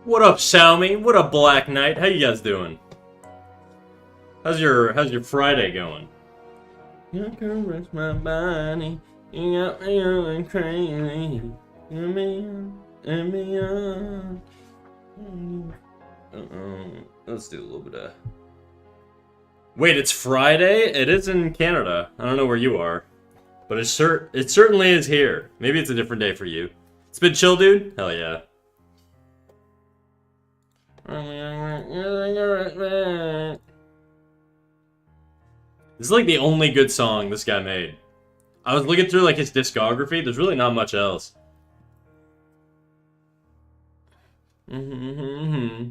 What up, Xiaomi? What up, Black Knight? How you guys doing? How's your Friday going? You can rest my body. You got me going crazy. You me on. Let's do a little bit of. Wait, it's Friday? It is in Canada. I don't know where you are, but it certainly is here. Maybe it's a different day for you. It's been chill, dude. Hell yeah. This is like the only good song this guy made. I was looking through like his discography. There's really not much else. Everything.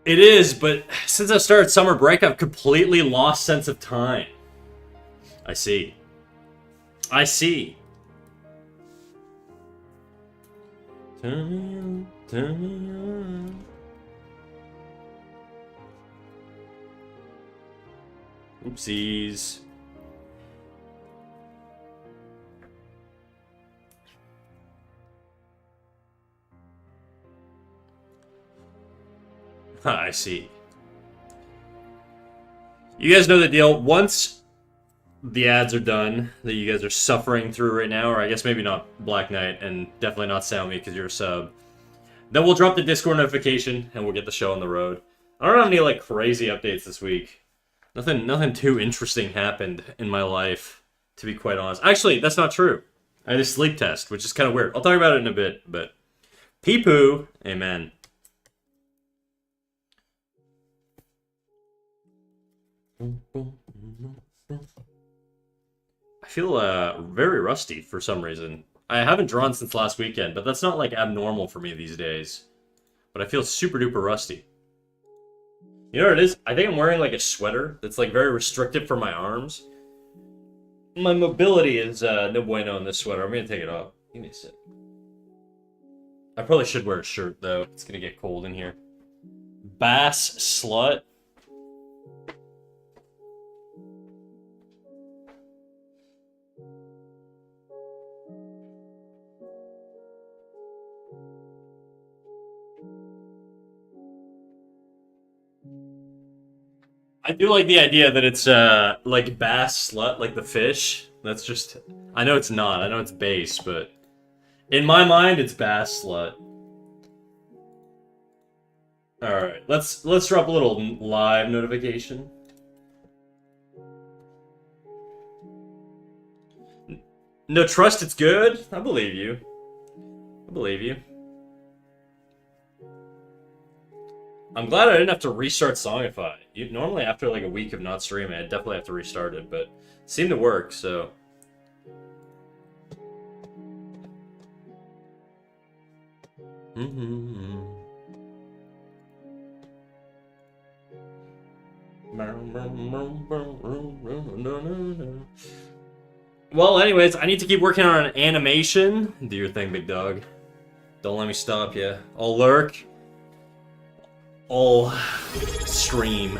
It is, but since I started summer break, I've completely lost sense of time. I see. I see. Turn me on. Oopsies. I see. You guys know the deal. Once the ads are done that you guys are suffering through right now, or I guess maybe not Black Knight, and definitely not Xiaomi because you're a sub, then we'll drop the Discord notification and we'll get the show on the road. I don't have any like crazy updates this week. Nothing too interesting happened in my life, to be quite honest. Actually, that's not true. I had a sleep test, which is kind of weird. I'll talk about it in a bit, but pee-poo, amen. I feel very rusty for some reason. I haven't drawn since last weekend, but that's not like abnormal for me these days. But I feel super duper rusty. You know what it is? I think I'm wearing like a sweater that's like very restrictive for my arms. My mobility is no bueno in this sweater. I'm gonna take it off. Give me a sec. I probably should wear a shirt though. It's gonna get cold in here. Bass slut. I do like the idea that it's like bass slut, like the fish. That's just, I know it's not. I know it's base, but in my mind, it's bass slut. All right, let's drop a little live notification. No trust, it's good. I believe you. I believe you. I'm glad I didn't have to restart Songify. Normally, after like a week of not streaming, I'd definitely have to restart it, but it seemed to work, so. Well, anyways, I need to keep working on an animation. Do your thing, big dog. Don't let me stop you. I'll lurk. I'll stream.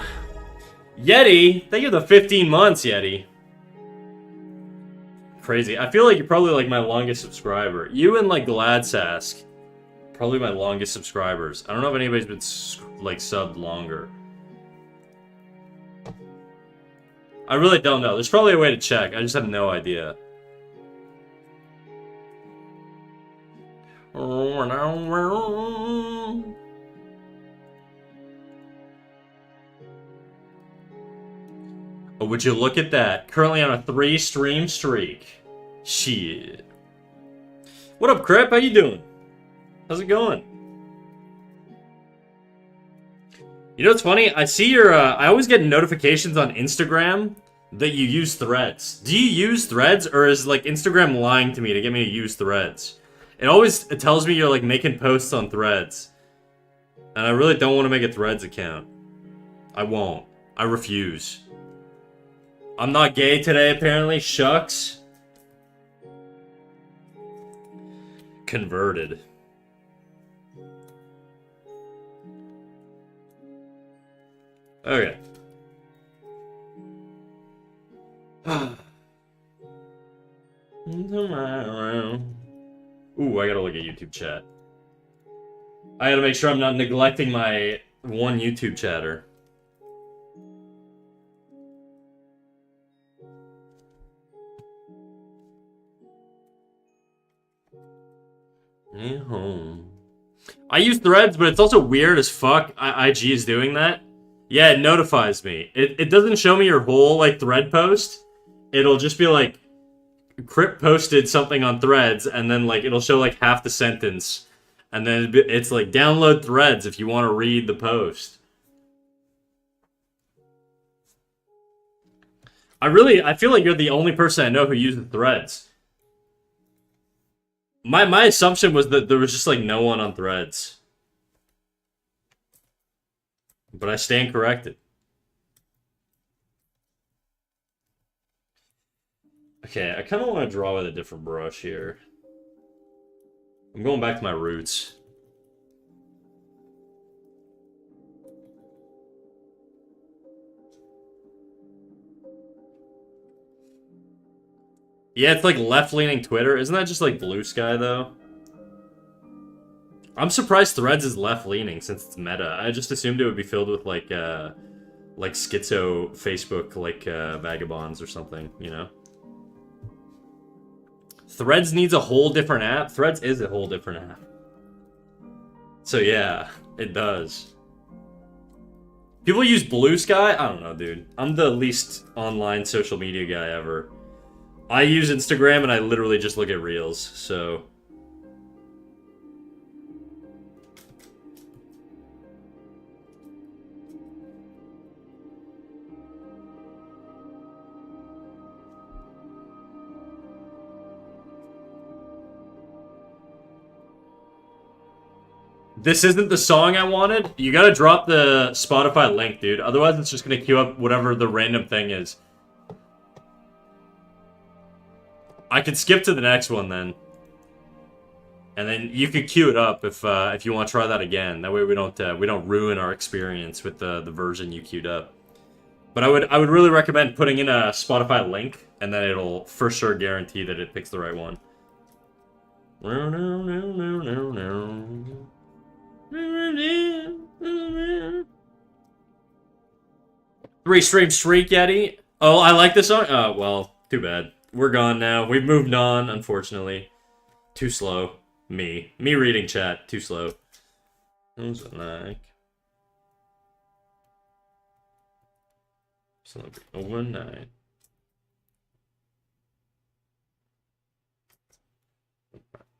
Yeti, thank you for the 15 months, Yeti. Crazy. I feel like you're probably like my longest subscriber. You and like Gladsask, probably my longest subscribers. I don't know if anybody's been like subbed longer. I really don't know. There's probably a way to check. I just have no idea. Oh, would you look at that? Currently on a 3-stream streak. Shit. What up, Crip? How you doing? How's it going? You know what's funny? I see your, I always get notifications on Instagram that you use Threads. Do you use Threads, or is, like, Instagram lying to me to get me to use Threads? It tells me you're, like, making posts on Threads. And I really don't want to make a Threads account. I won't. I refuse. I'm not gay today, apparently. Shucks. Converted. Okay. Tomorrow. Ooh, I gotta look at YouTube chat. I gotta make sure I'm not neglecting my one YouTube chatter. I use Threads, but it's also weird as fuck. IG is doing that. Yeah, it notifies me. It doesn't show me your whole, like, thread post. It'll just be like, Crip posted something on Threads, and then, like, it'll show, like, half the sentence. And then it's like, download Threads if you want to read the post. I feel like you're the only person I know who uses Threads. My assumption was that there was just, like, no one on Threads. But I stand corrected. Okay, I kind of want to draw with a different brush here. I'm going back to my roots. Yeah, it's like left-leaning Twitter. Isn't that just like Blue Sky, though? I'm surprised Threads is left-leaning since it's meta. I just assumed it would be filled with like schizo Facebook, like, vagabonds or something, you know? Threads needs a whole different app? Threads is a whole different app. So yeah, it does. People use Blue Sky? I don't know, dude. I'm the least online social media guy ever. I use Instagram and I literally just look at Reels, so... This isn't the song I wanted? You gotta drop the Spotify link, dude. Otherwise, it's just gonna queue up whatever the random thing is. I could skip to the next one, then. And then you could queue it up if you want to try that again. That way we don't ruin our experience with the version you queued up. But I would really recommend putting in a Spotify link, and then it'll for sure guarantee that it picks the right one. Three stream streak, Yeti. Oh, I like this song. Oh, well, too bad. We're gone now. We've moved on, unfortunately. Too slow. Me reading chat. Too slow. Who's it like? Celebrity overnight.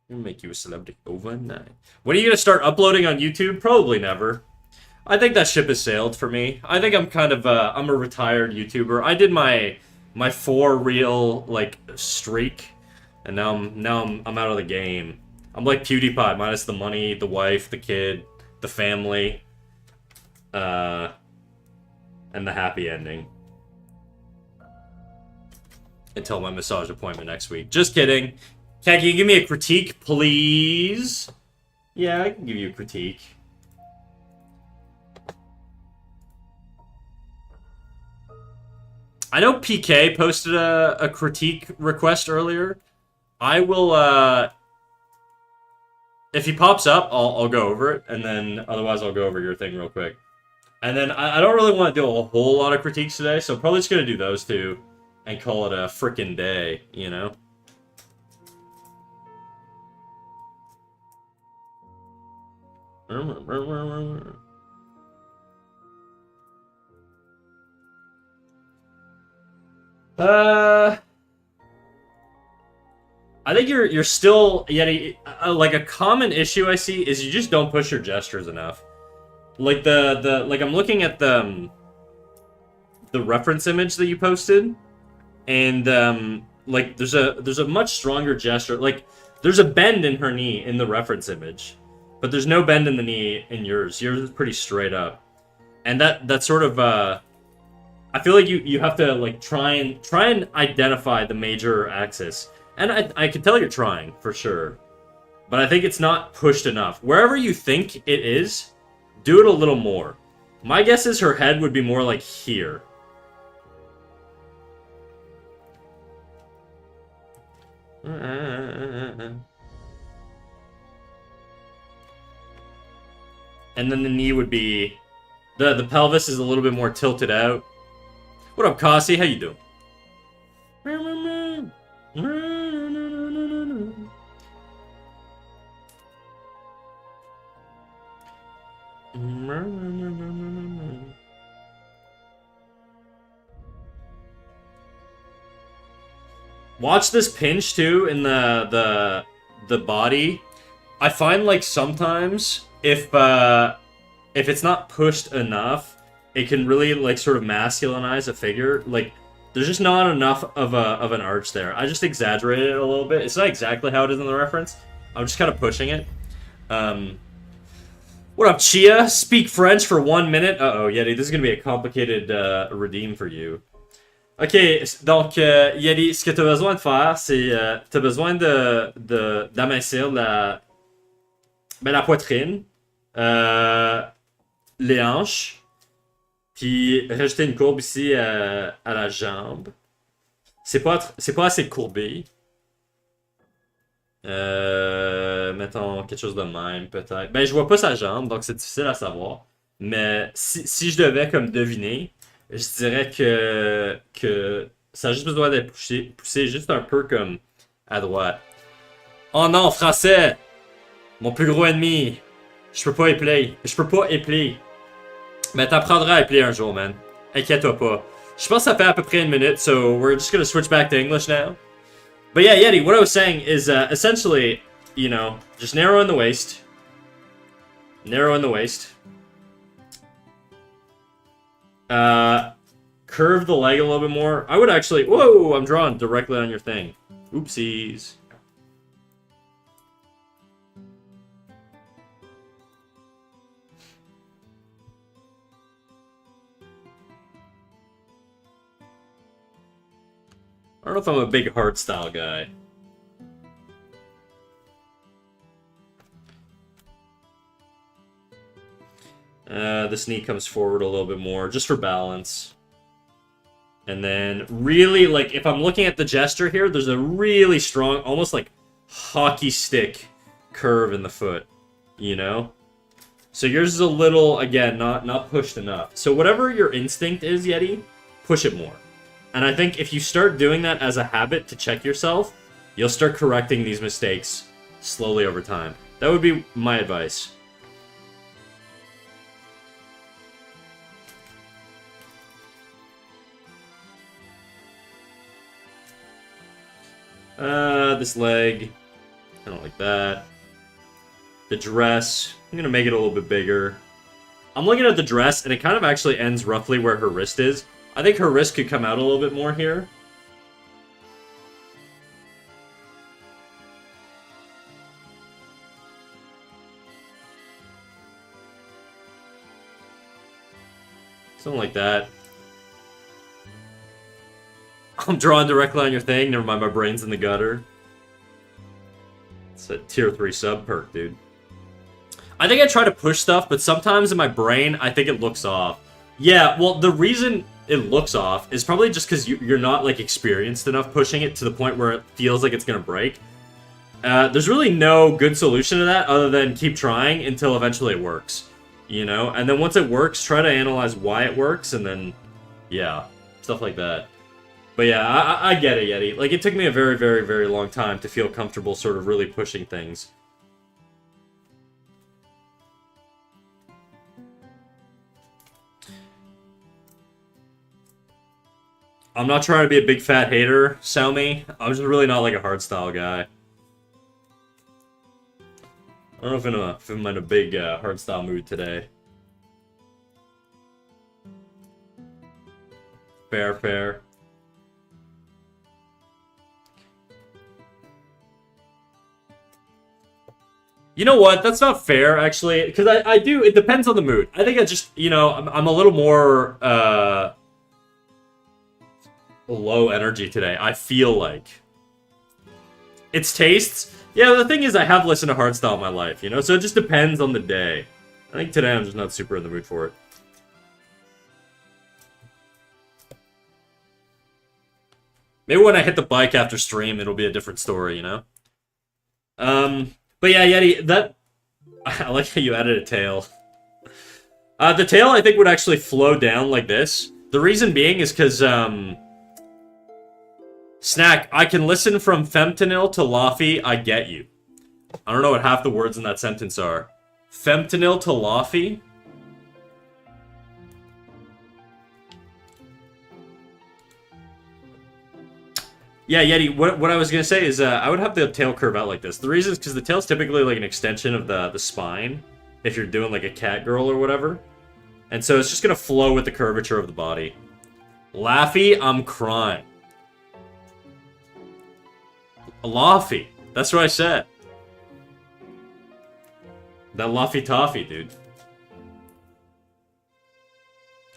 We'll make you a celebrity overnight. When are you gonna start uploading on YouTube? Probably never. I think that ship has sailed for me. I think I'm kind of I'm a retired YouTuber. I did my 4 reel like streak, and now I'm out of the game. I'm like PewDiePie, minus the money, the wife, the kid, the family, and the happy ending. Until my massage appointment next week. Just kidding. Cat, can you give me a critique, please? Yeah, I can give you a critique. I know PK posted a critique request earlier. I will, if he pops up, I'll go over it, and then otherwise I'll go over your thing real quick. And then I don't really want to do a whole lot of critiques today, so probably just gonna do those two and call it a frickin' day, you know? I think you're still Yeti. Like a common issue I see is you just don't push your gestures enough. Like the like I'm looking at the reference image that you posted, and like there's a much stronger gesture. Like there's a bend in her knee in the reference image, but there's no bend in the knee in yours. Yours is pretty straight up, and that sort of I feel like you have to like try and identify the major axis, and I can tell you're trying for sure, but I think it's not pushed enough. Wherever you think it is, do it a little more. My guess is her head would be more like here. And then the knee would be... The pelvis is a little bit more tilted out. What up, Kasi? How you doing? Watch this pinch too in the body. I find like sometimes if it's not pushed enough, it can really like sort of masculinize a figure. Like there's just not enough of an arch there. I just exaggerated it a little bit. It's not exactly how it is in the reference. I'm just kind of pushing it. What up, Chia? Speak French for 1 minute. Uh-oh, Yeti, this is gonna be a complicated redeem for you. Ok, donc, Yeti, ce que tu as besoin de faire, c'est... tu as besoin d'amincir la poitrine, les hanches, puis rajouter une courbe ici à la jambe. C'est pas assez courbé. Mettons quelque chose de même, peut-être. Ben, je vois pas sa jambe, donc c'est difficile à savoir. Mais si je devais comme deviner... Je dirais que ça a juste besoin d'être poussé juste un peu comme à droite. Oh non, français! Mon plus gros ennemi! Je peux pas épeler. Je peux pas épeler. Mais t'apprendras à épeler un jour, man. Inquiète-toi pas. Je pense que ça fait à peu près 1 minute, so we're just gonna switch back to English now. But yeah, Yeti, what I was saying is essentially, you know, just narrow in the waist. Narrow in the waist. Curve the leg a little bit more. I would actually... Whoa! I'm drawing directly on your thing. Oopsies. I don't know if I'm a big heart style guy. This knee comes forward a little bit more, just for balance. And then, really, like, if I'm looking at the gesture here, there's a really strong, almost like hockey stick curve in the foot, you know? So yours is a little, again, not pushed enough. So whatever your instinct is, Yeti, push it more. And I think if you start doing that as a habit to check yourself, you'll start correcting these mistakes slowly over time. That would be my advice. This leg, I don't like that. The dress, I'm gonna make it a little bit bigger. I'm looking at the dress, and it kind of actually ends roughly where her wrist is. I think her wrist could come out a little bit more here. Something like that. I'm drawing directly on your thing. Never mind, my brain's in the gutter. It's a tier 3 sub perk, dude. I think I try to push stuff, but sometimes in my brain, I think it looks off. Yeah, well, the reason it looks off is probably just because you're not, like, experienced enough pushing it to the point where it feels like it's gonna break. There's really no good solution to that other than keep trying until eventually it works. You know? And then once it works, try to analyze why it works, and then, yeah, stuff like that. But yeah, I get it, Yeti. Like, it took me a very, very, very long time to feel comfortable sort of really pushing things. I'm not trying to be a big fat hater, Xiaomi. I'm just really not like a hardstyle guy. I don't know if I'm in a big hardstyle mood today. Fair, fair. You know what? That's not fair, actually, because I do. It depends on the mood. I think I just, you know, I'm a little more low energy today. I feel like it's tastes. Yeah, the thing is, I have listened to hardstyle in my life, you know, so it just depends on the day. I think today I'm just not super in the mood for it. Maybe when I hit the bike after stream, it'll be a different story, you know? But yeah, Yeti, that... I like how you added a tail. The tail, I think, would actually flow down like this. The reason being is because, Snack, I can listen from fentanyl to Laffy, I get you. I don't know what half the words in that sentence are. Fentanyl to Laffy? Yeah, Yeti, what I was going to say is I would have the tail curve out like this. The reason is because the tail's typically like an extension of the spine, if you're doing like a cat girl or whatever. And so it's just going to flow with the curvature of the body. Laffy, I'm crying. Laffy. That's what I said. That Laffy Taffy, dude.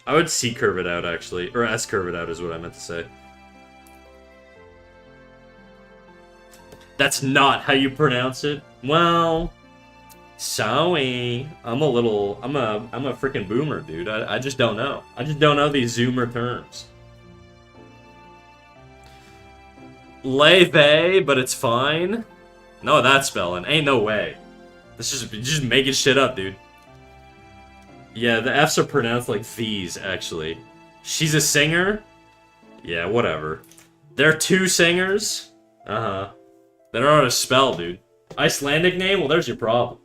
I would C-curve it out, actually. Or S-curve it out is what I meant to say. That's not how you pronounce it? Well, sorry. I'm a freaking boomer, dude. I just don't know. I just don't know these Zoomer terms. Leve, but it's fine. No, that's spelling. Ain't no way. This is just making shit up, dude. Yeah, the F's are pronounced like V's, actually. She's a singer? Yeah, whatever. They're two singers? Uh-huh. They don't know how to spell, dude. Icelandic name? Well, there's your problem.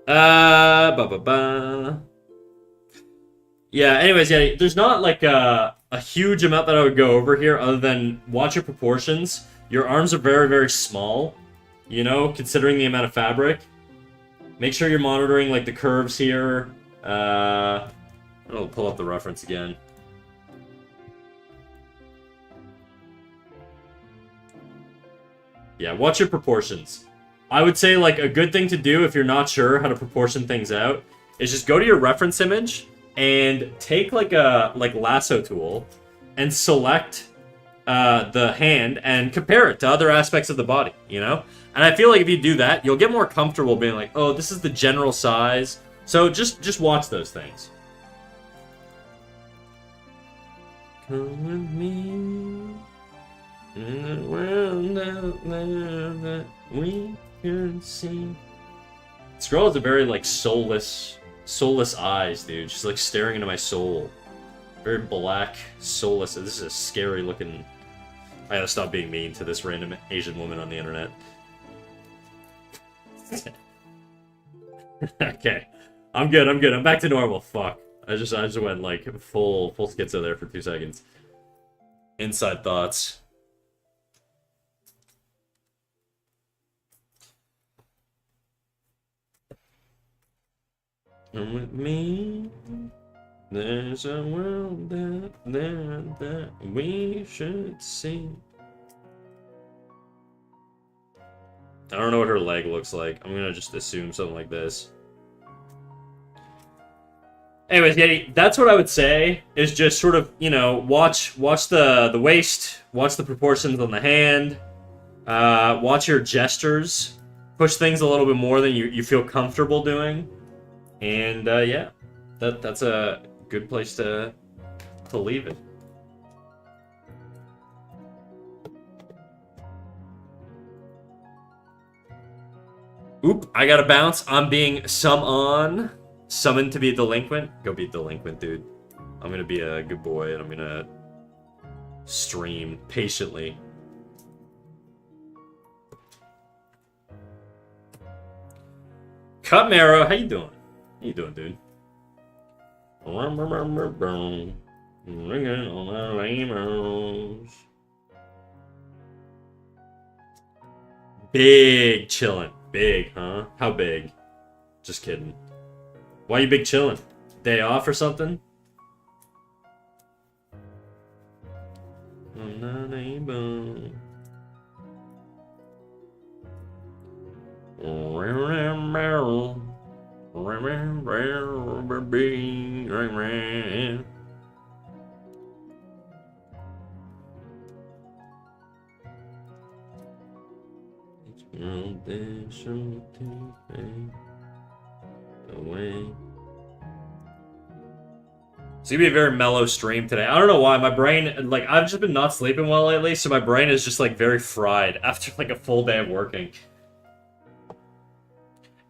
Ba-ba-ba. Yeah, anyways, yeah, there's not like a huge amount that I would go over here other than watch your proportions. Your arms are very, very small, you know, considering the amount of fabric. Make sure you're monitoring, like, the curves here. I'll pull up the reference again. Yeah, watch your proportions. I would say, like, a good thing to do if you're not sure how to proportion things out is just go to your reference image and take, like, a lasso tool and select the hand and compare it to other aspects of the body, you know? And I feel like if you do that, you'll get more comfortable being like, oh, this is the general size. So just watch those things. Come with me. In the world out there that we can see. This girl has a very, like, soulless eyes, dude. She's, like, staring into my soul. Very black, soulless. This is a scary looking... I gotta stop being mean to this random Asian woman on the internet. Okay. I'm good. I'm back to normal. Fuck. I just went, like, full schizo there for 2 seconds. Inside thoughts. Come with me. There's a world out there that we should see. I don't know what her leg looks like. I'm gonna just assume something like this. Anyways, Yeti, that's what I would say, is just sort of, you know, watch the waist, watch the proportions on the hand, watch your gestures, push things a little bit more than you feel comfortable doing. And yeah, that's a good place to leave it. Oop, I gotta bounce. I'm being summoned to be a delinquent. Go be a delinquent, dude. I'm gonna be a good boy and I'm gonna stream patiently. Cut Marrow, how you doing? How you doing, dude? Ringing on the lamos. Big chillin'. Big, huh? How big? Just kidding. Why you big chillin'? Day off or something? I'm not able. Away. It's gonna be a very mellow stream today. I don't know why. My brain, like, I've just been not sleeping well lately, so my brain is just, like, very fried after, like, a full day of working.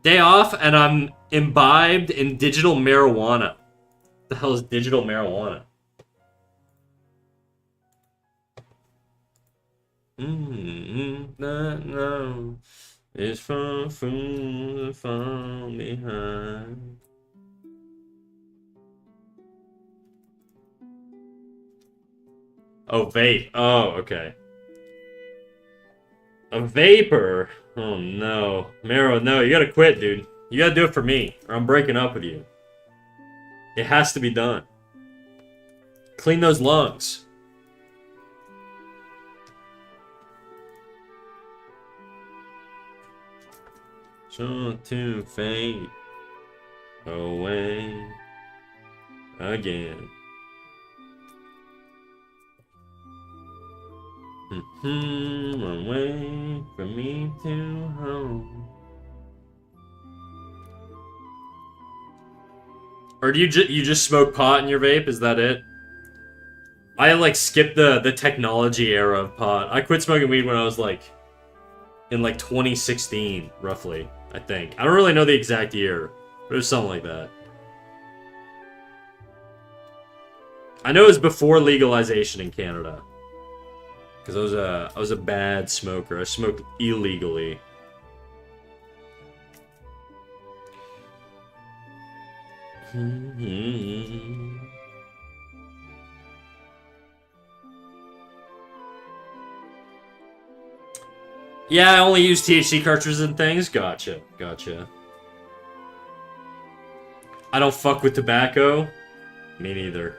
Day off, and I'm imbibed in digital marijuana. What the hell is digital marijuana? No. It's far from far behind. Oh, vape. Oh, okay. A vapor? Oh, no. Mero, no, you gotta quit, dude. You gotta do it for me, or I'm breaking up with you. It has to be done. Clean those lungs. So to fade away again. Away from me to home. Or do you just smoke pot in your vape? Is that it? I like skipped the technology era of pot. I quit smoking weed when I was like in like 2016, roughly. I think. I don't really know the exact year, but it was something like that. I know it was before legalization in Canada. Because I was a bad smoker. I smoked illegally. Yeah, I only use THC cartridges and things. Gotcha. I don't fuck with tobacco. Me neither.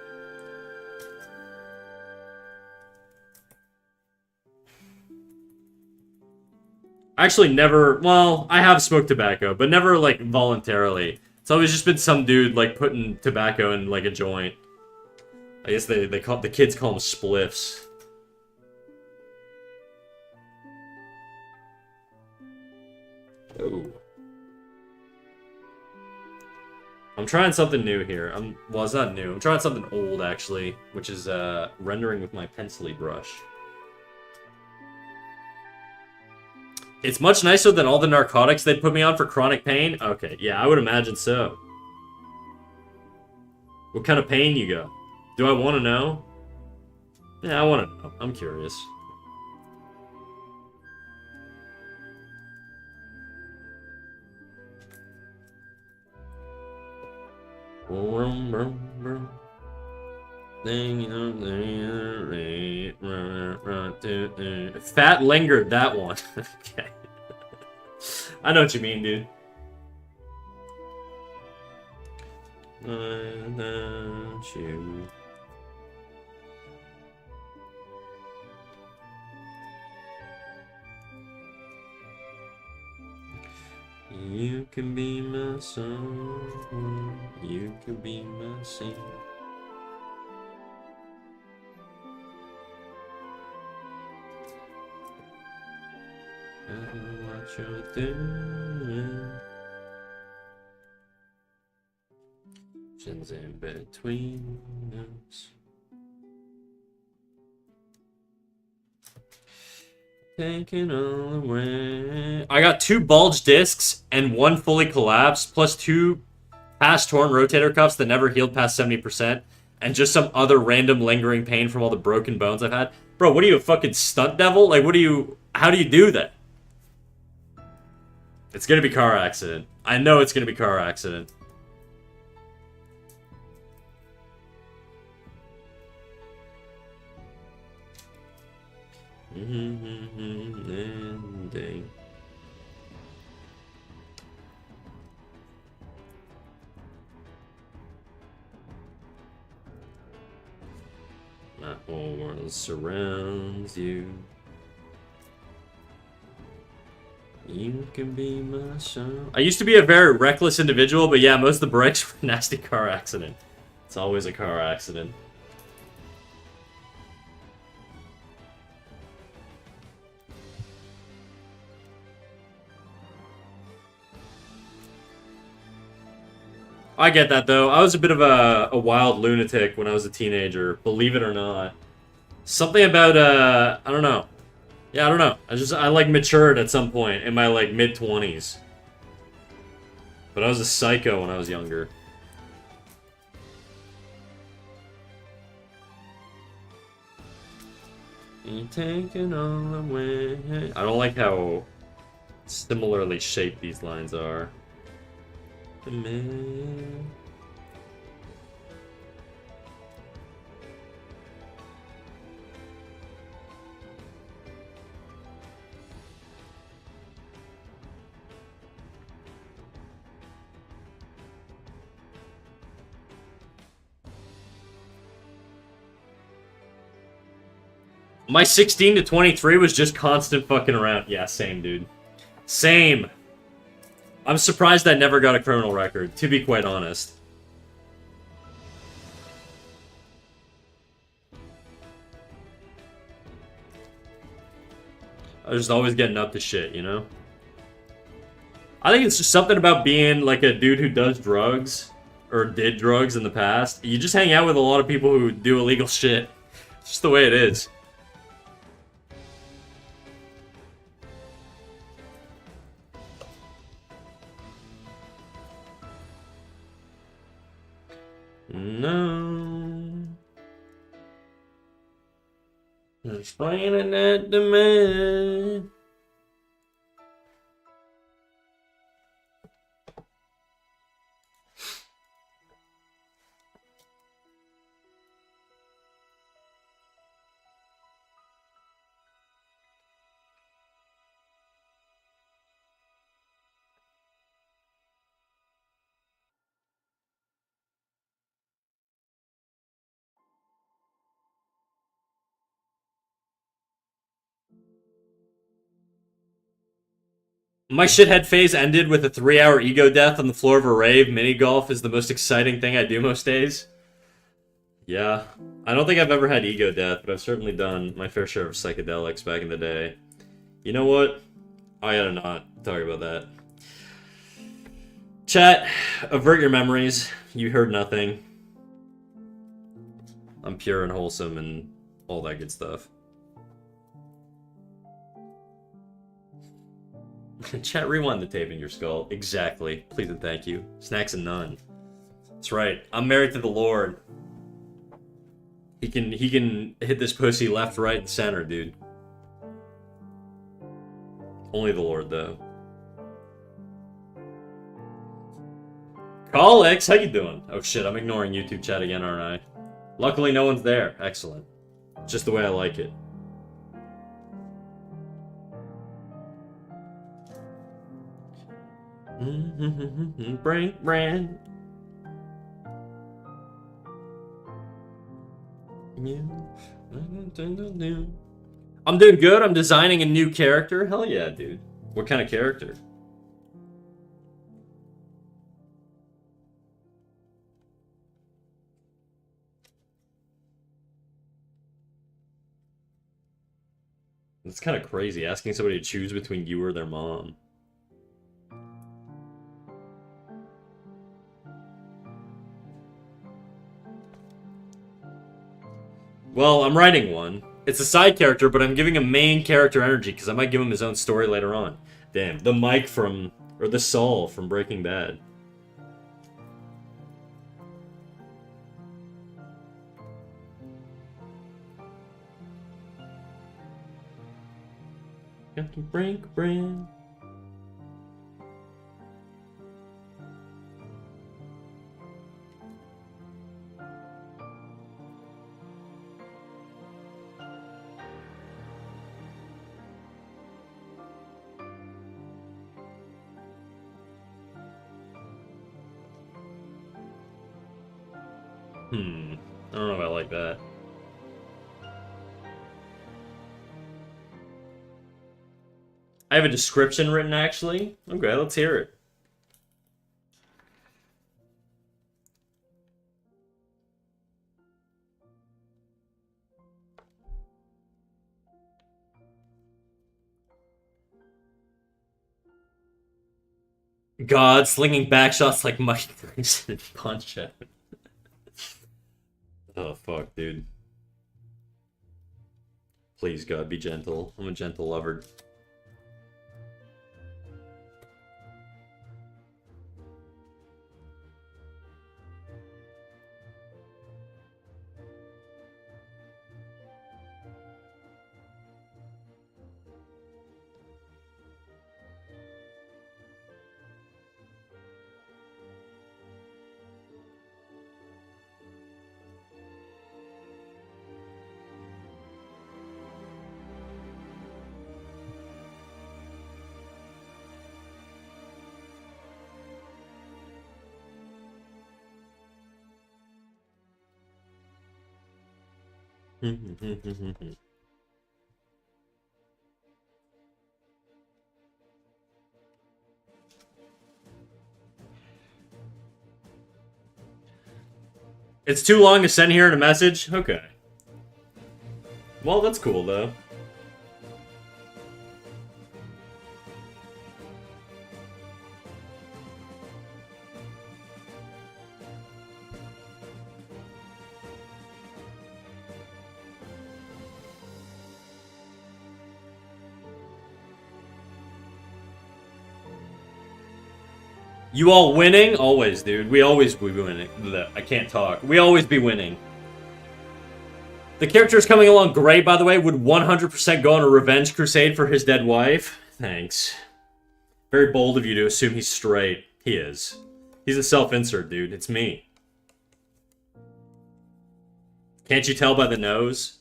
Actually, never. Well, I have smoked tobacco, but never like voluntarily. It's always just been some dude like putting tobacco in like a joint. I guess they call the kids call them spliffs. Oh. I'm trying something new here. Well, it's not new. I'm trying something old actually, which is rendering with my pencil brush. It's much nicer than all the narcotics they put me on for chronic pain? Okay, yeah, I would imagine so. What kind of pain you got? Do I want to know? Yeah, I want to know. I'm curious. Fat lingered, that one. Okay. I know what you mean, dude. You. You can be my sun. You can be my sea. I know what you're doing. Shins in between us. Taking all away. I got 2 bulged discs and 1 fully collapsed, plus 2 past torn rotator cuffs that never healed past 70%, and just some other random lingering pain from all the broken bones I've had. Bro, what are you, a fucking stunt devil? Like, what do you... How do you do that? It's gonna be car accident. I know it's gonna be car accident. Ending. Whole world surrounds you. You can be my son. I used to be a very reckless individual, but yeah, most of the breaks were a nasty car accident. It's always a car accident. I get that, though. I was a bit of a wild lunatic when I was a teenager, believe it or not. Something about, I don't know. Yeah, I don't know. I like, matured at some point in my, like, mid-20s. But I was a psycho when I was younger. You taking all away. I don't like how similarly shaped these lines are. Man. My 16 to 23 was just constant fucking around. Yeah, same, dude. Same. I'm surprised I never got a criminal record, to be quite honest. I was just always getting up to shit, you know? I think it's just something about being like a dude who does drugs, or did drugs in the past. You just hang out with a lot of people who do illegal shit. It's just the way it is. No. Explaining that to me. My shithead phase ended with a 3-hour ego death on the floor of a rave. Mini golf is the most exciting thing I do most days. Yeah. I don't think I've ever had ego death, but I've certainly done my fair share of psychedelics back in the day. You know what? I gotta not talk about that. Chat, avert your memories. You heard nothing. I'm pure and wholesome and all that good stuff. Chat, rewind the tape in your skull. Exactly. Please and thank you. Snacks and none. That's right. I'm married to the Lord. He can hit this pussy left, right, and center, dude. Only the Lord, though. Colix, how you doing? Oh shit, I'm ignoring YouTube chat again, aren't I? Luckily, no one's there. Excellent. Just the way I like it. Brink brand. I'm doing good. I'm designing a new character. Hell yeah, dude. What kind of character? It's kind of crazy asking somebody to choose between you or their mom. Well, I'm writing one. It's a side character, but I'm giving him main character energy because I might give him his own story later on. Damn, the Mike from, or the Saul from Breaking Bad. Captain Brink Brand. I don't know if I like that. I have a description written, actually. Okay, let's hear it. God, slinging back shots like Mike Tyson punch out. Oh, fuck, dude. Please, God, be gentle. I'm a gentle lover. It's too long to send here in a message? Okay. Well, that's cool, though. You all winning? Always, dude. We always be winning. I can't talk. We always be winning. The character is coming along great, by the way. Would 100% go on a revenge crusade for his dead wife? Thanks. Very bold of you to assume he's straight. He is. He's a self-insert, dude. It's me. Can't you tell by the nose?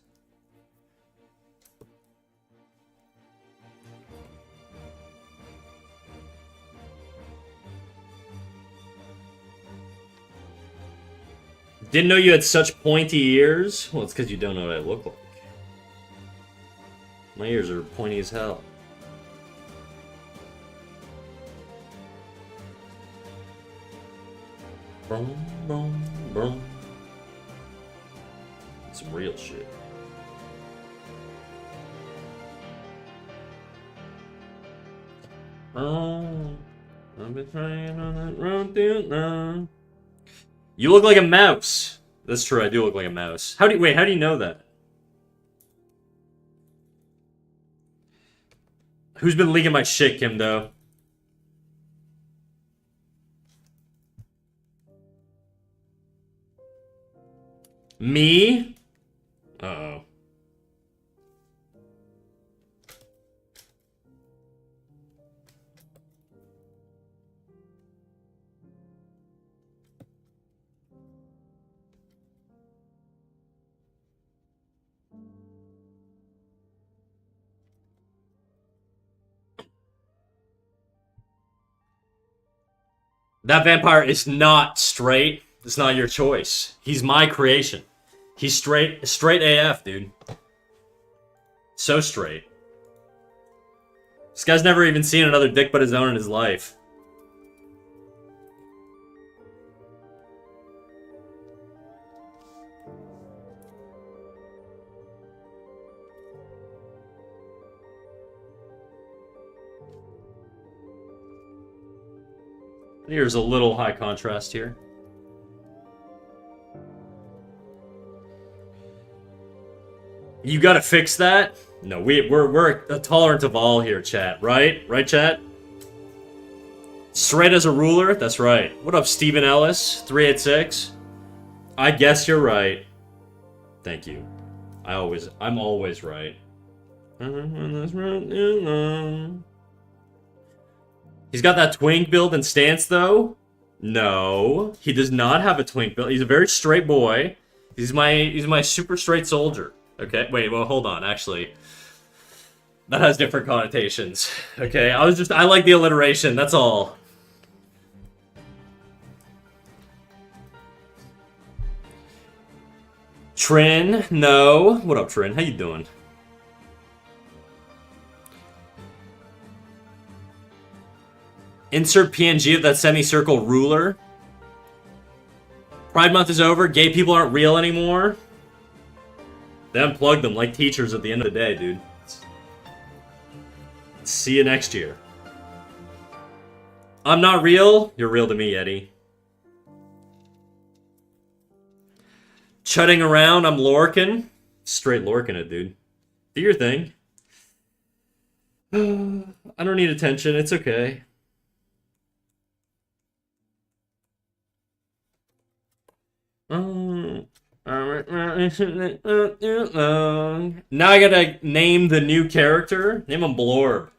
Didn't know you had such pointy ears? Well, it's because you don't know what I look like. My ears are pointy as hell. Boom, boom, boom. Some real shit. Oh, I've been trying on that road now. You look like a mouse. That's true, I do look like a mouse. How do you know that? Who's been leaking my shit, Kim, though? Me? Uh-oh. That vampire is not straight. It's not your choice. He's my creation. He's straight AF, dude. So straight. This guy's never even seen another dick but his own in his life. Here's a little high contrast here. You gotta fix that? No, we're tolerant of all here, chat. Right? Right, chat? Straight as a ruler? That's right. What up, Stephen Ellis? 386? I guess you're right. Thank you. I'm always right. He's got that twink build and stance, though? No. He does not have a twink build. He's a very straight boy. He's my super straight soldier. Okay, wait, well, hold on, actually. That has different connotations. Okay, I like the alliteration, that's all. Trin, no. What up, Trin? How you doing? Insert PNG of that semicircle ruler. Pride Month is over. Gay people aren't real anymore. They unplugged them like teachers at the end of the day, dude. See you next year. I'm not real. You're real to me, Eddie. Chutting around. I'm lorking. Straight lorking it, dude. Do your thing. I don't need attention. It's okay. Now I gotta name the new character. Name him Blorb.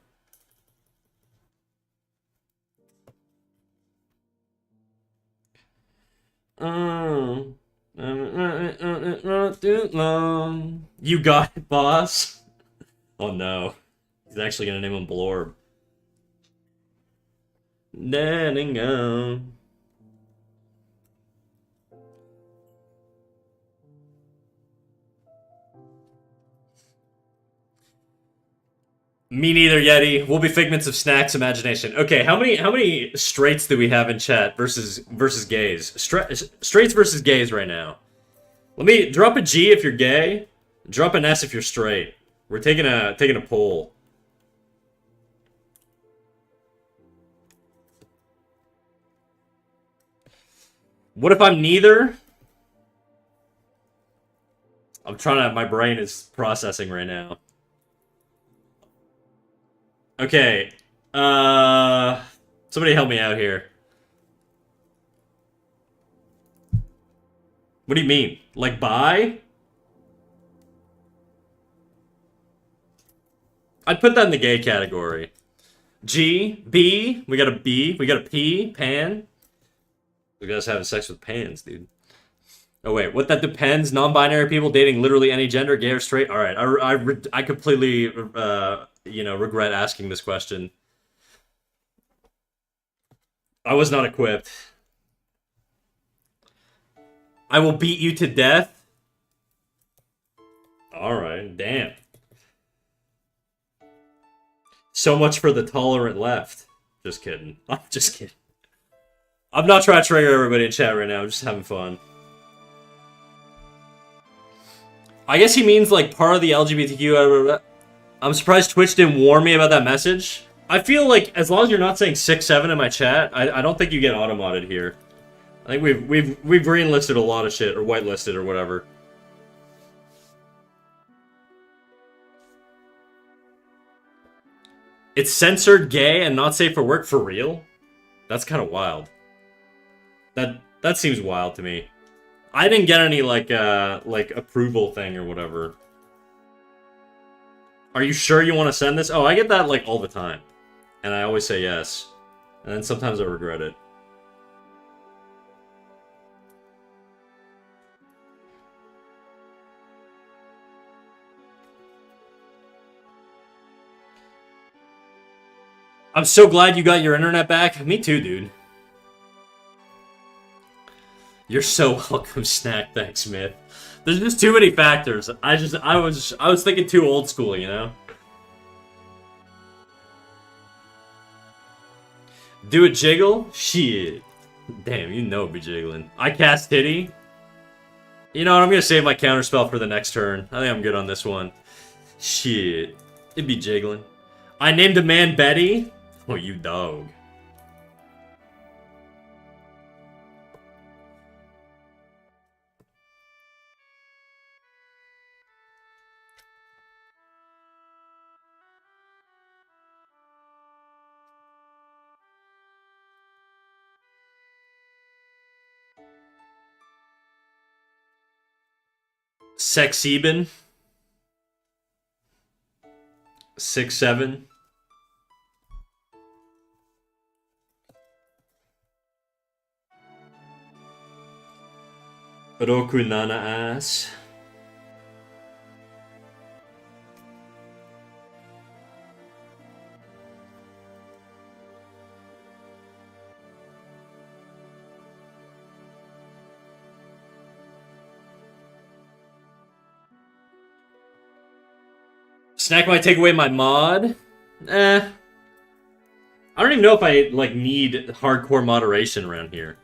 You got it, boss. Oh no. He's actually gonna name him Blorb. Letting go. Me neither, Yeti. We'll be figments of Snack's imagination. Okay, how many straights do we have in chat versus gays? Straights versus gays right now. Let me drop a G if you're gay. Drop an S if you're straight. We're taking a poll. What if I'm neither? I'm trying to. My brain is processing right now. Okay. Somebody help me out here. What do you mean? Like bi? I'd put that in the gay category. G, B, we got a B, we got a P, pan. You guys having sex with pans, dude. Oh wait, what that depends? Non-binary people dating literally any gender, gay or straight? All right, I completely regret asking this question. I was not equipped. I will beat you to death. All right, damn. So much for the tolerant left. Just kidding. I'm just kidding. I'm not trying to trigger everybody in chat right now. I'm just having fun. I guess he means like part of the LGBTQ. I'm surprised Twitch didn't warn me about that message. I feel like as long as you're not saying 6-7 in my chat, I don't think you get auto-modded here. I think we've green-listed a lot of shit, or white-listed, or whatever. It's censored gay and not safe for work for real? That's kind of wild. That seems wild to me. I didn't get any like approval thing or whatever. Are you sure you want to send this? Oh, I get that like all the time. And I always say yes. And then sometimes I regret it. I'm so glad you got your internet back. Me too, dude. You're so welcome, Snack. Thanks, Smith. There's just too many factors. I was thinking too old school, you know? Do a jiggle? Shit. Damn, you know be jiggling. I cast Titty. You know what, I'm gonna save my counterspell for the next turn. I think I'm good on this one. Shit. It'd be jiggling. I named a man Betty. Oh, you dog. Sexeben. 6-7. Roku Nana ass. Snack might take away my mod. I I don't even know if I like need hardcore moderation around here.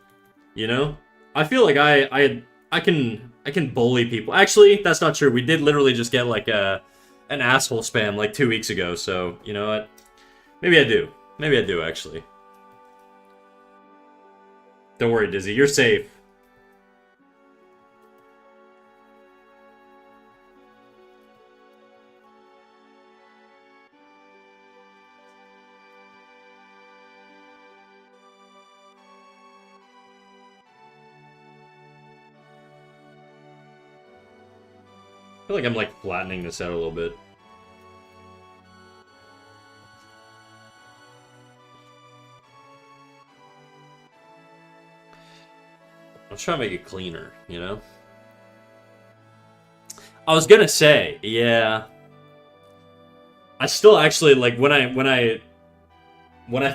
You know? I feel like I can bully people. Actually, that's not true. We did literally just get like an asshole spam like 2 weeks ago, so you know what? Maybe I do. Maybe I do actually. Don't worry, Dizzy. You're safe. I feel like I'm like flattening this out a little bit. I'll try to make it cleaner, you know? I was gonna say, yeah. I still actually like when I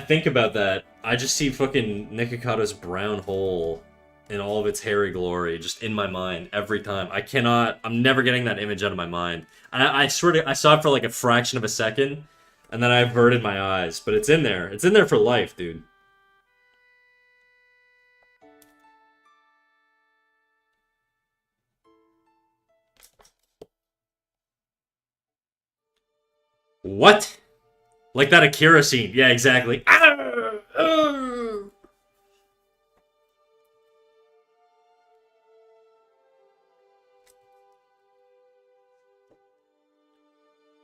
think about that, I just see fucking Nikocato's brown hole in all of its hairy glory just in my mind every time. I'm never getting that image out of my mind. I swear to, I saw it for like a fraction of a second, and then I averted my eyes, but it's in there. It's in there for life, dude. What? Like that Akira scene. Yeah, exactly.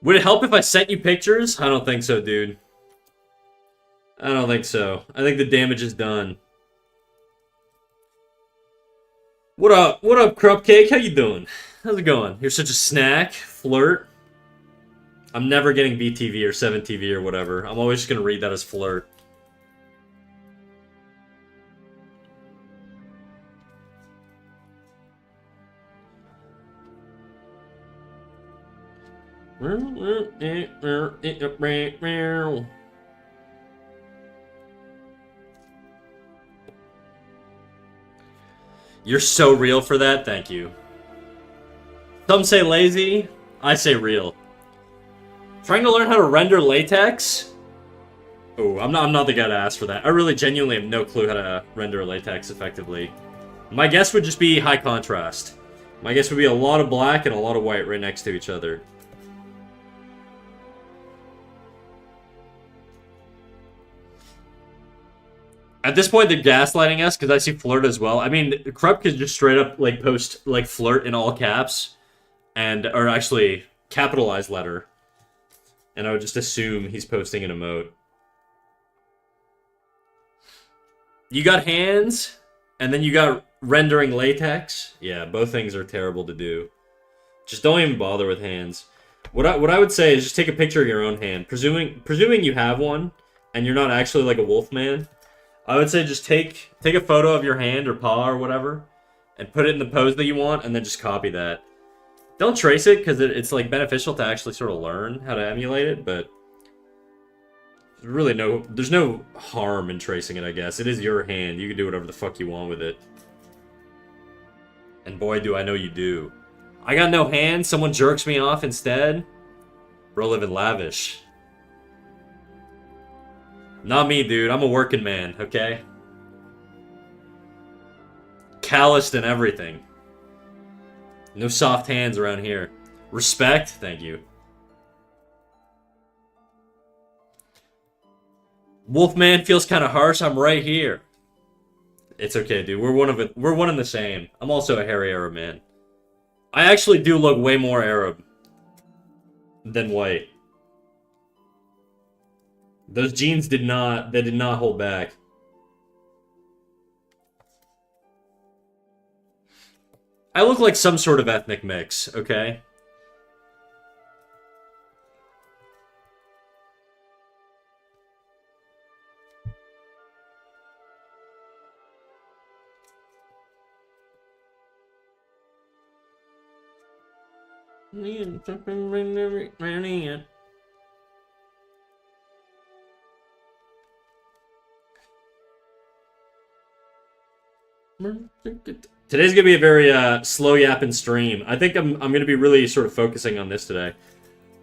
Would it help if I sent you pictures? I don't think so, dude. I don't think so. I think the damage is done. What up? What up, Cupcake? How you doing? How's it going? You're such a snack. Flirt. I'm never getting BTV or 7TV or whatever. I'm always just gonna read that as flirt. You're so real for that, thank you. Some say lazy, I say real. Trying to learn how to render latex? Oh, I'm not the guy to ask for that. I really genuinely have no clue how to render latex effectively. My guess would just be high contrast. My guess would be a lot of black and a lot of white right next to each other. At this point, they're gaslighting us because I see flirt as well. I mean, Krupp could just straight up like post like flirt in all caps, or actually capitalized letter, and I would just assume he's posting an emote. You got hands, and then you got rendering latex. Yeah, both things are terrible to do. Just don't even bother with hands. What I would say is just take a picture of your own hand, presuming you have one, and you're not actually like a wolf man. I would say just take a photo of your hand or paw or whatever, and put it in the pose that you want, and then just copy that. Don't trace it, because it's like beneficial to actually sort of learn how to emulate it, but there's no harm in tracing it, I guess. It is your hand. You can do whatever the fuck you want with it. And boy, do I know you do. I got no hand, someone jerks me off instead? Bro living lavish. Not me, dude. I'm a working man, okay? Calloused and everything. No soft hands around here. Respect? Thank you. Wolfman feels kind of harsh. I'm right here. It's okay, dude. We're one and the same. I'm also a hairy Arab man. I actually do look way more Arab than white. Those genes did not hold back. I look like some sort of ethnic mix, okay? Today's gonna be a very slow yapping stream. I think I'm gonna be really sort of focusing on this today.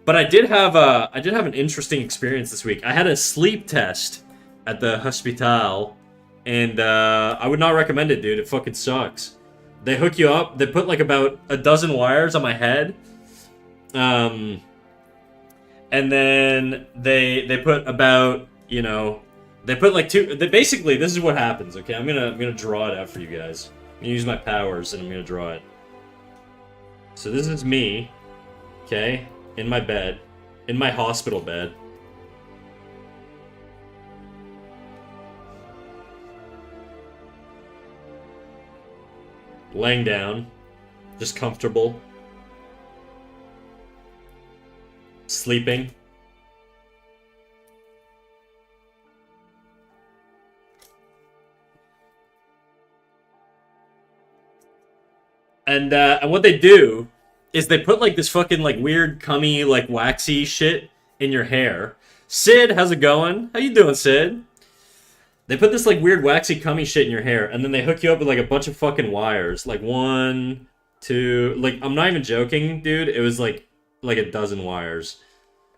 But I did have an interesting experience this week. I had a sleep test at the hospital, and I would not recommend it, dude. It fucking sucks. They hook you up. They put like about a dozen wires on my head, and then they put about, you know, they put like two. They basically, this is what happens. Okay, I'm gonna draw it out for you guys. I'm gonna use my powers and I'm gonna draw it. So this is me, okay, in my bed, in my hospital bed. Laying down, just comfortable. Sleeping. And what they do is they put like this fucking like weird cummy like waxy shit in your hair. Sid, how's it going? How you doing, Sid? They put this like weird waxy cummy shit in your hair, and then they hook you up with like a bunch of fucking wires, like 1, 2, like I'm not even joking, dude. It was like a dozen wires.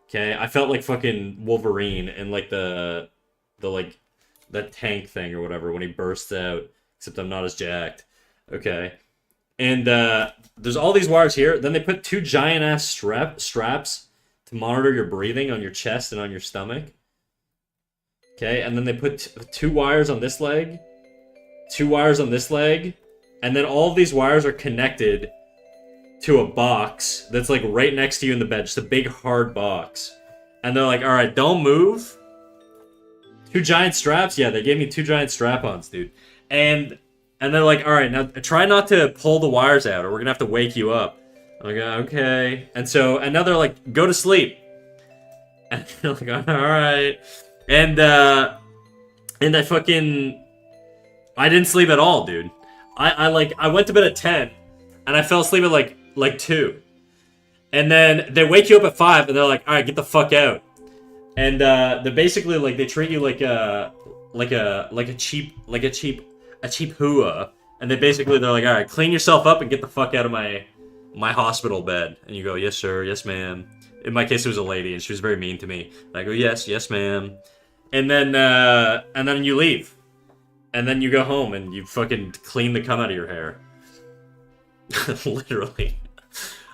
Okay, I felt like fucking Wolverine and like the like that tank thing or whatever when he bursts out. Except I'm not as jacked. Okay. And there's all these wires here. Then they put 2 giant-ass straps to monitor your breathing on your chest and on your stomach. Okay, and then they put 2 wires on this leg, 2 wires on this leg, and then all of these wires are connected to a box that's like right next to you in the bed. Just a big, hard box. And they're like, alright, don't move. 2 giant straps? Yeah, they gave me 2 giant strap-ons, dude. And they're like, all right, now try not to pull the wires out, or we're gonna have to wake you up. I'm like, okay. And now they're like, go to sleep. And I'm like, all right. And I didn't sleep at all, dude. I went to bed at 10, and I fell asleep at like 2. And then they wake you up at 5, and they're like, all right, get the fuck out. And they're basically like, they treat you like a cheap hua, and they're like, all right, clean yourself up and get the fuck out of my hospital bed. And you go, yes sir, yes ma'am. In my case, it was a lady, and she was very mean to me. And I go, yes ma'am. And then you leave, and then you go home and you fucking clean the cum out of your hair. Literally.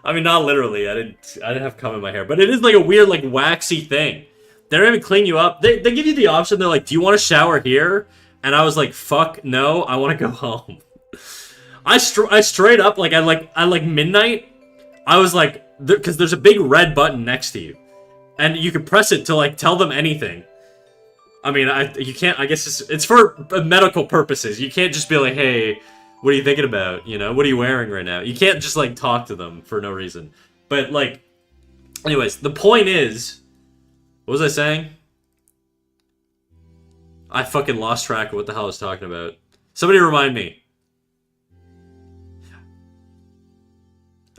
I mean, not literally. I didn't have cum in my hair, but it is like a weird like waxy thing. They don't even clean you up. They give you the option. They're like, do you want to shower here? And I was like, fuck no, I want to go home. I straight up, like, I midnight, I was like, because there's a big red button next to you. And you can press it to, like, tell them anything. I mean, you can't, I guess it's for medical purposes. You can't just be like, hey, what are you thinking about? You know, what are you wearing right now? You can't just, like, talk to them for no reason. But, like, anyways, the point is, what was I saying? I fucking lost track of what the hell I was talking about. Somebody remind me.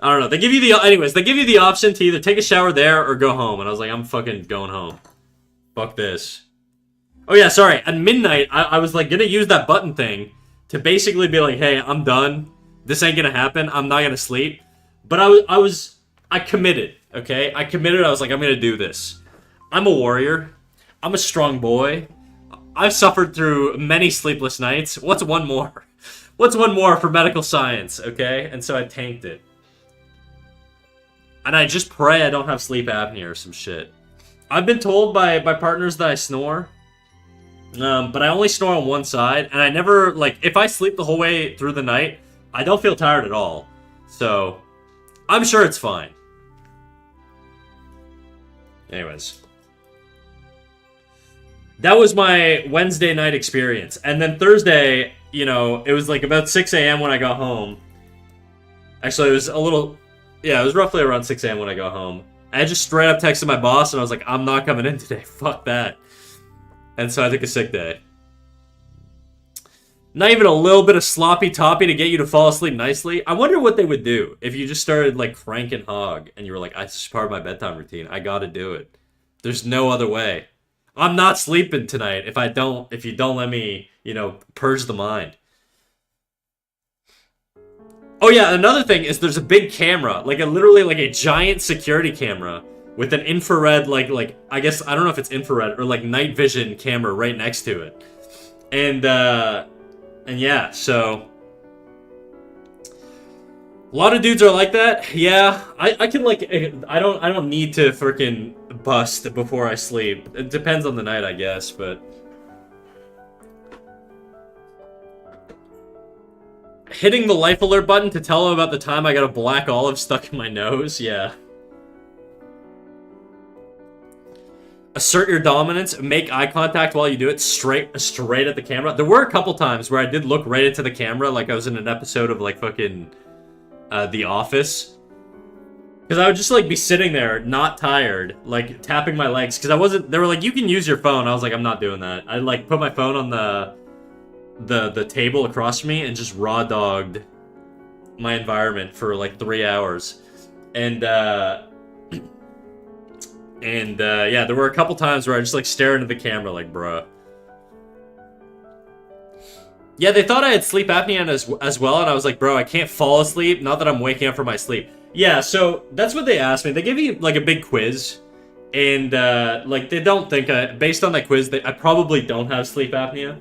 I don't know. They give you the option to either take a shower there or go home. And I was like, I'm fucking going home. Fuck this. Oh yeah, sorry. At midnight, I was like gonna use that button thing to basically be like, hey, I'm done. This ain't gonna happen. I'm not gonna sleep. But I committed, okay? I committed. I was like, I'm gonna do this. I'm a warrior. I'm a strong boy. I've suffered through many sleepless nights. What's one more? What's one more for medical science, okay? And so I tanked it. And I just pray I don't have sleep apnea or some shit. I've been told by partners that I snore. But I only snore on one side. And I never, like, if I sleep the whole way through the night, I don't feel tired at all. So, I'm sure it's fine. Anyways. That was my Wednesday night experience. And then Thursday, you know, it was like about 6 a.m. when I got home. Actually, it was a little... Yeah, it was roughly around 6 a.m. when I got home. I just straight up texted my boss and I was like, I'm not coming in today. Fuck that. And so I took a sick day. Not even a little bit of sloppy toppy to get you to fall asleep nicely. I wonder what they would do if you just started like cranking hog and you were like, this is part of my bedtime routine. I gotta do it. There's no other way. I'm not sleeping tonight if you don't let me, you know, purge the mind. Oh yeah, another thing is there's a big camera, like literally like a giant security camera with an infrared, like I guess, I don't know if it's infrared or like night vision camera right next to it. And yeah, so a lot of dudes are like that. Yeah, I can like, I don't need to freaking bust before I sleep. It depends on the night, I guess, but hitting the life alert button to tell him about the time I got a black olive stuck in my nose, yeah. Assert your dominance, make eye contact while you do it, straight at the camera. There were a couple times where I did look right into the camera like I was in an episode of like fucking The Office. Because I would just like be sitting there, not tired, like tapping my legs. Because I wasn't, they were like, you can use your phone. I was like, I'm not doing that. I like put my phone on the table across from me and just raw dogged my environment for like 3 hours. And yeah, there were a couple times where I just like stare into the camera like, bruh. Yeah, they thought I had sleep apnea as well, and I was like, bro, I can't fall asleep, not that I'm waking up from my sleep. Yeah, so that's what they asked me. They gave me like a big quiz, and like they don't think, based on that quiz, I probably don't have sleep apnea.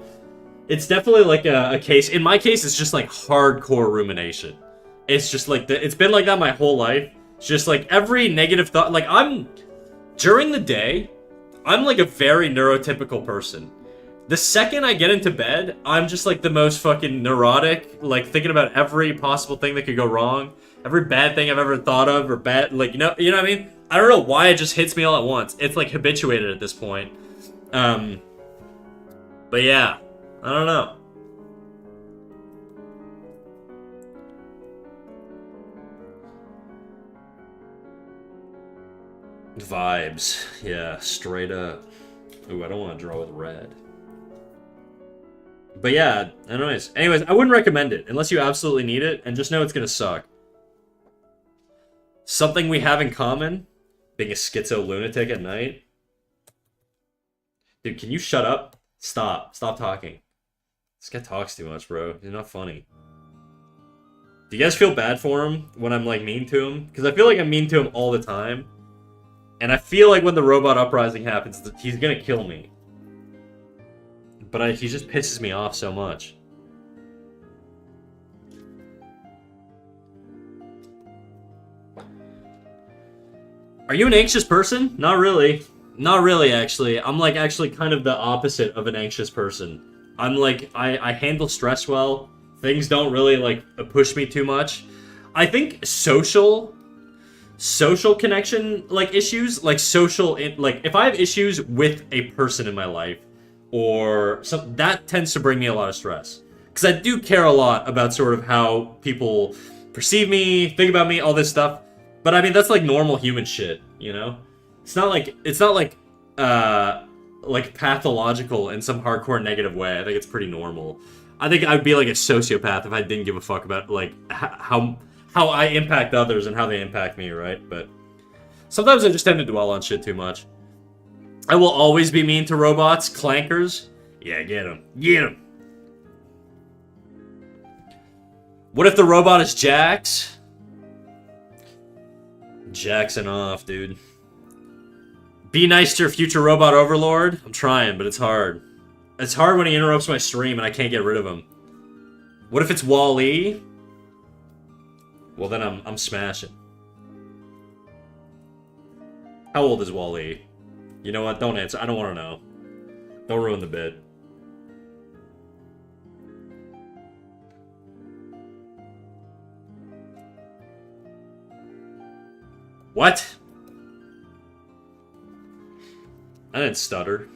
It's definitely like a case. In my case, it's just like hardcore rumination. It's just like, it's been like that my whole life. It's just like every negative thought, like during the day, I'm like a very neurotypical person. The second I get into bed, I'm just like the most fucking neurotic, like thinking about every possible thing that could go wrong, every bad thing I've ever thought of, or bad, like, you know what I mean? I don't know why it just hits me all at once. It's like habituated at this point. But yeah, I don't know. Vibes. Yeah, straight up. Ooh, I don't want to draw with red. But yeah, anyways, I wouldn't recommend it unless you absolutely need it, and just know it's gonna suck. Something we have in common, being a schizo lunatic at night. Dude, can you shut up? Stop talking. This guy talks too much, bro. He's not funny. Do you guys feel bad for him when I'm like mean to him? Because I feel like I'm mean to him all the time. And I feel like when the robot uprising happens, he's gonna kill me. But he just pisses me off so much. Are you an anxious person? Not really. Not really, actually. I'm like actually kind of the opposite of an anxious person. I'm like, I handle stress well. Things don't really like push me too much. I think social connection like issues, like like if I have issues with a person in my life or something, that tends to bring me a lot of stress, because I do care a lot about sort of how people perceive me, think about me, all this stuff. But I mean, that's like normal human shit, you know? It's not like pathological in some hardcore negative way. I think it's pretty normal. I think I'd be like a sociopath if I didn't give a fuck about like how I impact others and how they impact me, right? But sometimes I just tend to dwell on shit too much. I will always be mean to robots, clankers. Yeah, get him. Get him. What if the robot is Jax? Jackson off, dude. Be nice to your future robot overlord. I'm trying, but it's hard. It's hard when he interrupts my stream and I can't get rid of him. What if it's Wall-E? Well, then I'm smashing. How old is Wall-E? You know what? Don't answer. I don't want to know. Don't ruin the bid. What? I didn't stutter.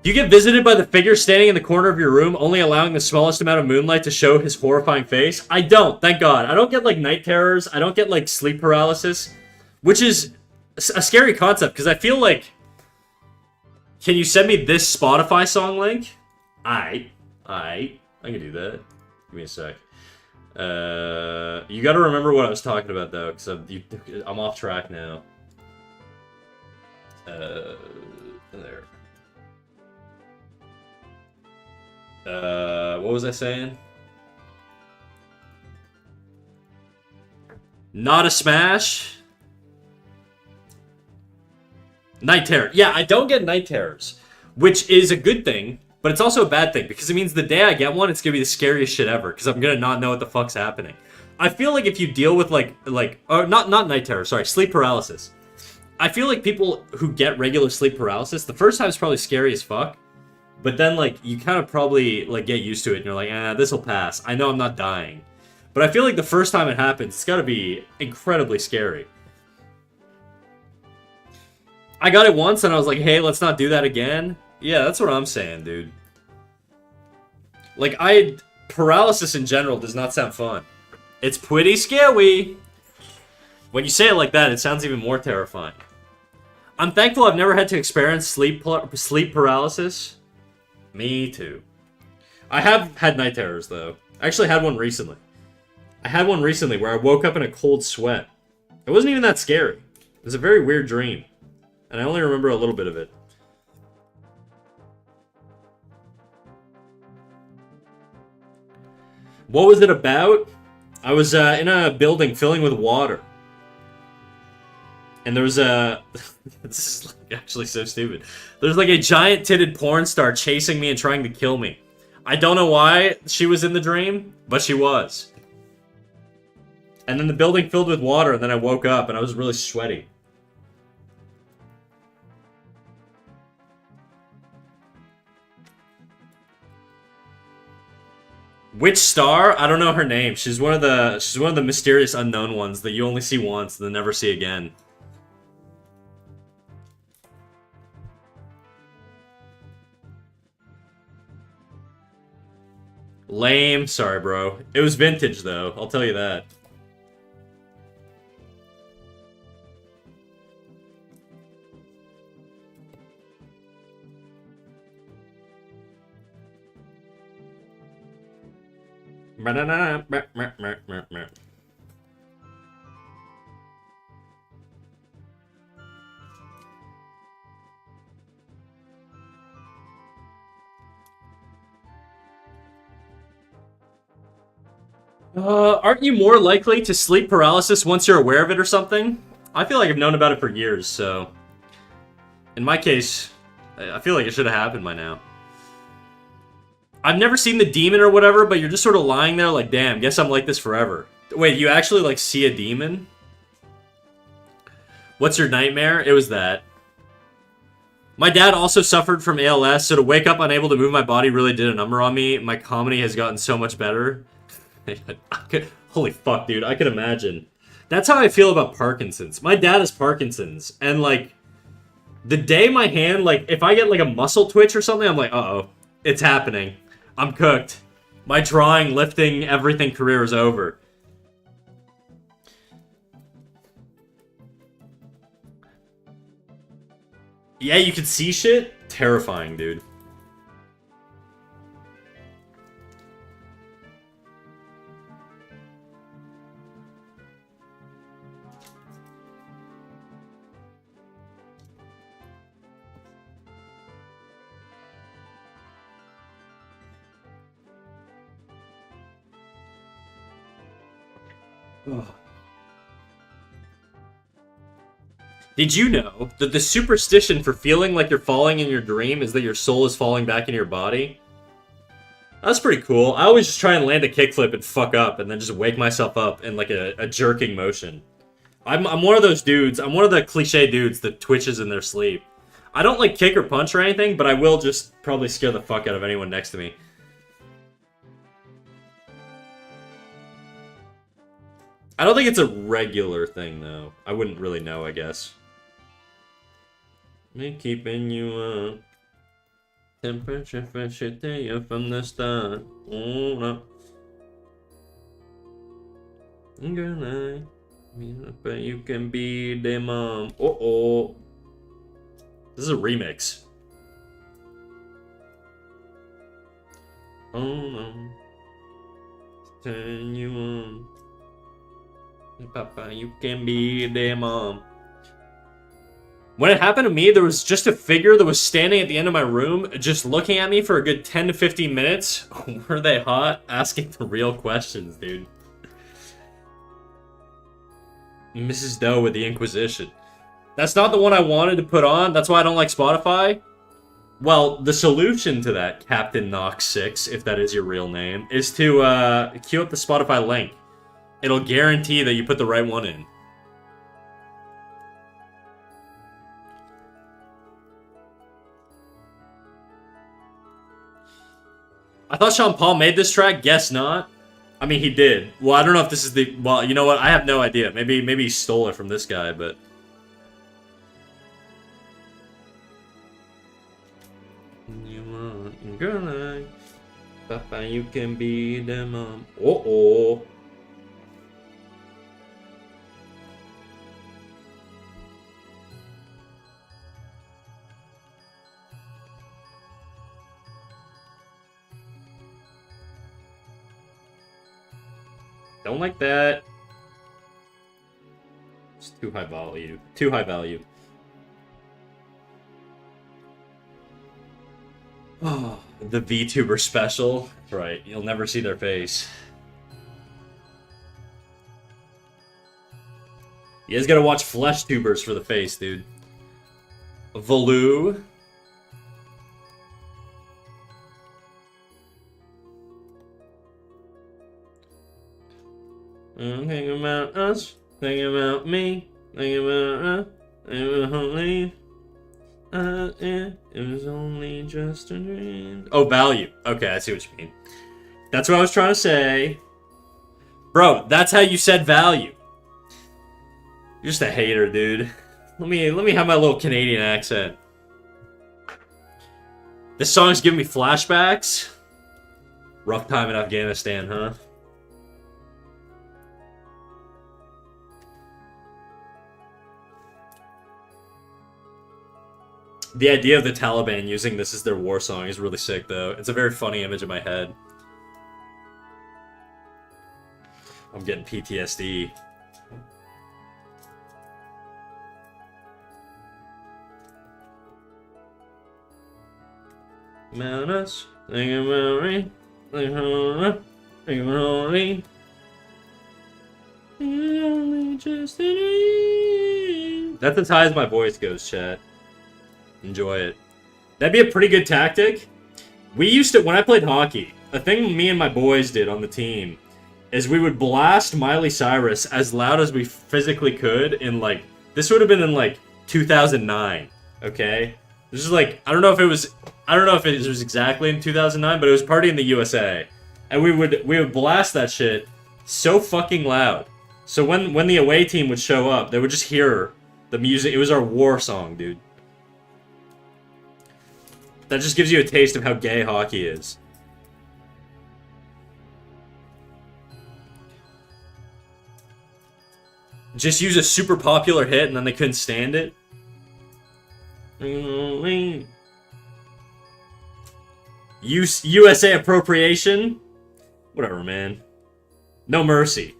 You get visited by the figure standing in the corner of your room, only allowing the smallest amount of moonlight to show his horrifying face. I don't, thank God. I don't get, like, night terrors. I don't get, like, sleep paralysis. Which is a scary concept, because I feel like... Can you send me this Spotify song link? Aight. I can do that. Give me a sec. You gotta remember what I was talking about, though, because I'm off track now. There. What was I saying? Not a smash. Night terror. Yeah, I don't get night terrors, which is a good thing, but it's also a bad thing because it means the day I get one, it's gonna be the scariest shit ever because I'm gonna not know what the fuck's happening. I feel like if you deal with not night terror, sorry, sleep paralysis. I feel like people who get regular sleep paralysis, the first time is probably scary as fuck, but then like you kind of probably like get used to it and you're like, this'll pass. I know I'm not dying. But I feel like the first time it happens, it's gotta be incredibly scary. I got it once and I was like, hey, let's not do that again. Yeah, that's what I'm saying, dude. Like, paralysis in general does not sound fun. It's pretty scary. When you say it like that, it sounds even more terrifying. I'm thankful I've never had to experience sleep paralysis. Me too. I have had night terrors, though. I actually had one recently. I had one recently where I woke up in a cold sweat. It wasn't even that scary. It was a very weird dream. And I only remember a little bit of it. What was it about? I was in a building filling with water. And there was a... this is actually so stupid. There's like a giant-titted porn star chasing me and trying to kill me. I don't know why she was in the dream, but she was. And then the building filled with water, and then I woke up and I was really sweaty. Which star? I don't know her name. She's one of the mysterious unknown ones that you only see once and then never see again. Lame. Sorry, bro. It was vintage, though. I'll tell you that. Aren't you more likely to sleep paralysis once you're aware of it or something? I feel like I've known about it for years, so... In my case, I feel like it should have happened by now. I've never seen the demon or whatever, but you're just sort of lying there like, damn, guess I'm like this forever. Wait, you actually, like, see a demon? What's your nightmare? It was that. My dad also suffered from ALS, so to wake up unable to move my body really did a number on me. My comedy has gotten so much better. Holy fuck, dude, I could imagine. That's how I feel about Parkinson's. My dad has Parkinson's, and, like, the day my hand, like, if I get, like, a muscle twitch or something, I'm like, uh-oh, it's happening. I'm cooked. My drawing, lifting, everything career is over. Yeah, you can see shit? Terrifying, dude. Ugh. Did you know that the superstition for feeling like you're falling in your dream is that your soul is falling back into your body? That's pretty cool. I always just try and land a kickflip and fuck up and then just wake myself up in like a jerking motion. I'm one of those dudes. I'm one of the cliche dudes that twitches in their sleep. I don't like kick or punch or anything, but I will just probably scare the fuck out of anyone next to me. I don't think it's a regular thing, though. I wouldn't really know, I guess. Me keeping you up. Temperature for shit day from the start. Oh, no. Good night. But you can be the mom. Uh-oh. This is a remix. Oh, no. Turn you on. Papa, you can be the mom. When it happened to me, there was just a figure that was standing at the end of my room, just looking at me for a good 10 to 15 minutes. Were they hot? Asking the real questions, dude. Mrs. Doe with the Inquisition. That's not the one I wanted to put on. That's why I don't like Spotify. Well, the solution to that, Captain Knox 6, if that is your real name, is to queue up the Spotify link. It'll guarantee that you put the right one in. I thought Sean Paul made this track. Guess not. I mean, he did. Well, I don't know if this is the... Well, you know what? I have no idea. Maybe he stole it from this guy, but... Girl, Papa, you can be the mom. Uh-oh. Don't like that. It's too high value. Too high value. Oh, the VTuber special. That's right. You'll never see their face. You guys gotta watch Flesh Tubers for the face, dude. Valoo. Think about us, think about me, think about us, think about me. Yeah, it was only just a dream. Oh, value. Okay, I see what you mean. That's what I was trying to say. Bro, that's how you said value. You're just a hater, dude. Let me have my little Canadian accent. This song's giving me flashbacks. Rough time in Afghanistan, huh? The idea of the Taliban using this as their war song is really sick, though. It's a very funny image in my head. I'm getting PTSD. About us, think about me, think about me. Just a dream. That's as high as my voice goes, chat. Enjoy it. That'd be a pretty good tactic. We used to, when I played hockey, a thing me and my boys did on the team is we would blast Miley Cyrus as loud as we physically could in like, this would have been in like 2009, okay? This is like, I don't know if it was exactly in 2009, but it was Party in the USA. And we would blast that shit so fucking loud. So when the away team would show up, they would just hear the music. It was our war song, dude. That just gives you a taste of how gay hockey is. Just use a super popular hit and then they couldn't stand it. USA appropriation? Whatever, man. No mercy.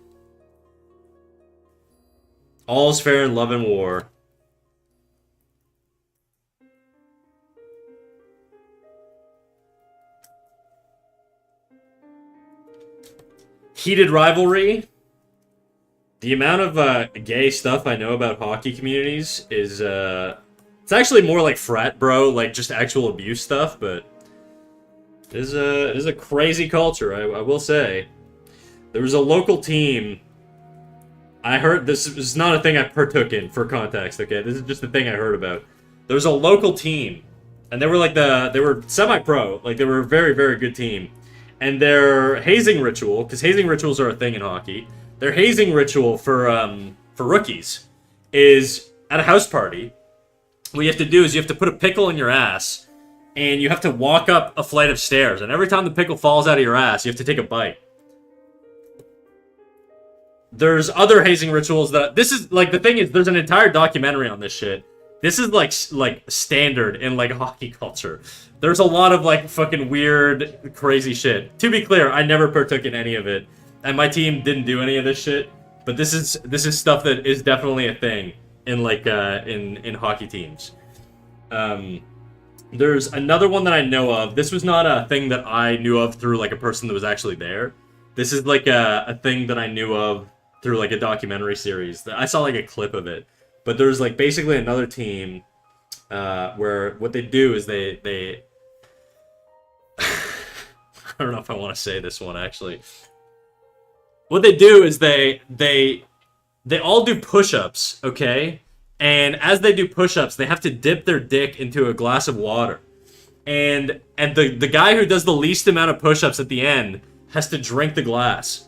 All's fair in love and war. Heated rivalry. The amount of gay stuff I know about hockey communities is it's actually more like frat bro, like just actual abuse stuff, but it is a crazy culture, I will say. There was a local team. I heard this is not a thing I partook in for context, okay? This is just the thing I heard about. There was a local team, and they were like they were semi-pro, like they were a very, very good team. And their hazing ritual, because hazing rituals are a thing in hockey, their hazing ritual for rookies is at a house party. What you have to do is you have to put a pickle in your ass, and you have to walk up a flight of stairs. And every time the pickle falls out of your ass, you have to take a bite. There's other hazing rituals that... This is, like, the thing is, there's an entire documentary on this shit. This is, like standard in, like, hockey culture. There's a lot of, like, fucking weird, crazy shit. To be clear, I never partook in any of it. And my team didn't do any of this shit. But this is stuff that is definitely a thing in like in hockey teams. There's another one that I know of. This was not a thing that I knew of through like a person that was actually there. This is like a thing that I knew of through like a documentary series. I saw like a clip of it. But there's like basically another team where what they do is they I don't know if I want to say this one actually. What they do is they all do push-ups, okay? And as they do push-ups, they have to dip their dick into a glass of water. And the guy who does the least amount of push-ups at the end has to drink the glass.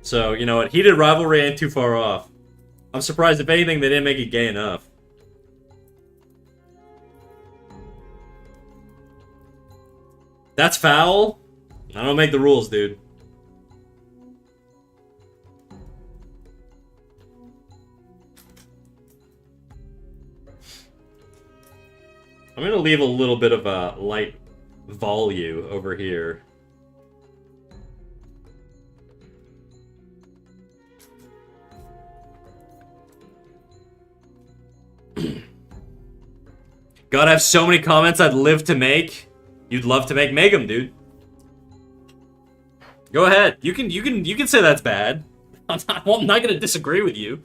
So, you know what? Heated rivalry ain't too far off. I'm surprised, if anything, they didn't make it gay enough. That's foul? I don't make the rules, dude. I'm gonna leave a little bit of a light volume over here. God, I have so many comments I'd live to make. You'd love to make them, dude. Go ahead. You can say that's bad. I'm not gonna disagree with you.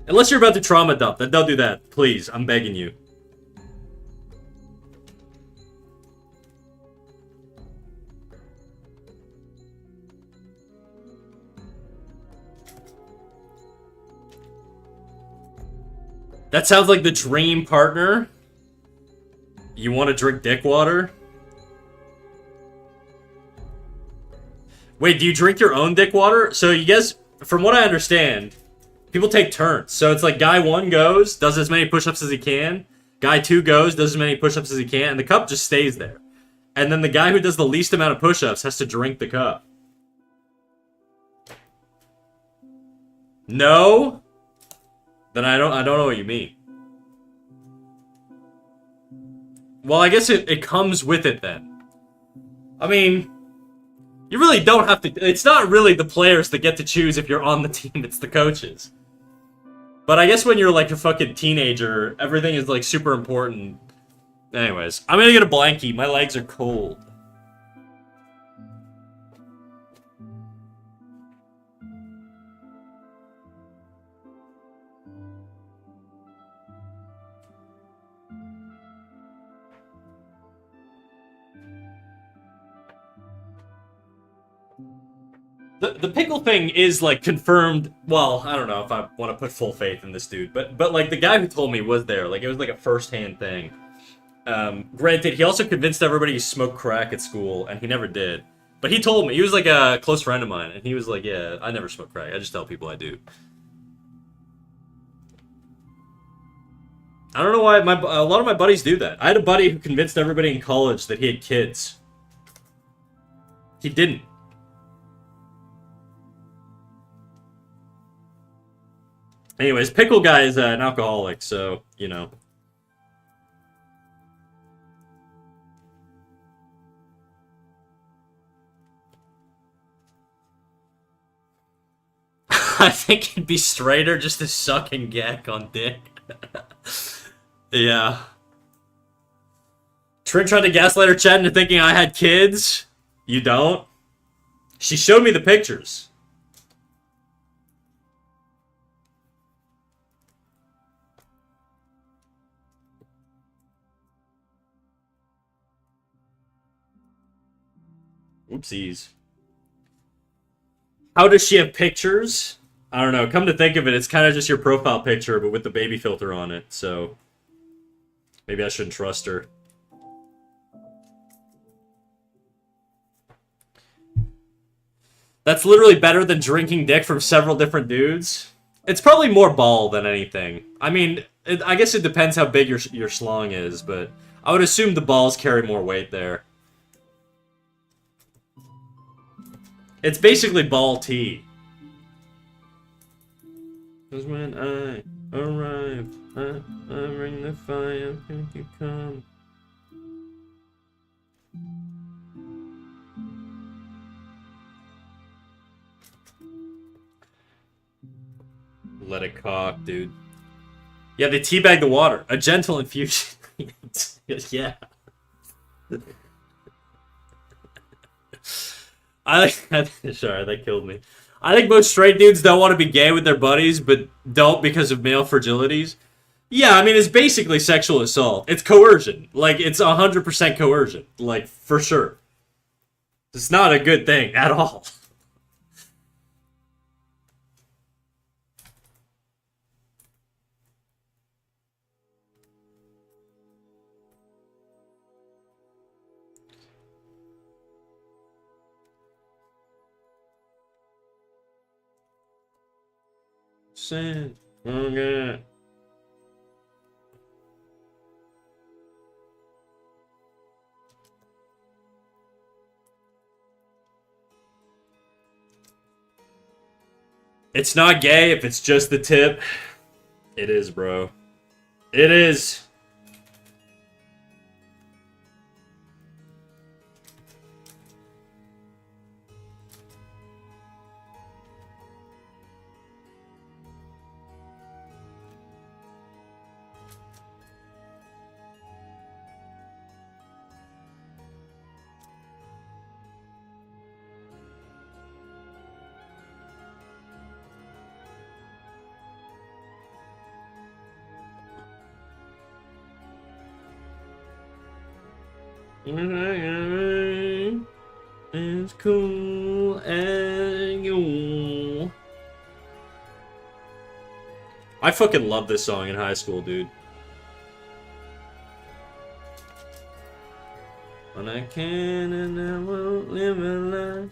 Unless you're about to trauma dump, then don't do that. Please, I'm begging you. That sounds like the dream partner. You want to drink dick water? Wait, do you drink your own dick water? So you guys, from what I understand, people take turns. So it's like guy 1 goes, does as many push-ups as he can. Guy 2 goes, does as many push-ups as he can. And the cup just stays there. And then the guy who does the least amount of push-ups has to drink the cup. No? Then I don't know what you mean. Well, I guess it comes with it then. I mean, you really don't have to. It's not really the players that get to choose if you're on the team, it's the coaches. But I guess when you're like a fucking teenager, everything is like super important. Anyways, I'm gonna get a blankie. My legs are cold. The pickle thing is like confirmed. Well, I don't know if I want to put full faith in this dude, but like the guy who told me was there. Like it was like a first-hand thing. Granted, he also convinced everybody he smoked crack at school, and he never did. But he told me, he was like a close friend of mine, and he was like, "Yeah, I never smoke crack. I just tell people I do." I don't know why a lot of my buddies do that. I had a buddy who convinced everybody in college that he had kids. He didn't. Anyways, Pickle Guy is an alcoholic, so, you know. I think it'd be straighter just to suck and gack on dick. Yeah. Trin tried to gaslight her chat into thinking I had kids. You don't? She showed me the pictures. Oopsies. How does she have pictures? I don't know. Come to think of it, it's kind of just your profile picture, but with the baby filter on it, so... Maybe I shouldn't trust her. That's literally better than drinking dick from several different dudes. It's probably more ball than anything. I mean, I guess it depends how big your schlong is, but... I would assume the balls carry more weight there. It's basically ball tea. Cause when I arrive, I bring the fire, can you come? Let it cock, dude. Yeah, they teabag the water. A gentle infusion. Yeah. Sorry, that killed me. I think most straight dudes don't want to be gay with their buddies, but don't because of male fragilities. Yeah, I mean, it's basically sexual assault. It's coercion. Like, it's 100% coercion. Like, for sure. It's not a good thing at all. Sin. Okay. It's not gay if it's just the tip. It is, bro. It is. As cool as you. I fucking loved this song in high school, dude. When I can and I won't live a life.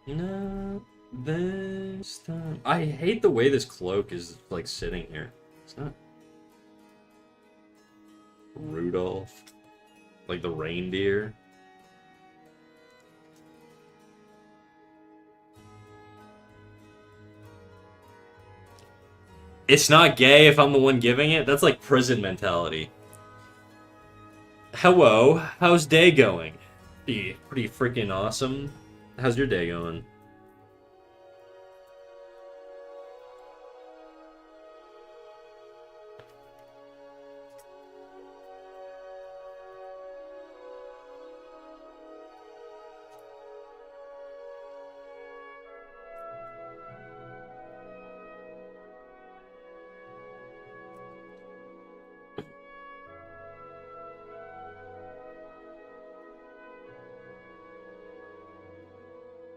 Not this time. I hate the way this cloak is like sitting here. It's not Rudolph. Like the reindeer. It's not gay if I'm the one giving it? That's like prison mentality. Hello, how's day going? Pretty freaking awesome. How's your day going?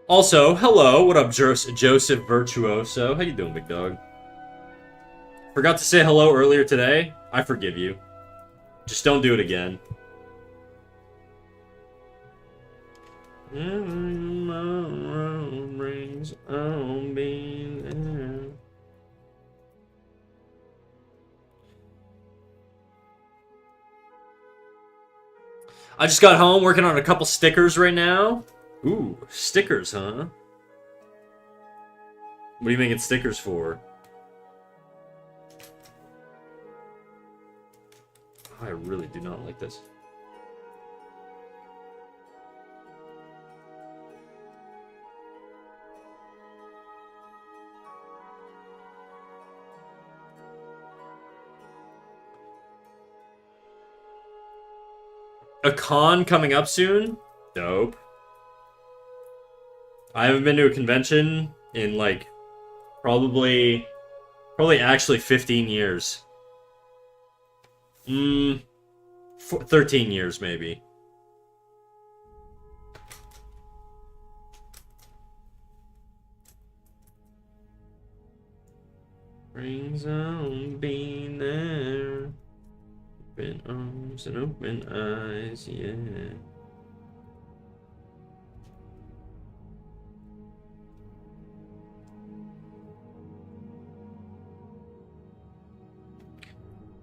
Also, hello, what up, Joseph Virtuoso? How you doing, big dog? Forgot to say hello earlier today? I forgive you. Just don't do it again. I just got home working on a couple stickers right now. Ooh, stickers, huh? What are you making stickers for? I really do not like this. A con coming up soon? Dope. I haven't been to a convention in, like, probably actually 15 years. 13 years, maybe. Rings on being there. Open arms and open eyes, yeah.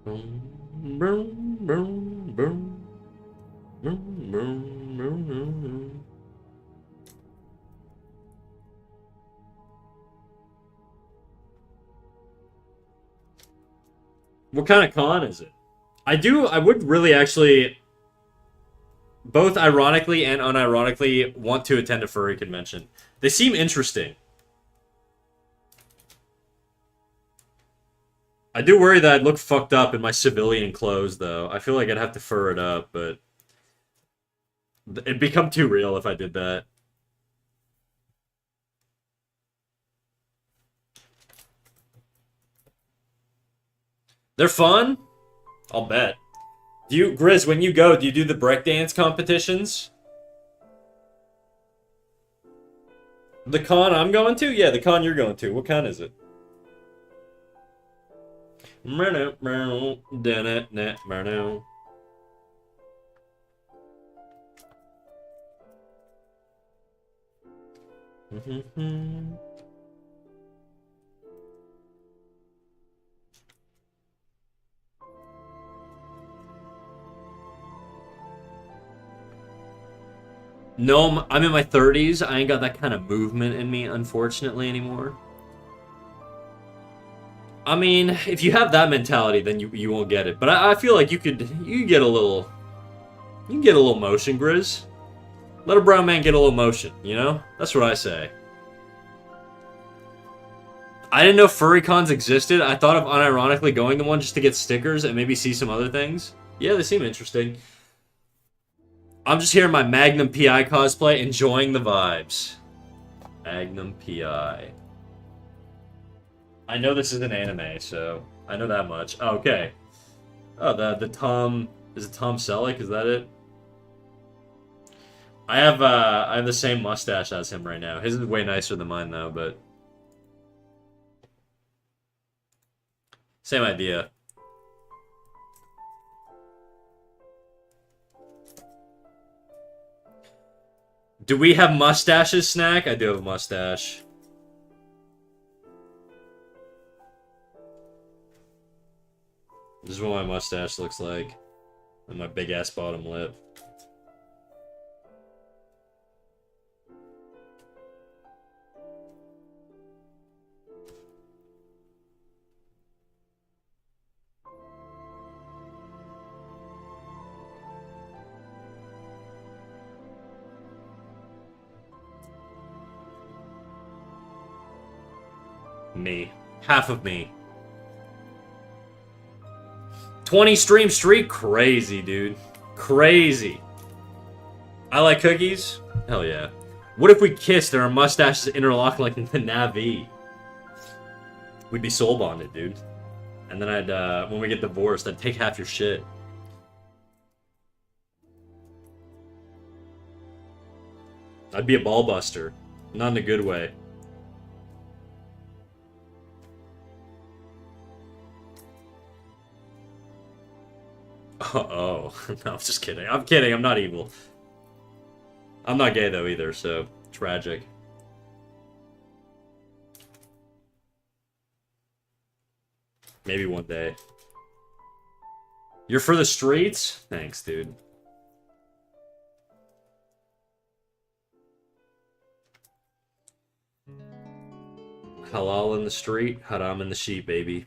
Boom, boom, boom, boom. Boom, boom, boom, boom. What kind of con is it? I would really actually, both ironically and unironically, want to attend a furry convention. They seem interesting. I do worry that I'd look fucked up in my civilian clothes, though. I feel like I'd have to fur it up, but it'd become too real if I did that. They're fun? I'll bet. Grizz, when you go, do you do the breakdance competitions? The con I'm going to? Yeah, the con you're going to. What con is it? No, I'm in my 30s. I ain't got that kind of movement in me, unfortunately, anymore. I mean, if you have that mentality, then you won't get it. But I feel like you could get a little motion, Grizz. Let a brown man get a little motion, you know? That's what I say. I didn't know furry cons existed. I thought of unironically going to one just to get stickers and maybe see some other things. Yeah, they seem interesting. I'm just here in my Magnum PI cosplay, enjoying the vibes. Magnum PI. I know this is an anime, so I know that much. Oh, okay. Oh, the Tom... Is it Tom Selleck? Is that it? I have the same mustache as him right now. His is way nicer than mine, though, but... Same idea. Do we have mustaches, Snack? I do have a mustache. This is what my mustache looks like. And my big-ass bottom lip. Me. Half of me. 20 stream streak? Crazy, dude. Crazy. I like cookies? Hell yeah. What if we kissed and our mustaches interlock like the Na'vi? We'd be soul bonded, dude. And then I'd, when we get divorced, I'd take half your shit. I'd be a ball buster. Not in a good way. Oh, no, I'm just kidding. I'm kidding, I'm not evil. I'm not gay, though, either, so... Tragic. Maybe one day. You're for the streets? Thanks, dude. Halal in the street, haram in the sheet, baby.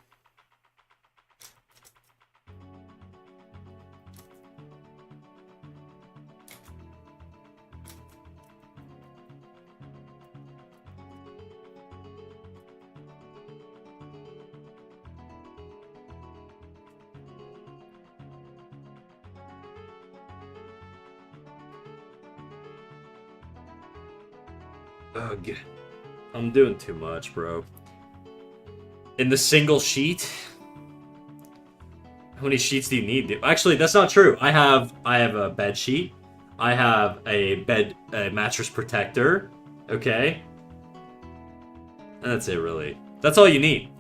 Ugh. I'm doing too much, bro. In the single sheet? How many sheets do you need? Actually, that's not true. I have a bed sheet. I have a mattress protector. Okay? And that's it, really. That's all you need.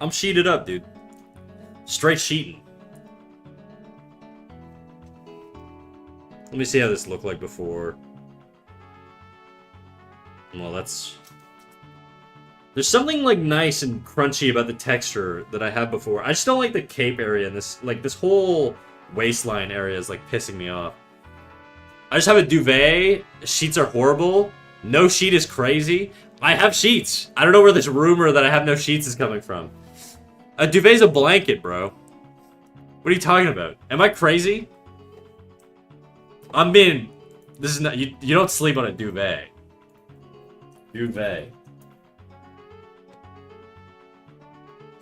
I'm sheeted up, dude. Straight sheeting. Let me see how this looked like before. Well, that's... There's something, like, nice and crunchy about the texture that I had before. I just don't like the cape area and this, like, this whole waistline area is, like, pissing me off. I just have a duvet. Sheets are horrible. No sheet is crazy. I have sheets. I don't know where this rumor that I have no sheets is coming from. A duvet's a blanket, bro. What are you talking about? Am I crazy? I'm being This is not you. You don't sleep on a duvet. Duvet.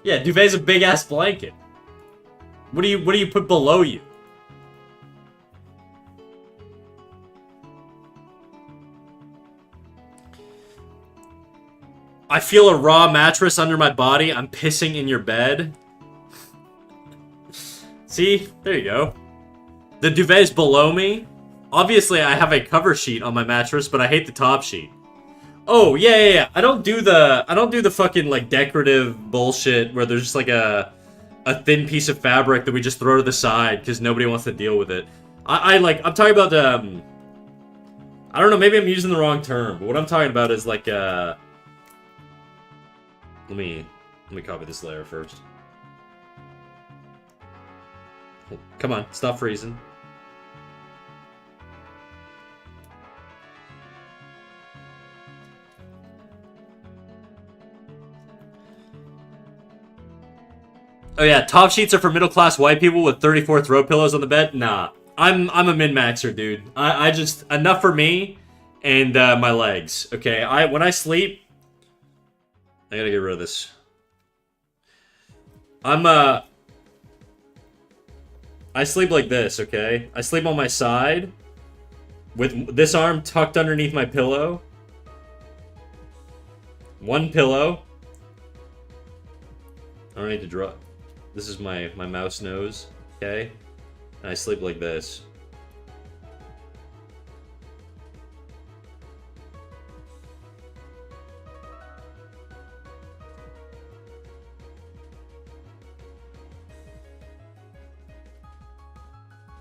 Yeah, duvet's a big ass blanket. What do you put below you? I feel a raw mattress under my body. I'm pissing in your bed. See? There you go. The duvet's below me. Obviously, I have a cover sheet on my mattress, but I hate the top sheet. Oh, yeah. I don't do the fucking, like, decorative bullshit where there's just, like, a thin piece of fabric that we just throw to the side because nobody wants to deal with it. I'm talking about, I don't know, maybe I'm using the wrong term, but what I'm talking about is, like, Let me copy this layer first. Come on, stop freezing. Oh yeah, top sheets are for middle-class white people with 34 throw pillows on the bed? Nah. I'm a min-maxer, dude. I just enough for me and my legs. Okay, when I sleep, I gotta get rid of this. I sleep like this, okay? I sleep on my side with this arm tucked underneath my pillow. One pillow. I don't need to draw. This is my mouse nose, okay? And I sleep like this.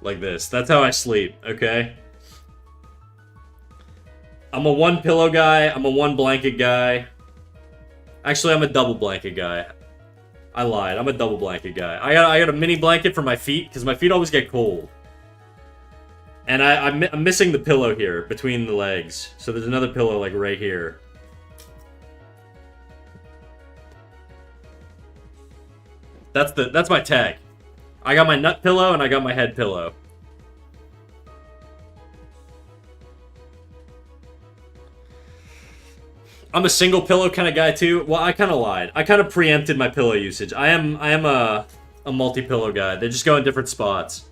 Like this. That's how I sleep, okay? I'm a one pillow guy. I'm a one blanket guy. Actually, I'm a double blanket guy. I lied. I'm a double blanket guy. I got a mini blanket for my feet because my feet always get cold. And I'm missing the pillow here between the legs. So there's another pillow like right here. That's my tag. I got my nut pillow and I got my head pillow. I'm a single pillow kind of guy too. Well, I kind of lied. I kind of preempted my pillow usage. I am a multi-pillow guy. They just go in different spots.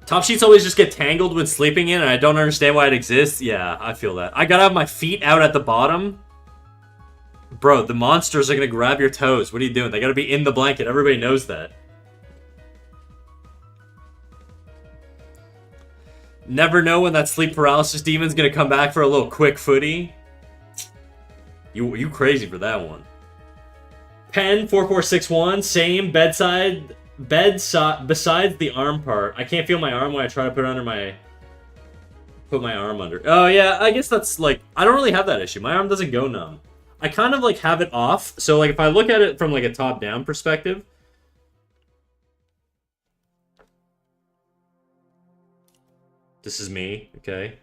Top sheets always just get tangled when sleeping in, and I don't understand why it exists. Yeah, I feel that. I gotta have my feet out at the bottom. Bro, the monsters are gonna grab your toes. What are you doing? They gotta be in the blanket. Everybody knows that. Never know when that sleep paralysis demon's gonna come back for a little quick footy. You crazy for that one. Pen 4461, same bedside besides the arm part. I can't feel my arm when I try to put my arm under. Oh yeah, I guess that's like I don't really have that issue. My arm doesn't go numb. I kind of like have it off. So like if I look at it from like a top-down perspective, this is me, okay?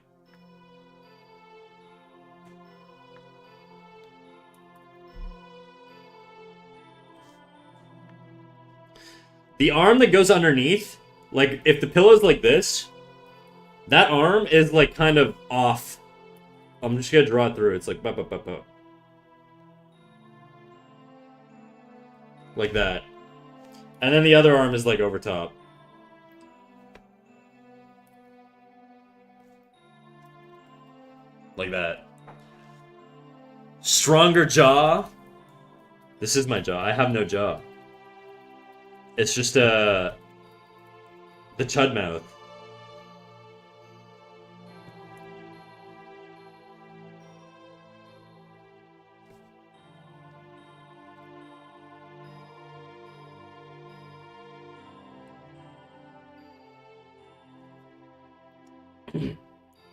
The arm that goes underneath, like if the pillow's like this, that arm is like kind of off. I'm just gonna draw it through. It's like like that. And then the other arm is like over top. Like that. Stronger jaw. This is my jaw. I have no jaw. It's just the chud mouth.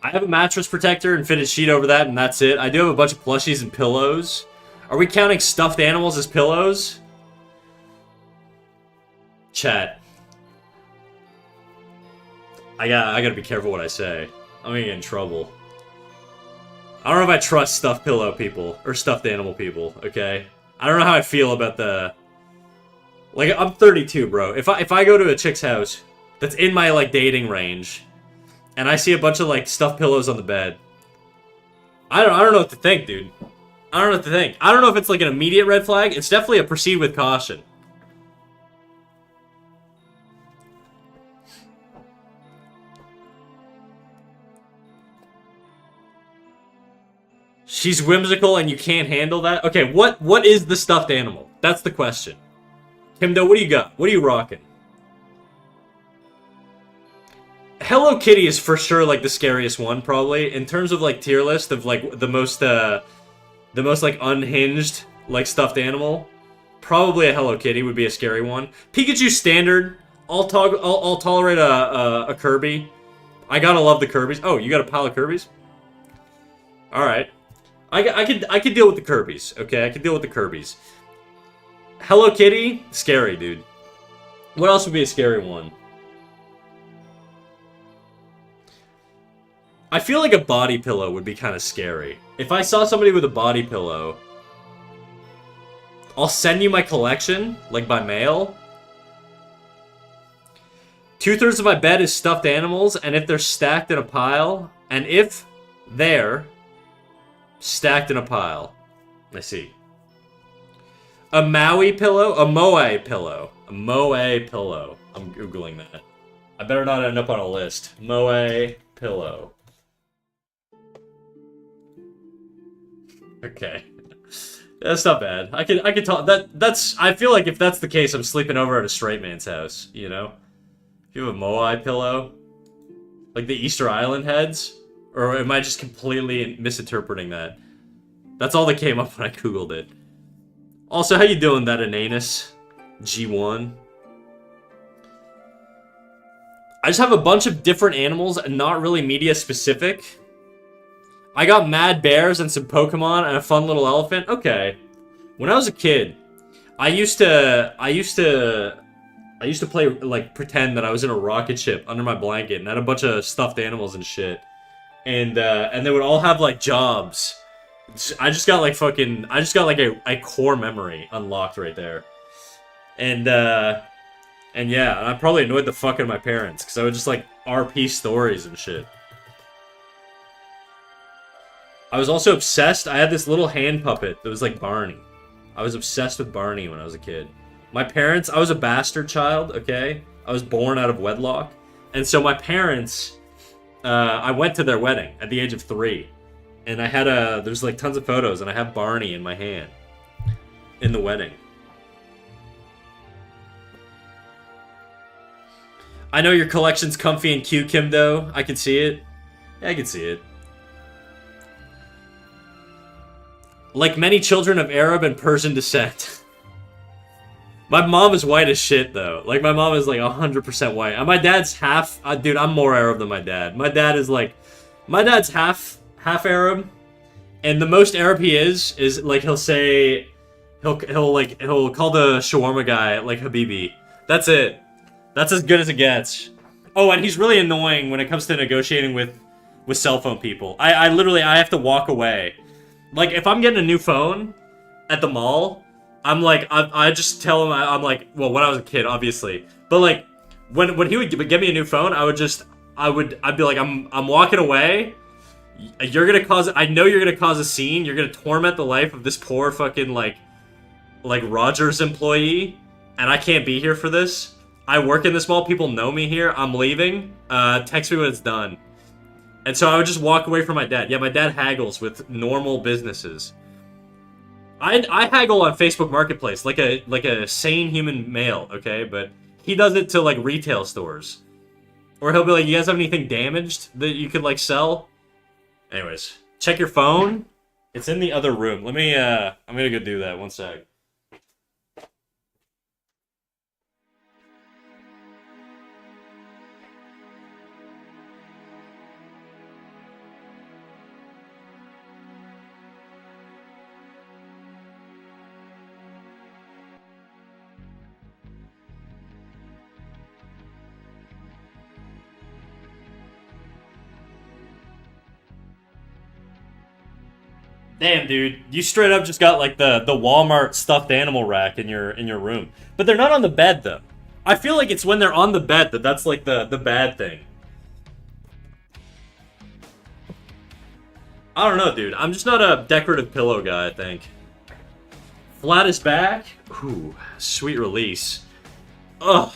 I have a mattress protector and fitted sheet over that, and that's it. I do have a bunch of plushies and pillows. Are we counting stuffed animals as pillows? Chat. I gotta be careful what I say. I'm gonna get in trouble. I don't know if I trust stuffed pillow people, or stuffed animal people, okay? I don't know how I feel about the... Like, I'm 32, bro. If I go to a chick's house, that's in my, like, dating range, and I see a bunch of, like, stuffed pillows on the bed, I don't know what to think, dude. I don't know what to think. I don't know if it's, like, an immediate red flag. It's definitely a proceed with caution. She's whimsical and you can't handle that? Okay, what is the stuffed animal? That's the question. Kimdo, what do you got? What are you rocking? Hello Kitty is for sure, like, the scariest one, probably. In terms of, like, tier list of, like, the most, like, unhinged, like, stuffed animal. Probably a Hello Kitty would be a scary one. Pikachu standard. I'll tolerate a Kirby. I gotta love the Kirby's. Oh, you got a pile of Kirby's? Alright. I could deal with the Kirby's, okay? I could deal with the Kirby's. Hello Kitty? Scary, dude. What else would be a scary one? I feel like a body pillow would be kind of scary. If I saw somebody with a body pillow, I'll send you my collection, like by mail. 2/3 of my bed is stuffed animals, and if they're stacked in a pile, and if they're stacked in a pile. I see. A Maui pillow? A Moe pillow. A Moe pillow. I'm Googling that. I better not end up on a list. Moe pillow. Okay. That's not bad. I can talk that's I feel like if that's the case, I'm sleeping over at a straight man's house, you know? If you have a Moai pillow, like the Easter Island heads, or am I just completely misinterpreting that? That's all that came up when I googled it. Also, how you doing, that Ananus? G1. I just have a bunch of different animals and not really media specific. I got mad bears and some Pokemon and a fun little elephant. Okay. When I was a kid, I used to play, like, pretend that I was in a rocket ship under my blanket and had a bunch of stuffed animals and shit. And they would all have, like, jobs. I just got, like, a core memory unlocked right there. And yeah, and I probably annoyed the fuck out of my parents, because I would just, like, RP stories and shit. I was also obsessed. I had this little hand puppet that was like Barney. I was obsessed with Barney when I was a kid. My parents, I was a bastard child, okay? I was born out of wedlock. And so my parents, I went to their wedding at the age of 3. And I had there's like tons of photos, and I have Barney in my hand in the wedding. I know your collection's comfy and cute, Kimdo. I can see it. Yeah, I can see it. Like many children of Arab and Persian descent. My mom is white as shit, though. Like, my mom is, like, 100% white. And my dad's half... dude, I'm more Arab than my dad. My dad is, like... My dad's half Arab. And the most Arab he is, like, he'll say... He'll call the shawarma guy, like, Habibi. That's it. That's as good as it gets. Oh, and he's really annoying when it comes to negotiating with cell phone people. I literally have to walk away. Like, if I'm getting a new phone at the mall, I'm like, I just tell him, I'm like, well, when I was a kid, obviously. But, like, when he would get me a new phone, I'd be like, I'm walking away. I know you're gonna cause a scene. You're gonna torment the life of this poor fucking, like Rogers employee. And I can't be here for this. I work in this mall. People know me here. I'm leaving. Text me when it's done. And so I would just walk away from my dad. Yeah, my dad haggles with normal businesses. I haggle on Facebook Marketplace like a sane human male, okay? But he does it to, like, retail stores. Or he'll be like, you guys have anything damaged that you could, like, sell? Anyways, check your phone. It's in the other room. Let me, I'm gonna go do that. One sec. Damn, dude, you straight up just got like the Walmart stuffed animal rack in your room. But they're not on the bed though. I feel like it's when they're on the bed that's like the bad thing. I don't know, dude. I'm just not a decorative pillow guy, I think. Flattest back? Ooh, sweet release. Ugh,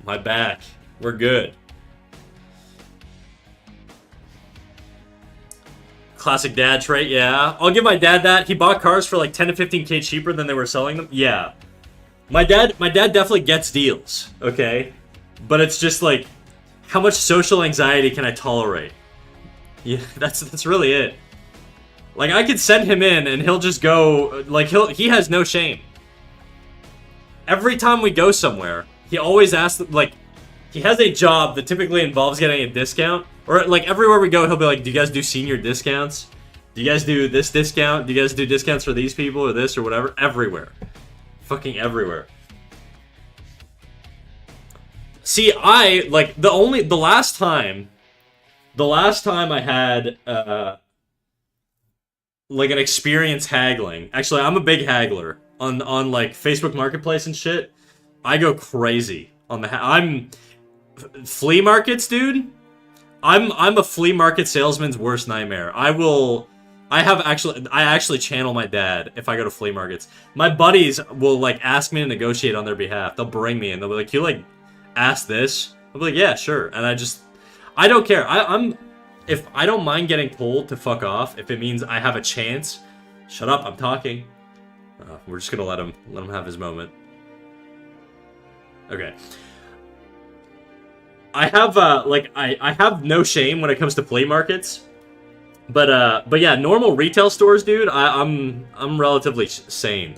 my back. We're good. Classic dad trait, yeah. I'll give my dad that. He bought cars for like 10 to 15K cheaper than they were selling them. Yeah. My dad definitely gets deals, okay? But it's just like, how much social anxiety can I tolerate? Yeah, that's really it. Like, I could send him in and he'll just go, like, he has no shame. Every time we go somewhere, he always asks, like, he has a job that typically involves getting a discount. Or, like, everywhere we go, he'll be like, do you guys do senior discounts? Do you guys do this discount? Do you guys do discounts for these people or this or whatever? Everywhere. Fucking everywhere. See, the last time I had, like, an experience haggling. Actually, I'm a big haggler on like, Facebook Marketplace and shit. I go crazy on the flea markets, dude. I'm a flea market salesman's worst nightmare. I actually channel my dad if I go to flea markets. My buddies will, like, ask me to negotiate on their behalf. They'll bring me and they'll be like, "You, like, ask this?" I'll be like, "Yeah, sure." And I don't care. If I don't mind getting told to fuck off, if it means I have a chance. Shut up, I'm talking. We're just gonna let him have his moment. Okay. I have I have no shame when it comes to flea markets, but yeah, normal retail stores, dude. I'm relatively sane.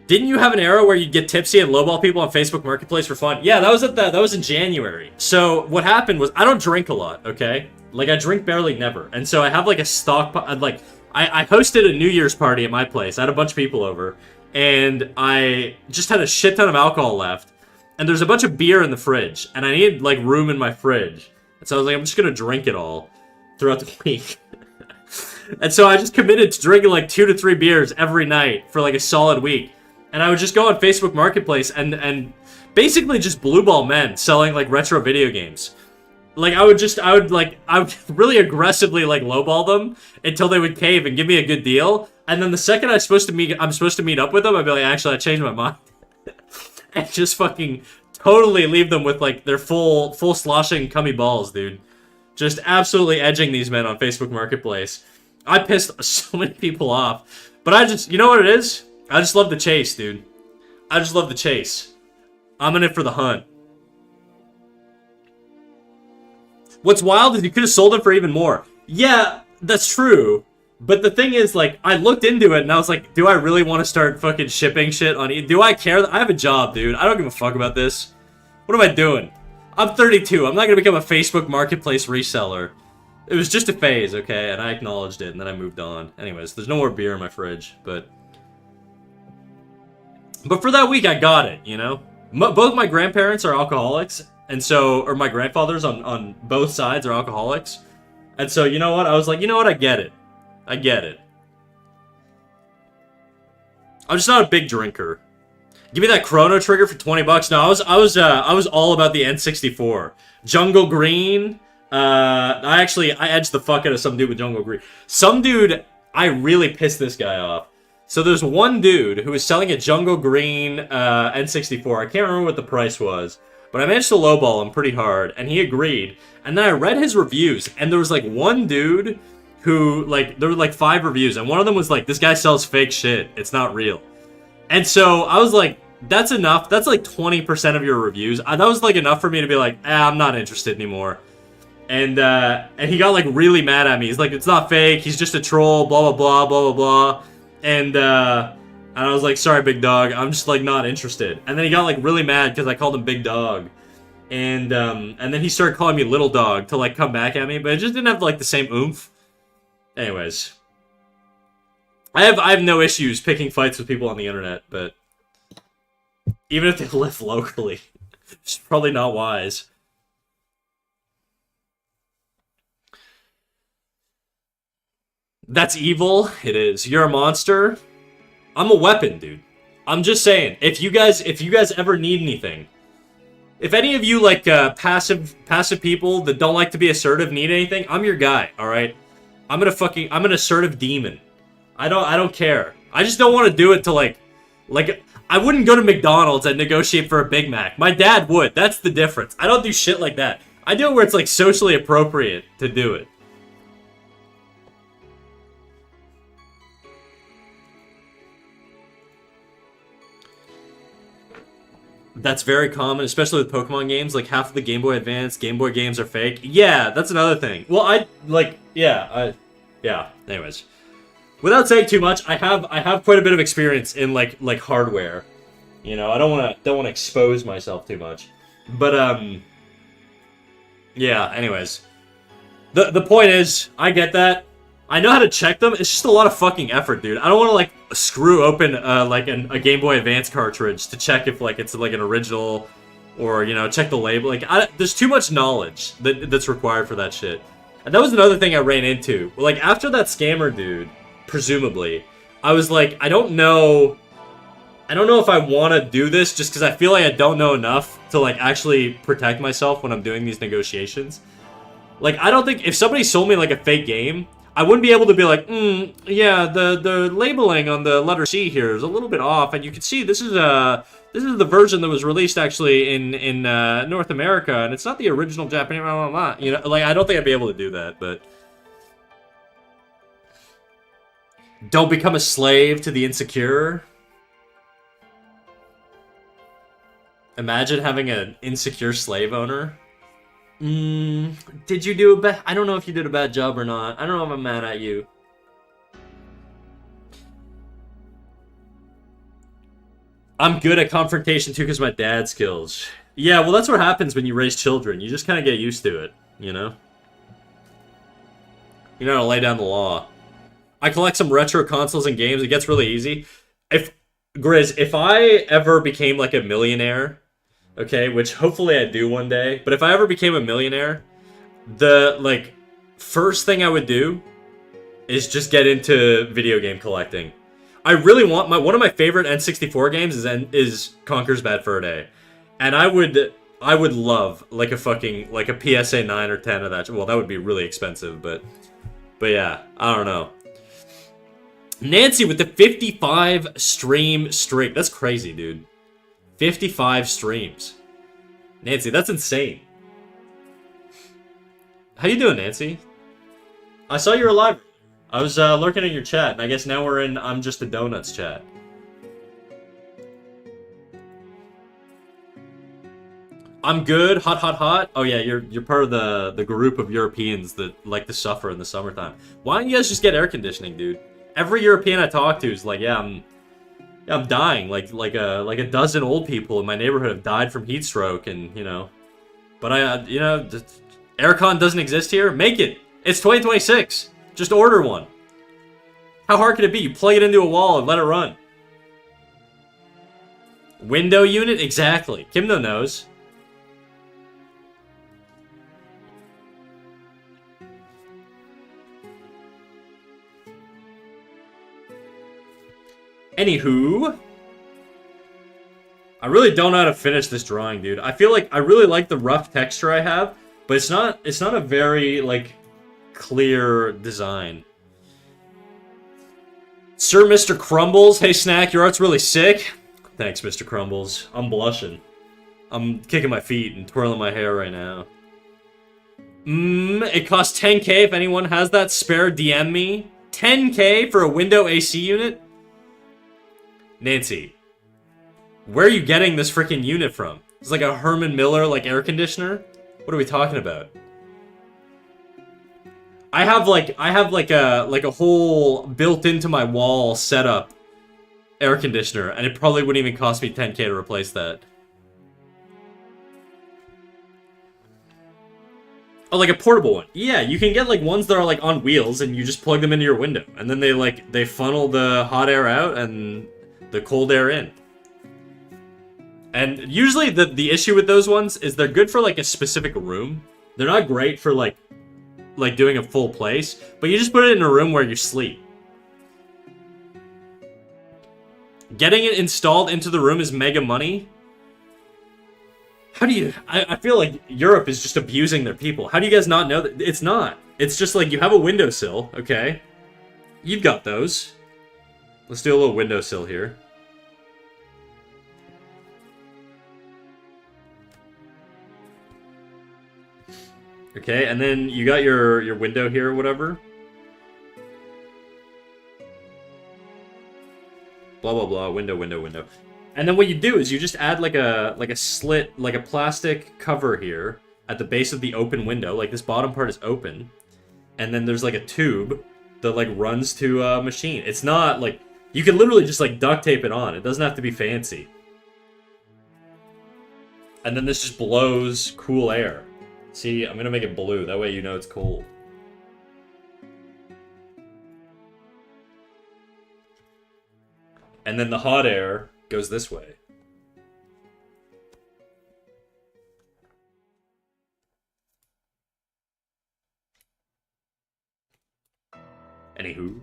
Didn't you have an era where you'd get tipsy and lowball people on Facebook Marketplace for fun? Yeah, that was in January. So what happened was, I don't drink a lot, okay? Like, I drink barely never, and so I have like a stock. Like, I hosted a New Year's party at my place. I had a bunch of people over, and I just had a shit ton of alcohol left. And there's a bunch of beer in the fridge, and I needed, like, room in my fridge. And so I was like, I'm just gonna drink it all throughout the week. And so I just committed to drinking, like, 2 to 3 beers every night for, like, a solid week. And I would just go on Facebook Marketplace and basically just blue ball men selling, like, retro video games. Like, I would really aggressively, like, lowball them until they would cave and give me a good deal. And then the second I'm supposed to meet up with them, I'd be like, actually, I changed my mind. And just fucking totally leave them with, like, their full sloshing cummy balls, dude. Just absolutely edging these men on Facebook Marketplace. I pissed so many people off. But you know what it is? I just love the chase, dude. I just love the chase. I'm in it for the hunt. What's wild is you could have sold it for even more. Yeah, that's true. But the thing is, like, I looked into it and I was like, do I really want to start fucking shipping shit on Do I care? I have a job, dude. I don't give a fuck about this. What am I doing? I'm 32. I'm not going to become a Facebook Marketplace reseller. It was just a phase, okay? And I acknowledged it and then I moved on. Anyways, there's no more beer in my fridge, but for that week, I got it, you know? Both my grandparents are alcoholics, and so, or my grandfathers on both sides are alcoholics. And so, you know what? I was like, you know what? I get it. I get it. I'm just not a big drinker. Give me that Chrono Trigger for 20 bucks. No, I was all about the N64. Jungle Green. I edged the fuck out of some dude with Jungle Green. Some dude, I really pissed this guy off. So there's one dude who was selling a Jungle Green N64. I can't remember what the price was, but I managed to lowball him pretty hard, and he agreed. And then I read his reviews, and there was like one dude who, like, there were like 5 reviews, and one of them was like, this guy sells fake shit. It's not real. And so I was like, that's enough. That's like 20% of your reviews. That was like enough for me to be like, I'm not interested anymore. And he got like really mad at me. He's like, it's not fake. He's just a troll. Blah blah blah blah blah blah. And I was like, sorry, big dog. I'm just like not interested. And then he got like really mad because I called him big dog. And then he started calling me little dog to like come back at me, but it just didn't have like the same oomph. Anyways, I have no issues picking fights with people on the internet, but even if they live locally, it's probably not wise. That's evil. It is. You're a monster. I'm a weapon, dude. I'm just saying, if you guys ever need anything, if any of you like passive people that don't like to be assertive need anything, I'm your guy. All right, I'm an assertive demon. I don't care. I just don't want to do it to like I wouldn't go to McDonald's and negotiate for a Big Mac. My dad would. That's the difference. I don't do shit like that. I do it where it's like socially appropriate to do it. That's very common, especially with Pokemon games. Like, half of the Game Boy Advance, Game Boy games are fake. Yeah, that's another thing. Well, yeah. Anyways, without saying too much, I have quite a bit of experience in like hardware. You know, I don't want to expose myself too much. But yeah. Anyways, the point is, I get that. I know how to check them. It's just a lot of fucking effort, dude. I don't want to like screw open like a Game Boy Advance cartridge to check if like it's like an original, or you know, check the label. Like, there's too much knowledge that's required for that shit. And that was another thing I ran into. Like, after that scammer dude, presumably, I was like, I don't know if I want to do this, just because I feel like I don't know enough to like actually protect myself when I'm doing these negotiations. Like, I don't think if somebody sold me like a fake game, I wouldn't be able to be like, yeah, the labeling on the letter C here is a little bit off, and you can see this is the version that was released actually in North America, and it's not the original Japanese, blah, blah, blah. You know, like, I don't think I'd be able to do that, but don't become a slave to the insecure. Imagine having an insecure slave owner. Did you do a bad... I don't know if you did a bad job or not. I don't know if I'm mad at you. I'm good at confrontation too because my dad skills. Yeah, well, that's what happens when you raise children. You just kind of get used to it, you know? You know how to lay down the law. I collect some retro consoles and games. It gets really easy. Grizz, if I ever became like a millionaire... Okay, which hopefully I do one day. But if I ever became a millionaire, the, like, first thing I would do is just get into video game collecting. I really want one of my favorite N64 games is Conker's Bad Fur Day. And I would love, like, a PSA 9 or 10 of that. Well, that would be really expensive, but yeah, I don't know. Nancy with the 55 stream streak. That's crazy, dude. 55 streams. Nancy, that's insane. How you doing, Nancy? I saw you were live. I was lurking in your chat, and I guess now we're in I'm Just a Donuts chat. I'm good. Hot, hot, hot. Oh yeah, you're part of the group of Europeans that like to suffer in the summertime. Why don't you guys just get air conditioning, dude? Every European I talk to is like, yeah, I'm dying. Like a dozen old people in my neighborhood have died from heat stroke, and you know, but aircon doesn't exist here. Make it. It's 2026. Just order one. How hard can it be? You plug it into a wall and let it run. Window unit, exactly. Kimno knows. Anywho, I really don't know how to finish this drawing, dude. I feel like I really like the rough texture I have, but it's not a very, like, clear design. Sir Mr. Crumbles, hey Snack, your art's really sick. Thanks, Mr. Crumbles. I'm blushing. I'm kicking my feet and twirling my hair right now. It costs 10k if anyone has that spare, DM me. 10k for a window AC unit? Nancy, where are you getting this freaking unit from? It's like a Herman Miller, like, air conditioner? What are we talking about? I have like a whole built into my wall setup air conditioner, and it probably wouldn't even cost me 10k to replace that. Oh, like a portable one. Yeah, you can get like ones that are like on wheels, and you just plug them into your window, and then they funnel the hot air out and the cold air in. And usually the issue with those ones is they're good for like a specific room. They're not great for like doing a full place, but you just put it in a room where you sleep. Getting it installed into the room is mega money. How do you... I feel like Europe is just abusing their people. How do you guys not know that? It's not. It's just like you have a windowsill, okay? You've got those. Let's do a little windowsill here. Okay, and then you got your window here or whatever. Blah, blah, blah, window, window, window. And then what you do is you just add like a slit, like a plastic cover here at the base of the open window. Like this bottom part is open. And then there's like a tube that like runs to a machine. It's not like, you can literally just like duct tape it on. It doesn't have to be fancy. And then this just blows cool air. See, I'm gonna make it blue. That way you know it's cold. And then the hot air goes this way. Anywho.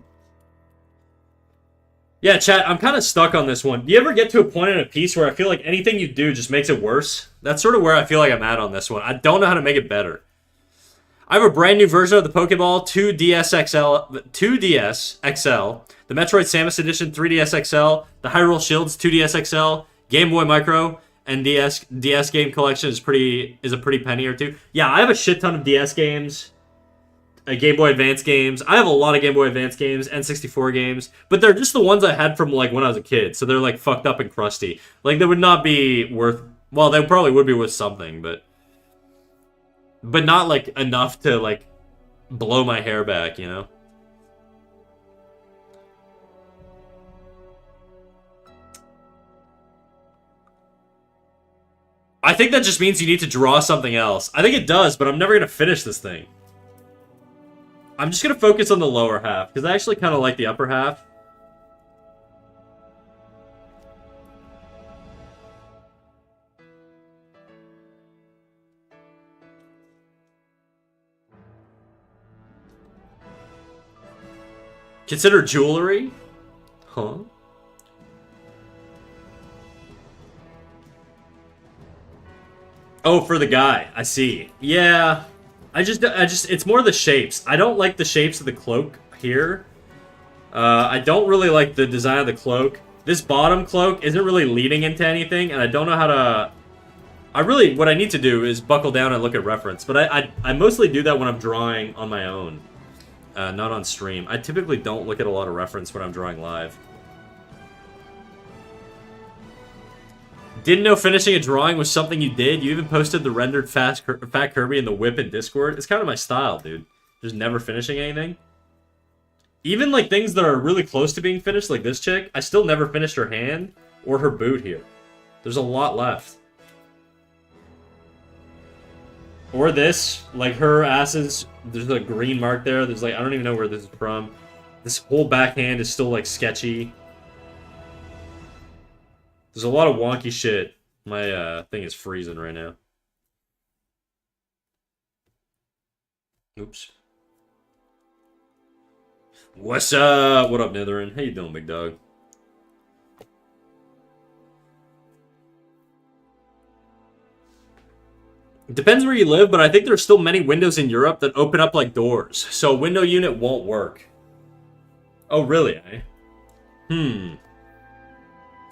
Yeah, chat, I'm kind of stuck on this one. Do you ever get to a point in a piece where I feel like anything you do just makes it worse? That's sort of where I feel like I'm at on this one. I don't know how to make it better. I have a brand new version of the Pokeball 2DS XL, the Metroid Samus Edition 3DS XL, the Hyrule Shields 2DS XL, Game Boy Micro, and DS game collection is a pretty penny or two. Yeah, I have a shit ton of DS games, Game Boy Advance games. I have a lot of Game Boy Advance games, N64 games, but they're just the ones I had from like when I was a kid, so they're like fucked up and crusty. Like they would not be worth, well, they probably would be worth something, but not like enough to like blow my hair back, you know? I think that just means you need to draw something else. I think it does, but I'm never gonna finish this thing. I'm just gonna focus on the lower half, because I actually kind of like the upper half. Consider jewelry? Huh? Oh, for the guy. I see. Yeah. I just, it's more the shapes. I don't like the shapes of the cloak here. I don't really like the design of the cloak. This bottom cloak isn't really leading into anything, and I don't know how to... what I need to do is buckle down and look at reference, but I mostly do that when I'm drawing on my own. Not on stream. I typically don't look at a lot of reference when I'm drawing live. Didn't know finishing a drawing was something you did? You even posted the rendered Fat Kirby in the whip in Discord? It's kind of my style, dude. Just never finishing anything. Even like things that are really close to being finished, like this chick, I still never finished her hand or her boot here. There's a lot left. Or this, like her asses, there's a green mark there. There's like, I don't even know where this is from. This whole backhand is still like sketchy. There's a lot of wonky shit. My thing is freezing right now. Oops. What's up? What up, Nitherin? How you doing, big dog? It depends where you live, but I think there's still many windows in Europe that open up like doors. So a window unit won't work. Oh, really, eh?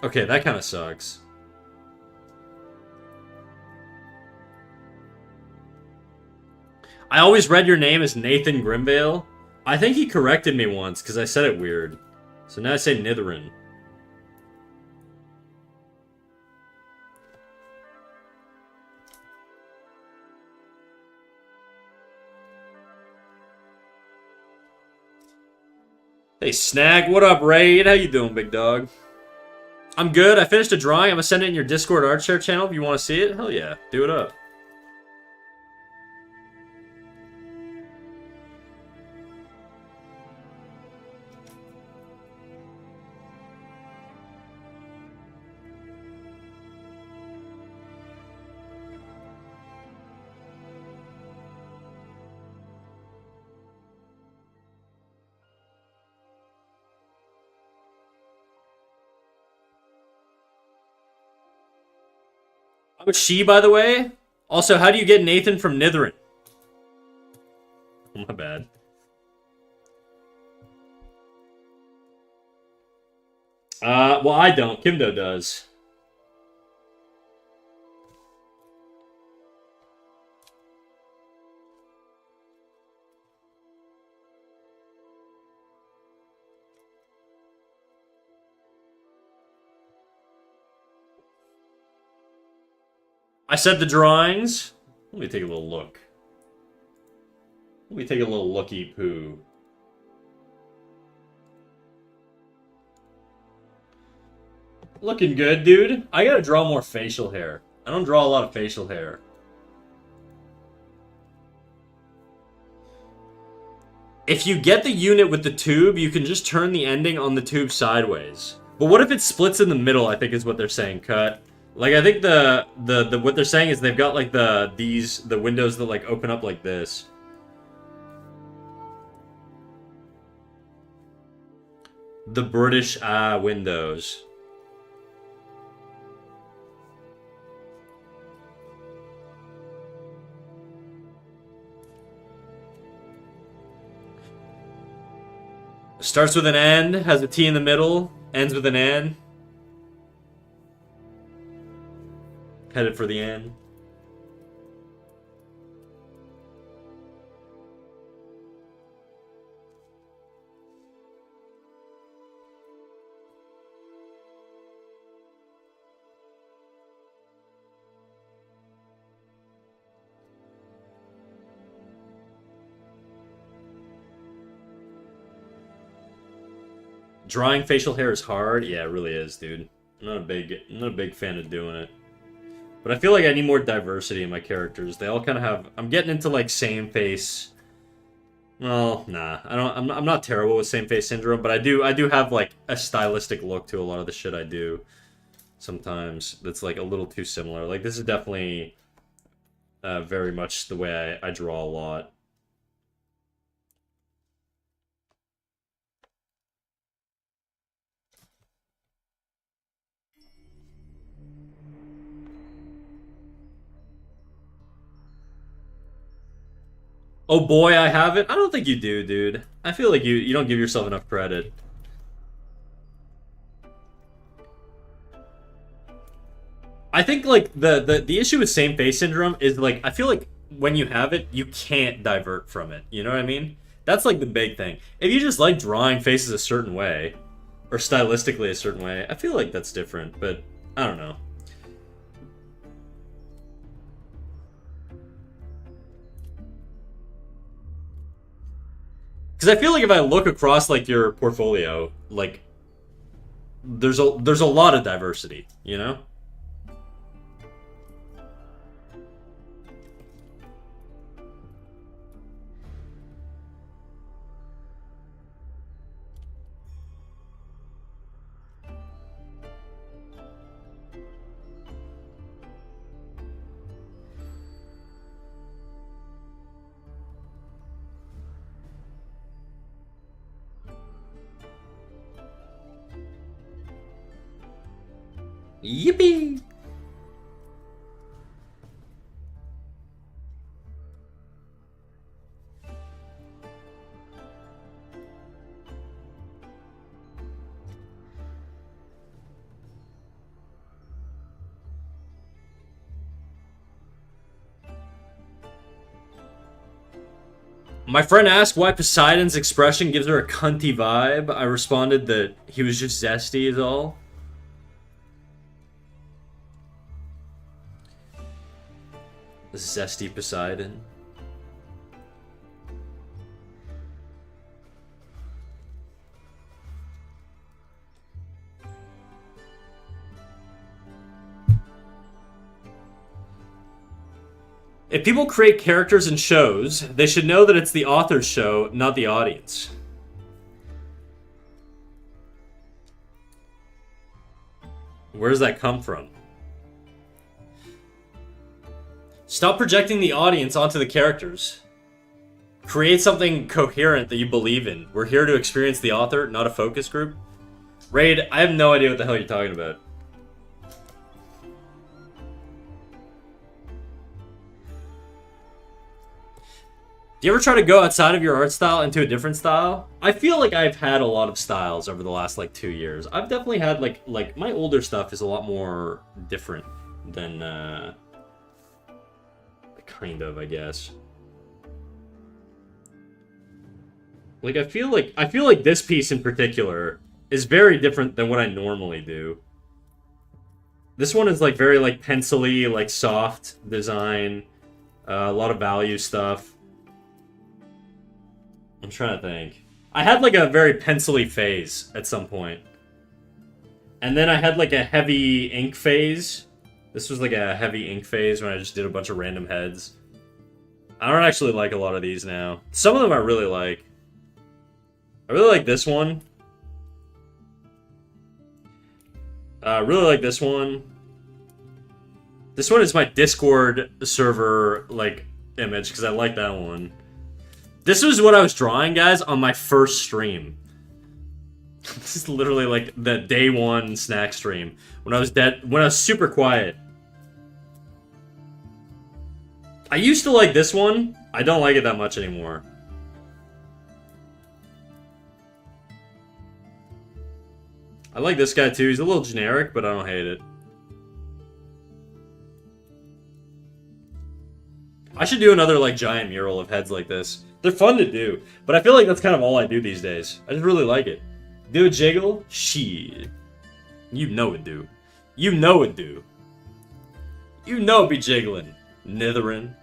Okay, that kind of sucks. I always read your name as Nathan Grimvale. I think he corrected me once, because I said it weird. So now I say Nitherin. Hey, Snag, what up, Raid? How you doing, big dog? I'm good. I finished a drawing. I'm gonna send it in your Discord art share channel if you want to see it. Hell yeah, do it up. How about she, by the way? Also, how do you get Nathan from Nitherin? Oh, my bad. Well, I don't. Kimdo does. I said the drawings. Let me take a little look. Let me take a little looky-poo. Looking good, dude. I gotta draw more facial hair. I don't draw a lot of facial hair. If you get the unit with the tube, you can just turn the ending on the tube sideways. But what if it splits in the middle, I think is what they're saying, Cut. Like, I think the what they're saying is they've got, like, the windows that, like, open up like this. The British, windows. Starts with an N, has a T in the middle, ends with an N. Headed for the N. Drawing facial hair is hard. Yeah, it really is, dude. I'm not a big fan of doing it. But I feel like I need more diversity in my characters. They all kind of have... I'm getting into, like, same face. Well, nah. I'm not terrible with same face syndrome, but I do have, like, a stylistic look to a lot of the shit I do. Sometimes that's, like, a little too similar. Like, this is definitely very much the way I draw a lot. Oh boy, I have it? I don't think you do, dude. I feel like you don't give yourself enough credit. I think, like, the issue with same face syndrome is, like, I feel like when you have it, you can't divert from it. You know what I mean? That's, like, the big thing. If you just like drawing faces a certain way, or stylistically a certain way, I feel like that's different, but I don't know. Because I feel like if I look across, like, your portfolio, like, there's a lot of diversity, you know? Yippee! My friend asked why Poseidon's expression gives her a cunty vibe. I responded that he was just zesty is all. Zesty Poseidon. If people create characters in shows, they should know that it's the author's show, not the audience. Where does that come from? Stop projecting the audience onto the characters. Create something coherent that you believe in. We're here to experience the author, not a focus group. Raid, I have no idea what the hell you're talking about. Do you ever try to go outside of your art style into a different style? I feel like I've had a lot of styles over the last like 2 years. I've definitely had like my older stuff is a lot more different than kind of, I guess. Like I feel like this piece in particular is very different than what I normally do. This one is like very like pencil-y, like soft design, a lot of value stuff. I'm trying to think. I had like a very pencil-y phase at some point. And then I had like a heavy ink phase. This was like a heavy ink phase when I just did a bunch of random heads. I don't actually like a lot of these now. Some of them I really like. I really like this one. I really like this one. This one is my Discord server, like, image, because I like that one. This was what I was drawing, guys, on my first stream. This is literally, like, the day one snack stream. When I was super quiet. I used to like this one. I don't like it that much anymore. I like this guy too. He's a little generic, but I don't hate it. I should do another like giant mural of heads like this. They're fun to do, but I feel like that's kind of all I do these days. I just really like it. Do a jiggle? Shit. You know it do. You know it do. You know it be jiggling. Nitherin.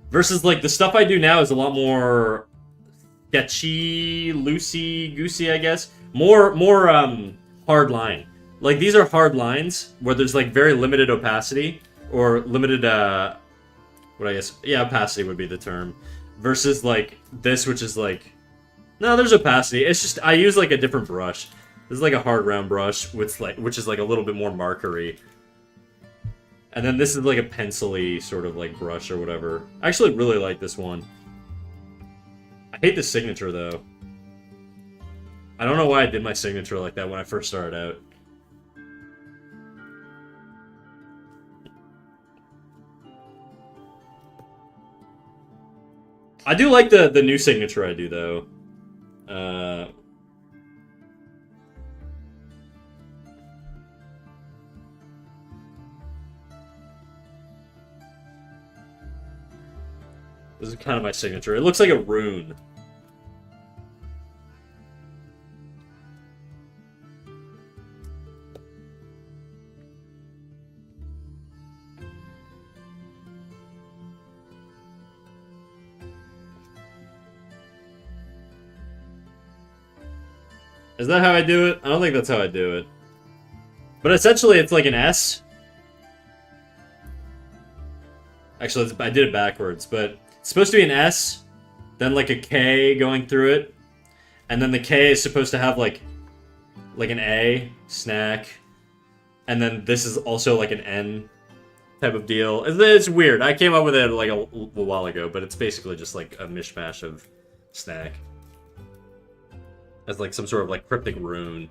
Versus like the stuff I do now is a lot more sketchy, loosey-goosey, I guess. More hard line. Like, these are hard lines where there's, like, very limited opacity. Or limited, opacity would be the term. Versus, like, this, which is, like... No, there's opacity. It's just, I use, like, a different brush. This is, like, a hard round brush, which is, like, a little bit more markery. And then this is, like, a pencil-y sort of, like, brush or whatever. I actually really like this one. I hate the signature, though. I don't know why I did my signature like that when I first started out. I do like the new signature I do, though. This is kind of my signature. It looks like a rune. Is that how I do it? I don't think that's how I do it. But essentially, it's like an S. Actually, I did it backwards, but it's supposed to be an S, then like a K going through it, and then the K is supposed to have like an A, snack, and then this is also like an N type of deal. It's weird. I came up with it like a while ago, but it's basically just like a mishmash of snack. As like some sort of like cryptic rune.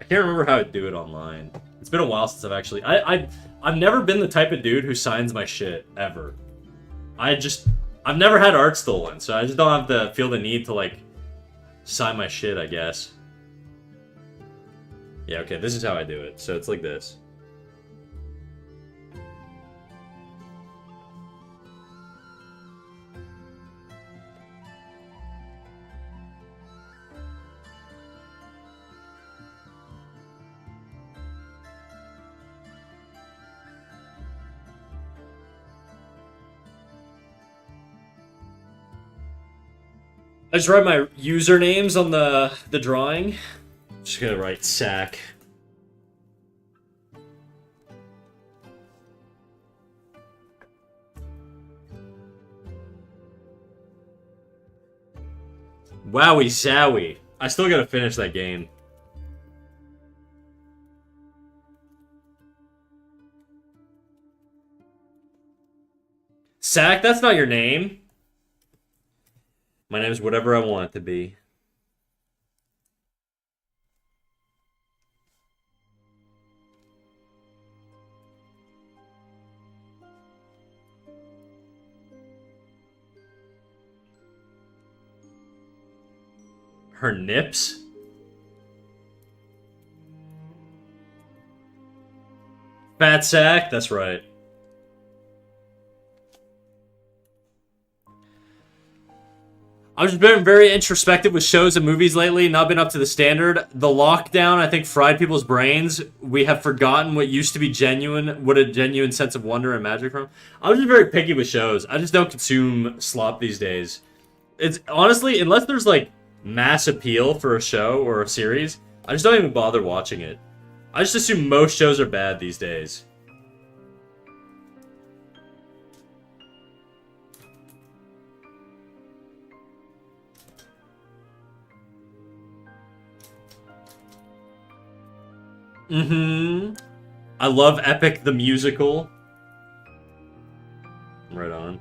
I can't remember how to do it online. It's been a while since I've actually... I've never been the type of dude who signs my shit, ever. I've never had art stolen, so I just don't have to feel the need to, like, sign my shit, I guess. Yeah, okay, this is how I do it. So it's like this. I just write my usernames on the drawing. Just gonna write sack. Wowie zowie. I still gotta finish that game. Sack, that's not your name. My name is whatever I want it to be. Her nips? Fat sack? That's right. I've just been very introspective with shows and movies lately, not been up to the standard. The lockdown, I think, fried people's brains. We have forgotten what used to be genuine, what a genuine sense of wonder and magic from. I'm just very picky with shows. I just don't consume slop these days. It's honestly, unless there's like mass appeal for a show or a series, I just don't even bother watching it. I just assume most shows are bad these days. I love Epic the Musical. Right on.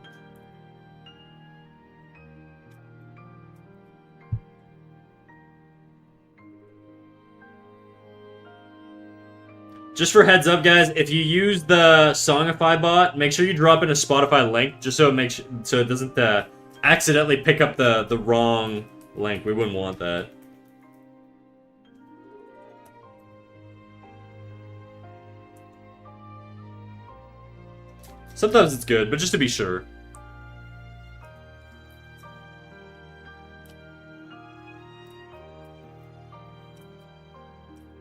Just for heads up, guys, if you use the Songify bot, make sure you drop in a Spotify link, just so it doesn't accidentally pick up the wrong link. We wouldn't want that. Sometimes it's good, but just to be sure.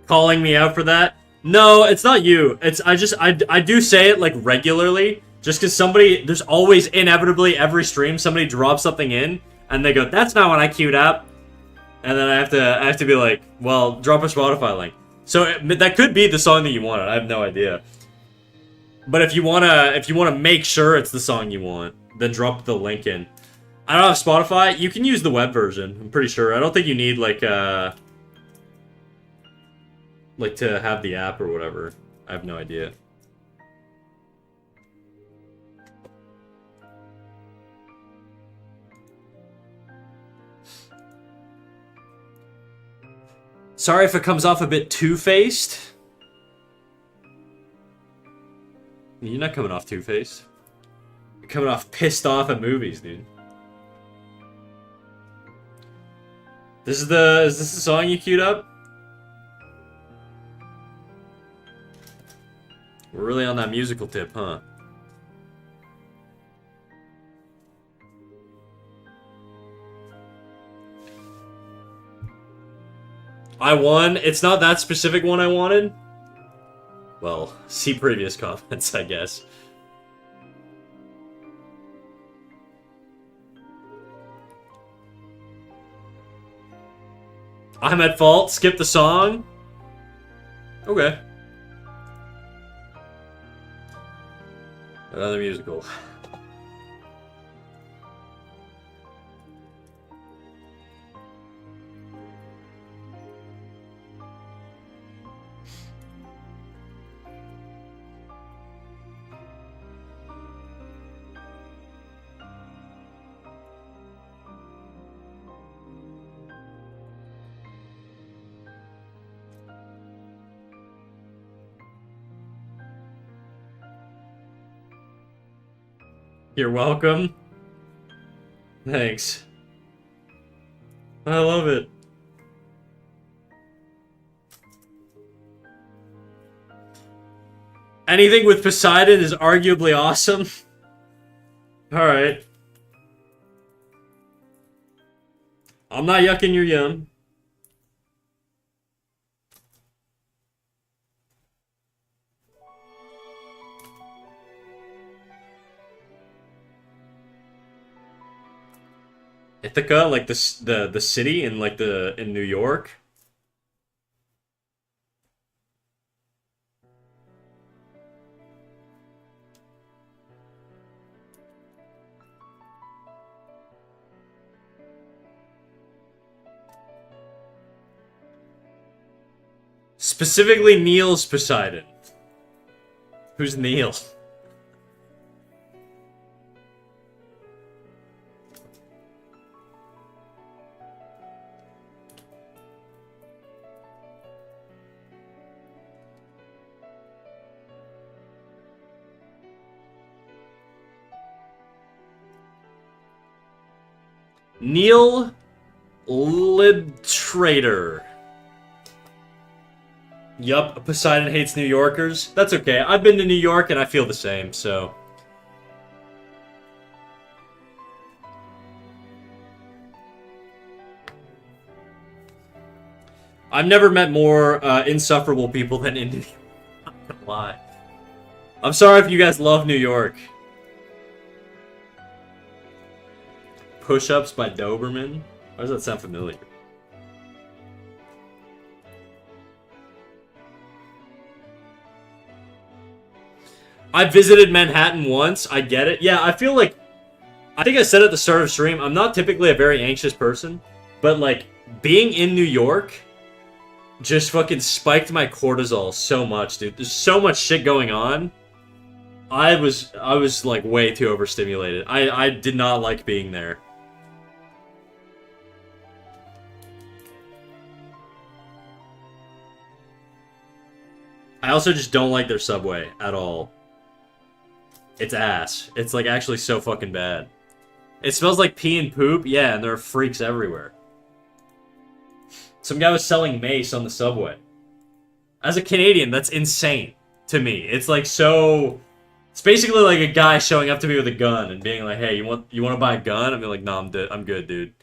Calling me out for that? No, it's not you. I do say it like regularly, just because there's always inevitably every stream somebody drops something in, and they go, "That's not what I queued up," and then I have to be like, "Well, drop a Spotify link." So that could be the song that you wanted. I have no idea. But if you wanna make sure it's the song you want, then drop the link in. I don't have Spotify. You can use the web version. I'm pretty sure. I don't think you need like to have the app or whatever. I have no idea. Sorry if it comes off a bit two-faced. You're not coming off two-faced. You're coming off pissed off at movies, dude. Is this the song you queued up? We're really on that musical tip, huh? I won. It's not that specific one I wanted. Well, see previous comments, I guess. I'm at fault. Skip the song. Okay. Another musical. You're welcome. Thanks. I love it. Anything with Poseidon is arguably awesome. Alright. I'm not yucking your yum. Ithaca, like the city in in New York. Specifically Neil's Poseidon. Who's Neil? Neil Lib Trader. Yup, Poseidon hates New Yorkers. That's okay. I've been to New York and I feel the same, so. I've never met more insufferable people than in New York. I'm not gonna lie. I'm sorry if you guys love New York. Push-ups by Doberman? Why does that sound familiar? I visited Manhattan once. I get it. Yeah, I feel like... I think I said at the start of stream, I'm not typically a very anxious person. But, like, being in New York just fucking spiked my cortisol so much, dude. There's so much shit going on. I was like, way too overstimulated. I did not like being there. I also just don't like their subway at all. It's ass. It's like actually so fucking bad. It smells like pee and poop. Yeah, and there are freaks everywhere. Some guy was selling mace on the subway. As a Canadian, that's insane to me. It's like so... It's basically like a guy showing up to me with a gun and being like, hey, you want to buy a gun? I'm like, no, I'm good, dude.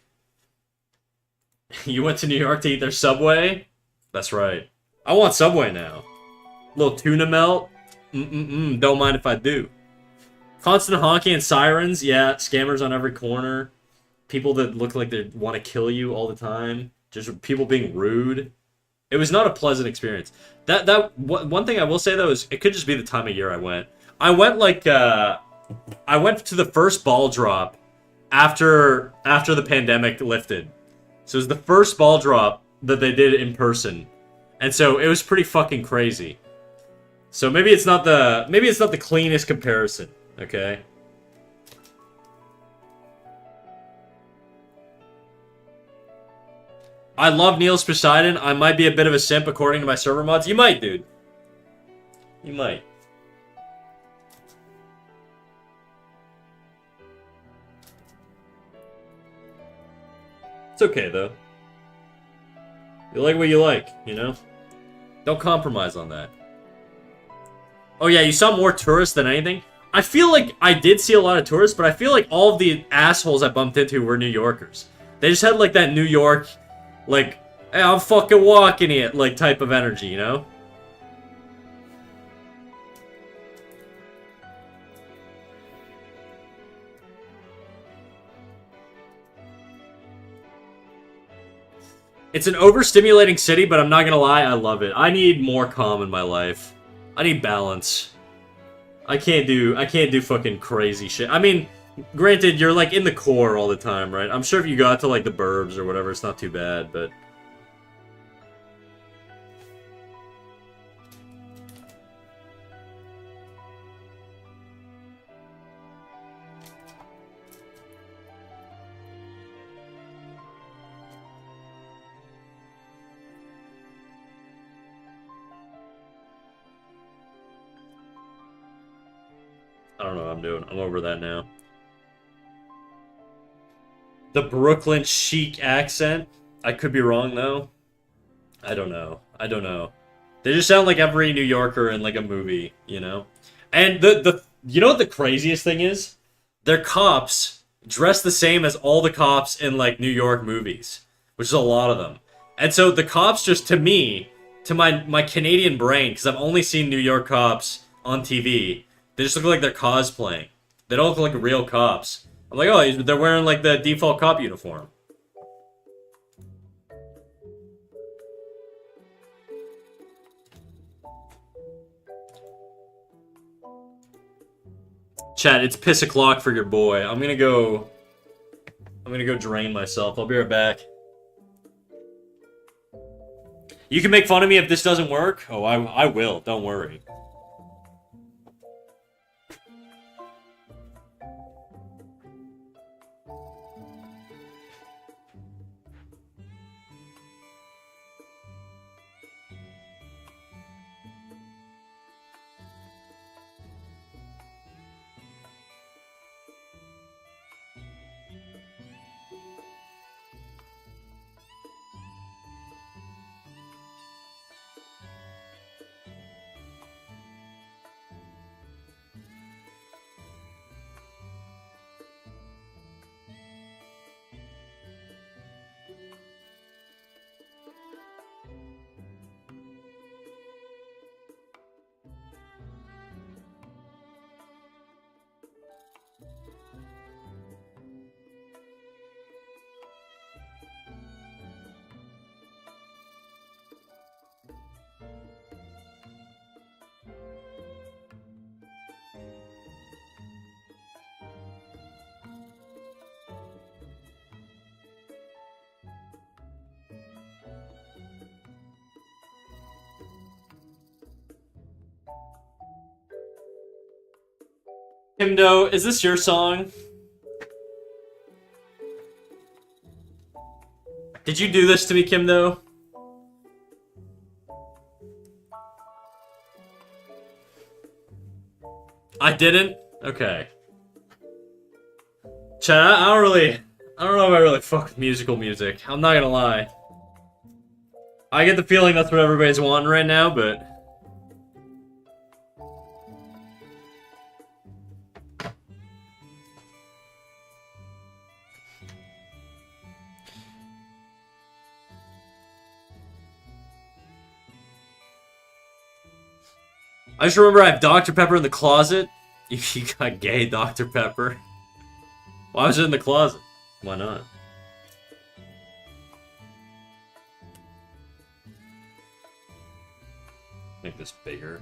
You went to New York to eat their Subway? That's right. I want Subway now. Little tuna melt? Don't mind if I do. Constant honking and sirens? Yeah, scammers on every corner. People that look like they want to kill you all the time. Just people being rude. It was not a pleasant experience. One thing I will say, though, is it could just be the time of year I went. I went, like, I went to the first ball drop after the pandemic lifted. So it was the first ball drop that they did in person. And so it was pretty fucking crazy. So maybe it's not the cleanest comparison, okay? I love Niels Poseidon. I might be a bit of a simp according to my server mods. You might, dude. You might. It's okay, though. You like what you like, you know? Don't compromise on that. Oh yeah, you saw more tourists than anything? I feel like I did see a lot of tourists, but I feel like all of the assholes I bumped into were New Yorkers. They just had, like, that New York, like, hey, I'm fucking walking it, like, type of energy, you know? It's an overstimulating city, but I'm not gonna lie, I love it. I need more calm in my life. I need balance. I can't do fucking crazy shit. I mean, granted, you're like in the core all the time, right? I'm sure if you got to like the burbs or whatever, it's not too bad, but... I don't know what I'm doing. I'm over that now. The Brooklyn chic accent? I could be wrong, though. I don't know. I don't know. They just sound like every New Yorker in, like, a movie, you know? And you know what the craziest thing is? Their cops dress the same as all the cops in, like, New York movies. Which is a lot of them. And so the cops just, to me, to my Canadian brain, because I've only seen New York cops on TV... They just look like they're cosplaying. They don't look like real cops. I'm like, oh, they're wearing like the default cop uniform. Chat, it's piss o'clock for your boy. I'm gonna go drain myself. I'll be right back. You can make fun of me if this doesn't work. Oh, I will. Don't worry. Kimdo, is this your song? Did you do this to me, Kimdo? I didn't? Okay. Chat, I don't know if I really fuck with musical music. I'm not gonna lie. I get the feeling that's what everybody's wanting right now, but... I just remember I have Dr. Pepper in the closet. You got gay Dr. Pepper. Why was it in the closet? Why not? Make this bigger.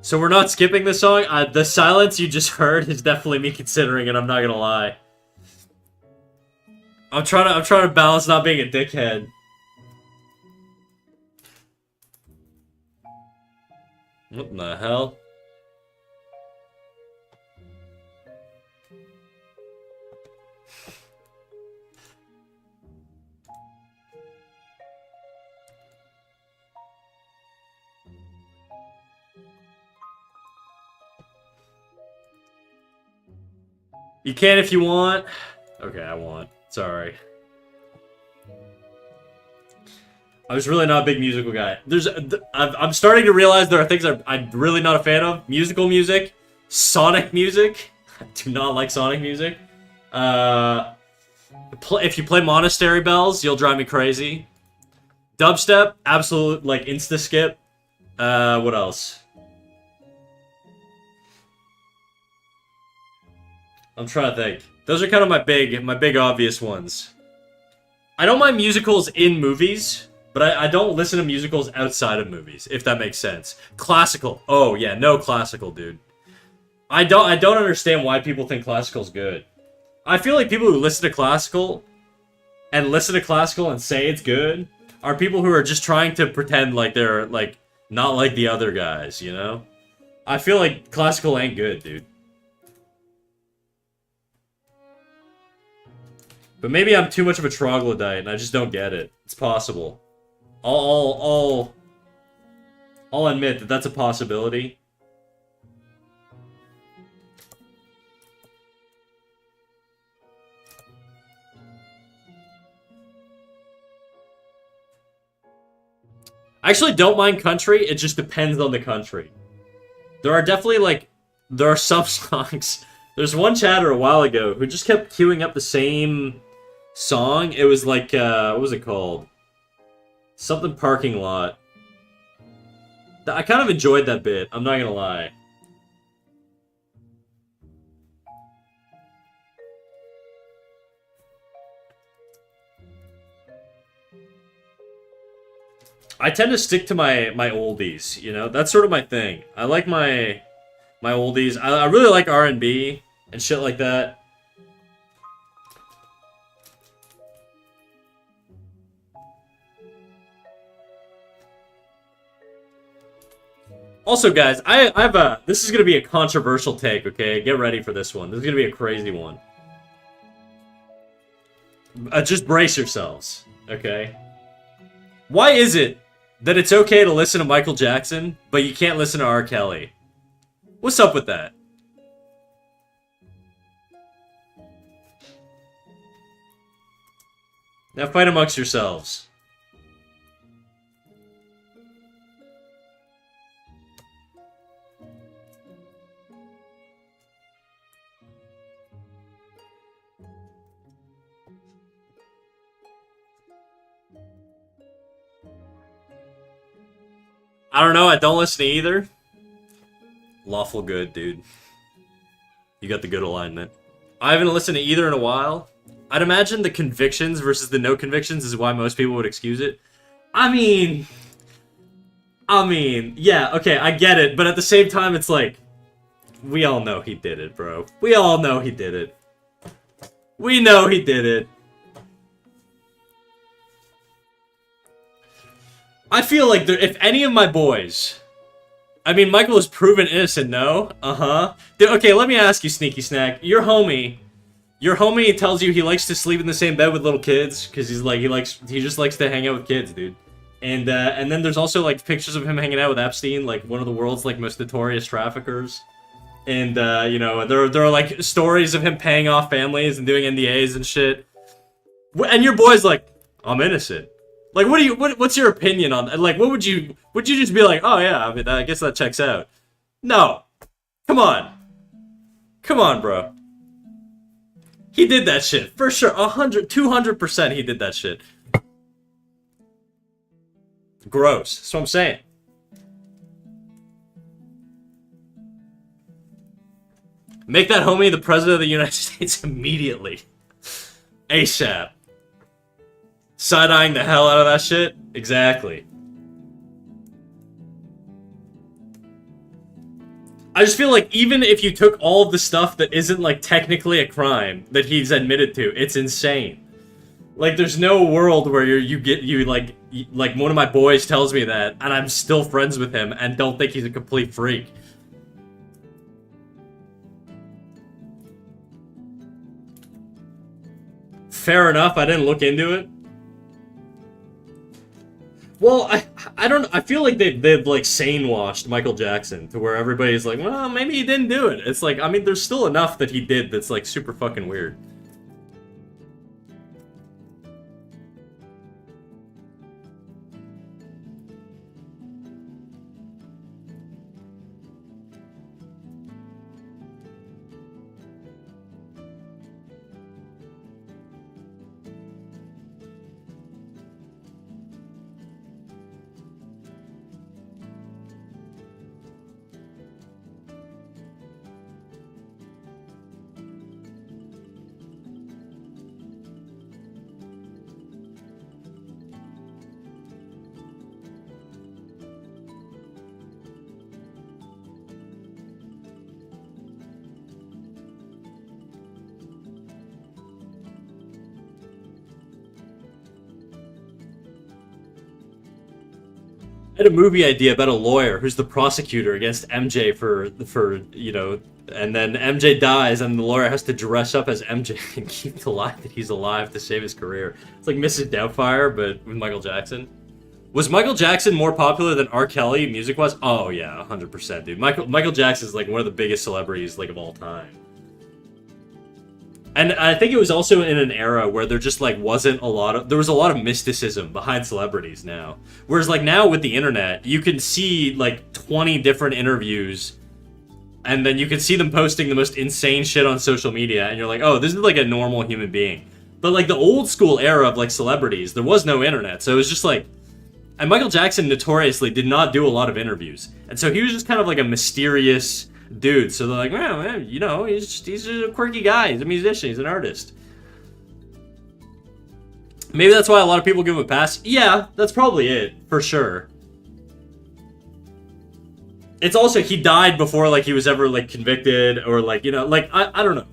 So we're not skipping the song? The silence you just heard is definitely me considering it, I'm not gonna lie. I'm trying to balance not being a dickhead. What in the hell? You can if you want. Okay, I want. Sorry. I was really not a big musical guy. I'm starting to realize there are things I'm really not a fan of. Musical music. Sonic music. I do not like Sonic music. If you play Monastery Bells, you'll drive me crazy. Dubstep, absolute, like, insta-skip. What else? I'm trying to think. Those are kind of my big obvious ones. I don't mind musicals in movies, but I don't listen to musicals outside of movies, if that makes sense. Classical. Oh, yeah, no classical, dude. I don't understand why people think classical's good. I feel like people who listen to classical and say it's good are people who are just trying to pretend like they're, like, not like the other guys, you know? I feel like classical ain't good, dude. But maybe I'm too much of a troglodyte and I just don't get it. It's possible. I'll admit that that's a possibility. I actually don't mind country, it just depends on the country. There are definitely, like, there are some songs. There's one chatter a while ago who just kept queuing up the same song. It was like, what was it called? Something Parking Lot. I kind of enjoyed that bit, I'm not gonna lie. I tend to stick to my oldies, you know? That's sort of my thing. I like my oldies. I really like R&B and shit like that. Also, guys, I have a... This is gonna be a controversial take, okay? Get ready for this one. This is gonna be a crazy one. Just brace yourselves, okay? Why is it that it's okay to listen to Michael Jackson, but you can't listen to R. Kelly? What's up with that? Now fight amongst yourselves. I don't know, I don't listen to either. Lawful good, dude. You got the good alignment. I haven't listened to either in a while. I'd imagine the convictions versus the no convictions is why most people would excuse it. I mean, yeah, okay, I get it, but at the same time, it's like, we all know he did it, bro. We all know he did it. We know he did it. I feel like if any of my boys... I mean, Michael was proven innocent, no? Uh-huh. Okay, let me ask you, Sneaky Snack. Your homie tells you he likes to sleep in the same bed with little kids, because he's like, he just likes to hang out with kids, dude. And then there's also, like, pictures of him hanging out with Epstein, like, one of the world's, like, most notorious traffickers. And, you know, there are, like, stories of him paying off families and doing NDAs and shit. And your boy's like, I'm innocent. Like, what's your opinion on that? Like, would you just be like, oh yeah, I mean, I guess that checks out? No. Come on. Come on, bro. He did that shit. For sure. 200% he did that shit. Gross. That's what I'm saying. Make that homie the president of the United States immediately. ASAP. Side-eyeing the hell out of that shit? Exactly. I just feel like even if you took all of the stuff that isn't, like, technically a crime that he's admitted to, it's insane. Like, there's no world where like, one of my boys tells me that, and I'm still friends with him and don't think he's a complete freak. Fair enough, I didn't look into it. Well, I don't. I feel like they've like sane washed Michael Jackson to where everybody's like, well, maybe he didn't do it. It's like, I mean, there's still enough that he did that's like super fucking weird. I had a movie idea about a lawyer who's the prosecutor against MJ for you know, and then MJ dies and the lawyer has to dress up as MJ and keep the lie that he's alive to save his career. It's like Mrs. Doubtfire, but with Michael Jackson. Was Michael Jackson more popular than R. Kelly music-wise? Oh yeah, 100%, dude. Michael Jackson is like one of the biggest celebrities like of all time. And I think it was also in an era where there just, like, wasn't a lot of... There was a lot of mysticism behind celebrities now. Whereas, like, now with the internet, you can see, like, 20 different interviews, and then you can see them posting the most insane shit on social media, and you're like, oh, this is, like, a normal human being. But, like, the old school era of, like, celebrities, there was no internet, so it was just, like... And Michael Jackson notoriously did not do a lot of interviews. And so he was just kind of, like, a mysterious... dude, so they're like, well, man, you know, he's a quirky guy, he's a musician, he's an artist. Maybe that's why a lot of people give him a pass. Yeah, that's probably it, for sure. It's also, he died before, like, he was ever, like, convicted, or, like, you know, like, I don't know.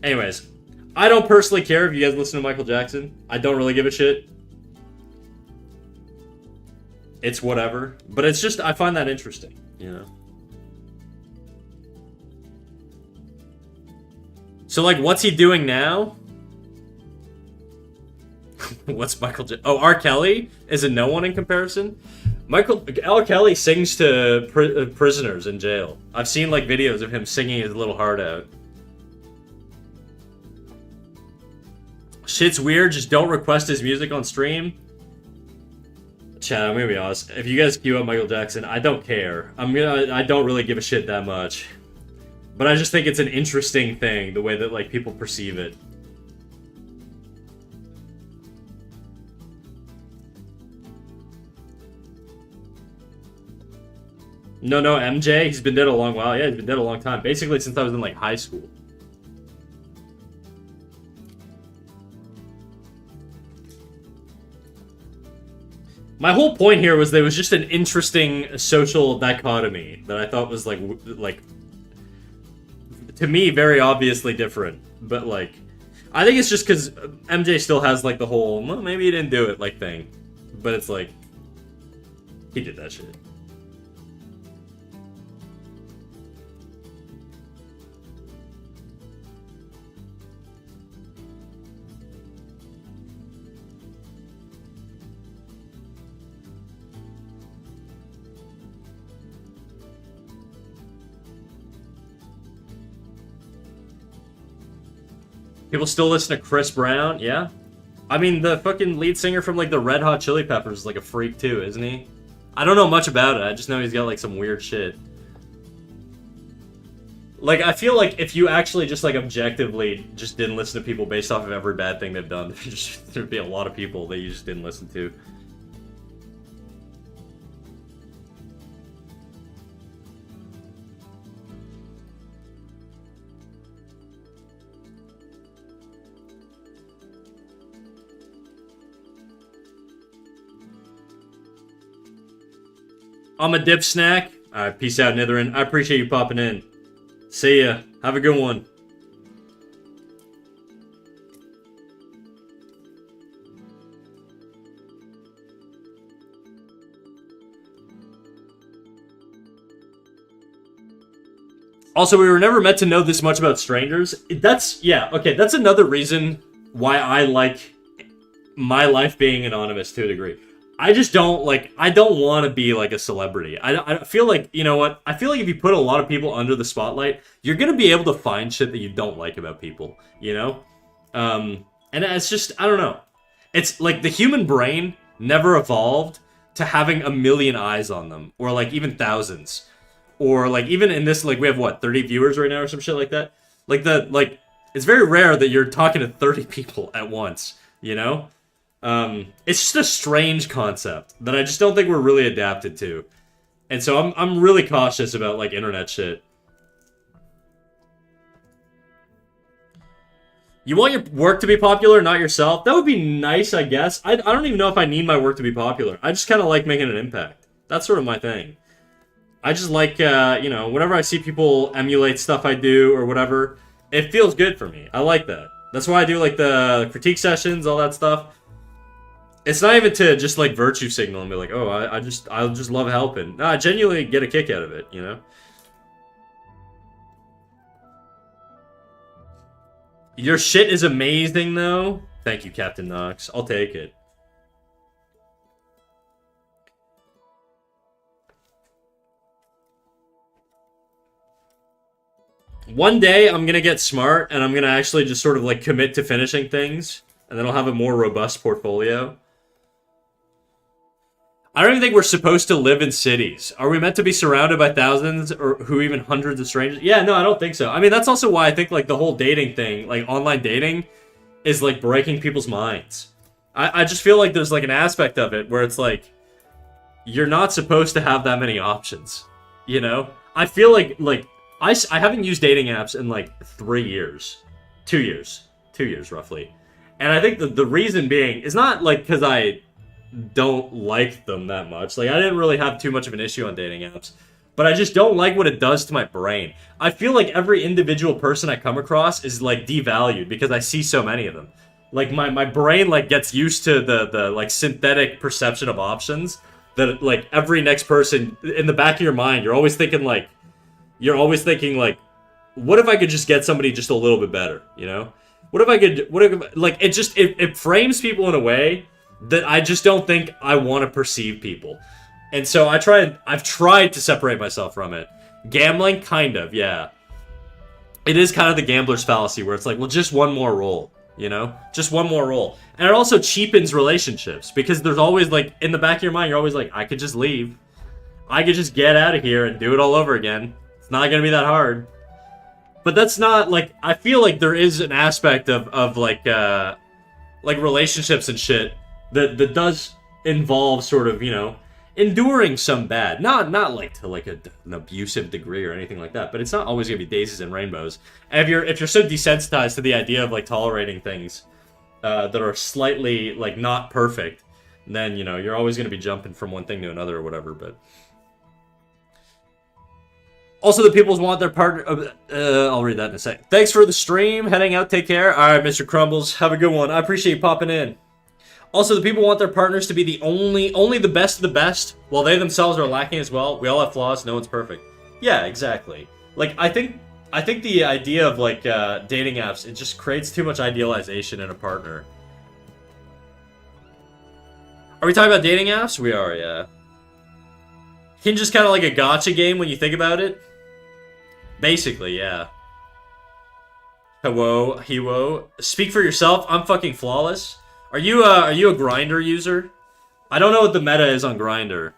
Anyways, I don't personally care if you guys listen to Michael Jackson. I don't really give a shit. It's whatever. But it's just, I find that interesting, you know? So, like, what's he doing now? What's Michael Oh, R. Kelly is a no one in comparison? R. Kelly sings to prisoners in jail. I've seen, like, videos of him singing his little heart out. Shit's weird, just don't request his music on stream. Chat, I'm gonna be honest. If you guys queue up Michael Jackson, I don't care. I don't really give a shit that much. But I just think it's an interesting thing, the way that, like, people perceive it. No, MJ, he's been dead a long while. Yeah, he's been dead a long time. Basically since I was in, like, high school. My whole point here was there was just an interesting social dichotomy that I thought was, like, to me, very obviously different. But, like, I think it's just because MJ still has, like, the whole, well, maybe he didn't do it, like, thing. But it's like, he did that shit. People still listen to Chris Brown, yeah? I mean, the fucking lead singer from, like, the Red Hot Chili Peppers is, like, a freak, too, isn't he? I don't know much about it, I just know he's got, like, some weird shit. Like, I feel like if you actually just, like, objectively just didn't listen to people based off of every bad thing they've done, there'd be a lot of people that you just didn't listen to. I'm a dip snack. Alright, peace out, Nitherin. I appreciate you popping in. See ya. Have a good one. Also, we were never meant to know this much about strangers. Yeah, okay, that's another reason why I like my life being anonymous to a degree. I just don't, like, I don't want to be, like, a celebrity. I feel like, you know what? I feel like if you put a lot of people under the spotlight, you're going to be able to find shit that you don't like about people, you know? And it's just, I don't know. It's, like, the human brain never evolved to having a million eyes on them, or, like, even thousands. Or, like, even in this, like, we have, what, 30 viewers right now or some shit like that? Like, it's very rare that you're talking to 30 people at once, you know? It's just a strange concept that I just don't think we're really adapted to. And so I'm really cautious about, like, internet shit. You want your work to be popular, not yourself? That would be nice, I guess. I don't even know if I need my work to be popular. I just kind of like making an impact. That's sort of my thing. I just like, you know, whenever I see people emulate stuff I do or whatever, it feels good for me. I like that. That's why I do, like, the critique sessions, all that stuff. It's not even to just, like, virtue signal and be like, oh, I just love helping. No, I genuinely get a kick out of it, you know? Your shit is amazing, though. Thank you, Captain Knox. I'll take it. One day, I'm gonna get smart, and I'm gonna actually just sort of, like, commit to finishing things, and then I'll have a more robust portfolio. I don't even think we're supposed to live in cities. Are we meant to be surrounded by thousands or who even hundreds of strangers? Yeah, no, I don't think so. I mean, that's also why I think, like, the whole dating thing, like, online dating, is, like, breaking people's minds. I just feel like there's, like, an aspect of it where it's, like, you're not supposed to have that many options, you know? I feel like, I haven't used dating apps in, like, 3 years. 2 years. 2 years, roughly. And I think the reason being is not, like, because I don't like them that much. Like, I didn't really have too much of an issue on dating apps. But I just don't like what it does to my brain. I feel like every individual person I come across is, like, devalued because I see so many of them. Like, my brain, like, gets used to the like, synthetic perception of options that, like, every next person, in the back of your mind, you're always thinking, like, what if I could just get somebody just a little bit better, you know? Like, it frames people in a way that I just don't think I want to perceive people. And so I've tried to separate myself from it. Gambling, kind of, yeah. It is kind of the gambler's fallacy where it's like, well, just one more roll, you know? Just one more roll. And it also cheapens relationships because there's always, like, in the back of your mind, you're always like, I could just leave. I could just get out of here and do it all over again. It's not gonna be that hard. But that's not, like, I feel like there is an aspect of like relationships and shit that does involve sort of, you know, enduring some bad. Not like to like an abusive degree or anything like that, but it's not always gonna be daisies and rainbows. And if you're so desensitized to the idea of like tolerating things that are slightly like not perfect, then you know you're always gonna be jumping from one thing to another or whatever. But also, the peoples want their partner. I'll read that in a sec. Thanks for the stream. Heading out. Take care. All right, Mr. Crumbles. Have a good one. I appreciate you popping in. Also, the people want their partners to be the only the best of the best, while they themselves are lacking as well. We all have flaws. No one's perfect. Yeah, exactly. Like, I think the idea of, like, dating apps, it just creates too much idealization in a partner. Are we talking about dating apps? We are, yeah. Can just kind of like a gacha game when you think about it. Basically, yeah. Hello, Hiwo. Speak for yourself. I'm fucking flawless. Are you a Grindr user? I don't know what the meta is on Grindr.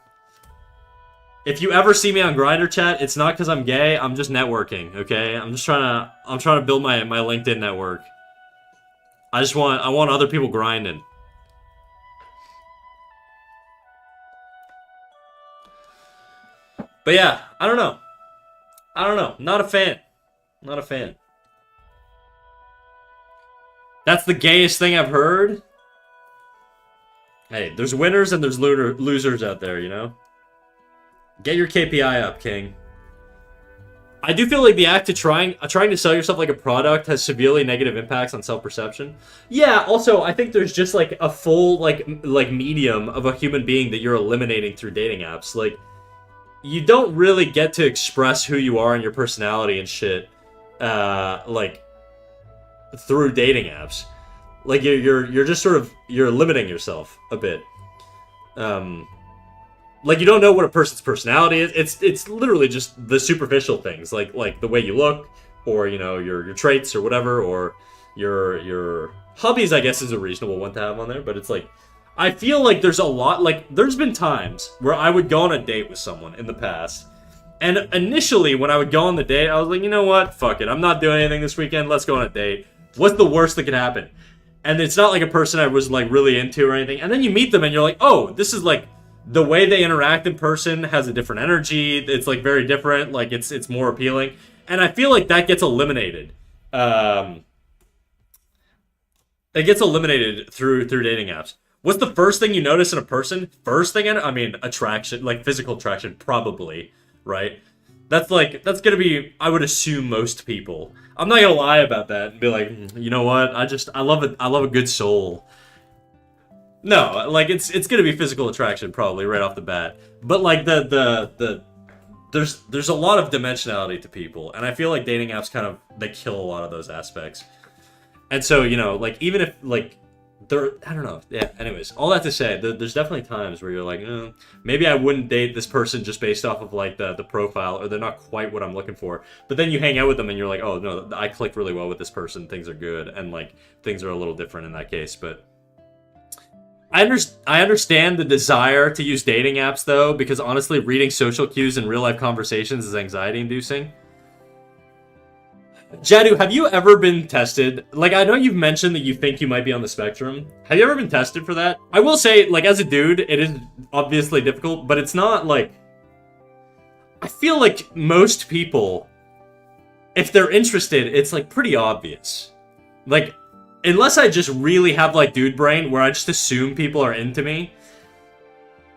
If you ever see me on Grindr chat, it's not because I'm gay. I'm just networking. Okay, I'm trying to build my LinkedIn network. I want other people grinding. But yeah, I don't know. Not a fan. Not a fan. That's the gayest thing I've heard. Hey, there's winners and there's losers out there, you know? Get your KPI up, King. I do feel like the act of trying to sell yourself like a product has severely negative impacts on self-perception. Yeah, also, I think there's just like a full like medium of a human being that you're eliminating through dating apps. Like, you don't really get to express who you are and your personality and shit, like, through dating apps. Like, you're just sort of, you're limiting yourself a bit. Like, you don't know what a person's personality is. It's literally just the superficial things, like the way you look, or, you know, your traits or whatever, or your hobbies, I guess, is a reasonable one to have on there, but it's like, I feel like there's a lot, like, there's been times where I would go on a date with someone in the past, and initially, when I would go on the date, I was like, you know what, fuck it, I'm not doing anything this weekend, let's go on a date. What's the worst that could happen? And it's not like a person I was, like, really into or anything, and then you meet them and you're like, oh, this is, like, the way they interact in person has a different energy, it's, like, very different, like, it's more appealing, and I feel like that gets eliminated. It gets eliminated through dating apps. What's the first thing you notice in a person? First thing, I mean, attraction, like physical attraction, probably, right? That's gonna be, I would assume, most people. I'm not gonna lie about that and be like, you know what? I love a good soul. No, like it's gonna be physical attraction probably right off the bat. But like there's a lot of dimensionality to people, and I feel like dating apps kind of, they kill a lot of those aspects. And so, you know, like, even if like I don't know. Yeah, anyways, all that to say, there's definitely times where you're like, maybe I wouldn't date this person just based off of, like, the profile, or they're not quite what I'm looking for. But then you hang out with them and you're like, oh, no, I click really well with this person, things are good, and, like, things are a little different in that case. But I understand the desire to use dating apps, though, because honestly, reading social cues in real-life conversations is anxiety-inducing. Jadu, have you ever been tested? Like, I know you've mentioned that you think you might be on the spectrum. Have you ever been tested for that? I will say, like, as a dude, it is obviously difficult, but it's not, like... I feel like most people, if they're interested, it's, like, pretty obvious. Like, unless I just really have, like, dude brain, where I just assume people are into me,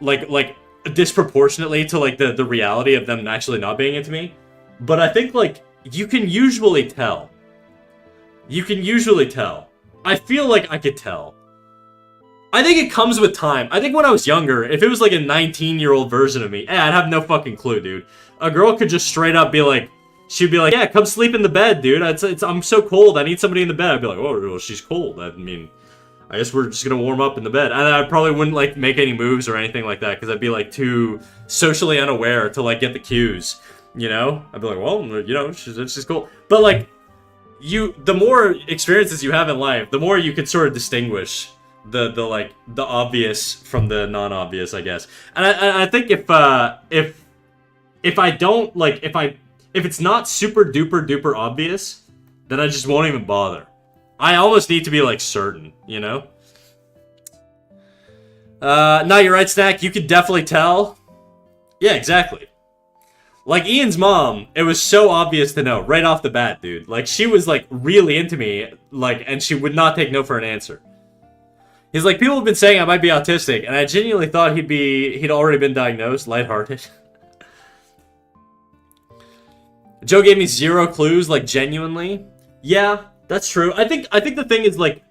like disproportionately to, like, the reality of them actually not being into me. But I think, like, you can usually tell. I feel like I could tell. I think it comes with time. I think when I was younger, if it was like a 19-year-old version of me, I'd have no fucking clue, dude. A girl could just straight up be like, she'd be like, yeah, come sleep in the bed, dude. I'm so cold, I need somebody in the bed. I'd be like, oh, well, she's cold. I mean, I guess we're just gonna warm up in the bed. And I probably wouldn't, like, make any moves or anything like that, because I'd be, like, too socially unaware to, like, get the cues. You know? I'd be like, well, you know, she's cool. But, like, the more experiences you have in life, the more you can sort of distinguish the obvious from the non-obvious, I guess. And I think if I don't, like, if it's not super duper duper obvious, then I just won't even bother. I almost need to be, like, certain, you know? No, you're right, Snack. You could definitely tell. Yeah, exactly. Like, Ian's mom, it was so obvious to know right off the bat, dude. Like, she was, like, really into me, like, and she would not take no for an answer. He's like, people have been saying I might be autistic, and I genuinely thought he'd already been diagnosed, lighthearted. Joe gave me 0 clues, like, genuinely. Yeah, that's true. I think the thing is, like,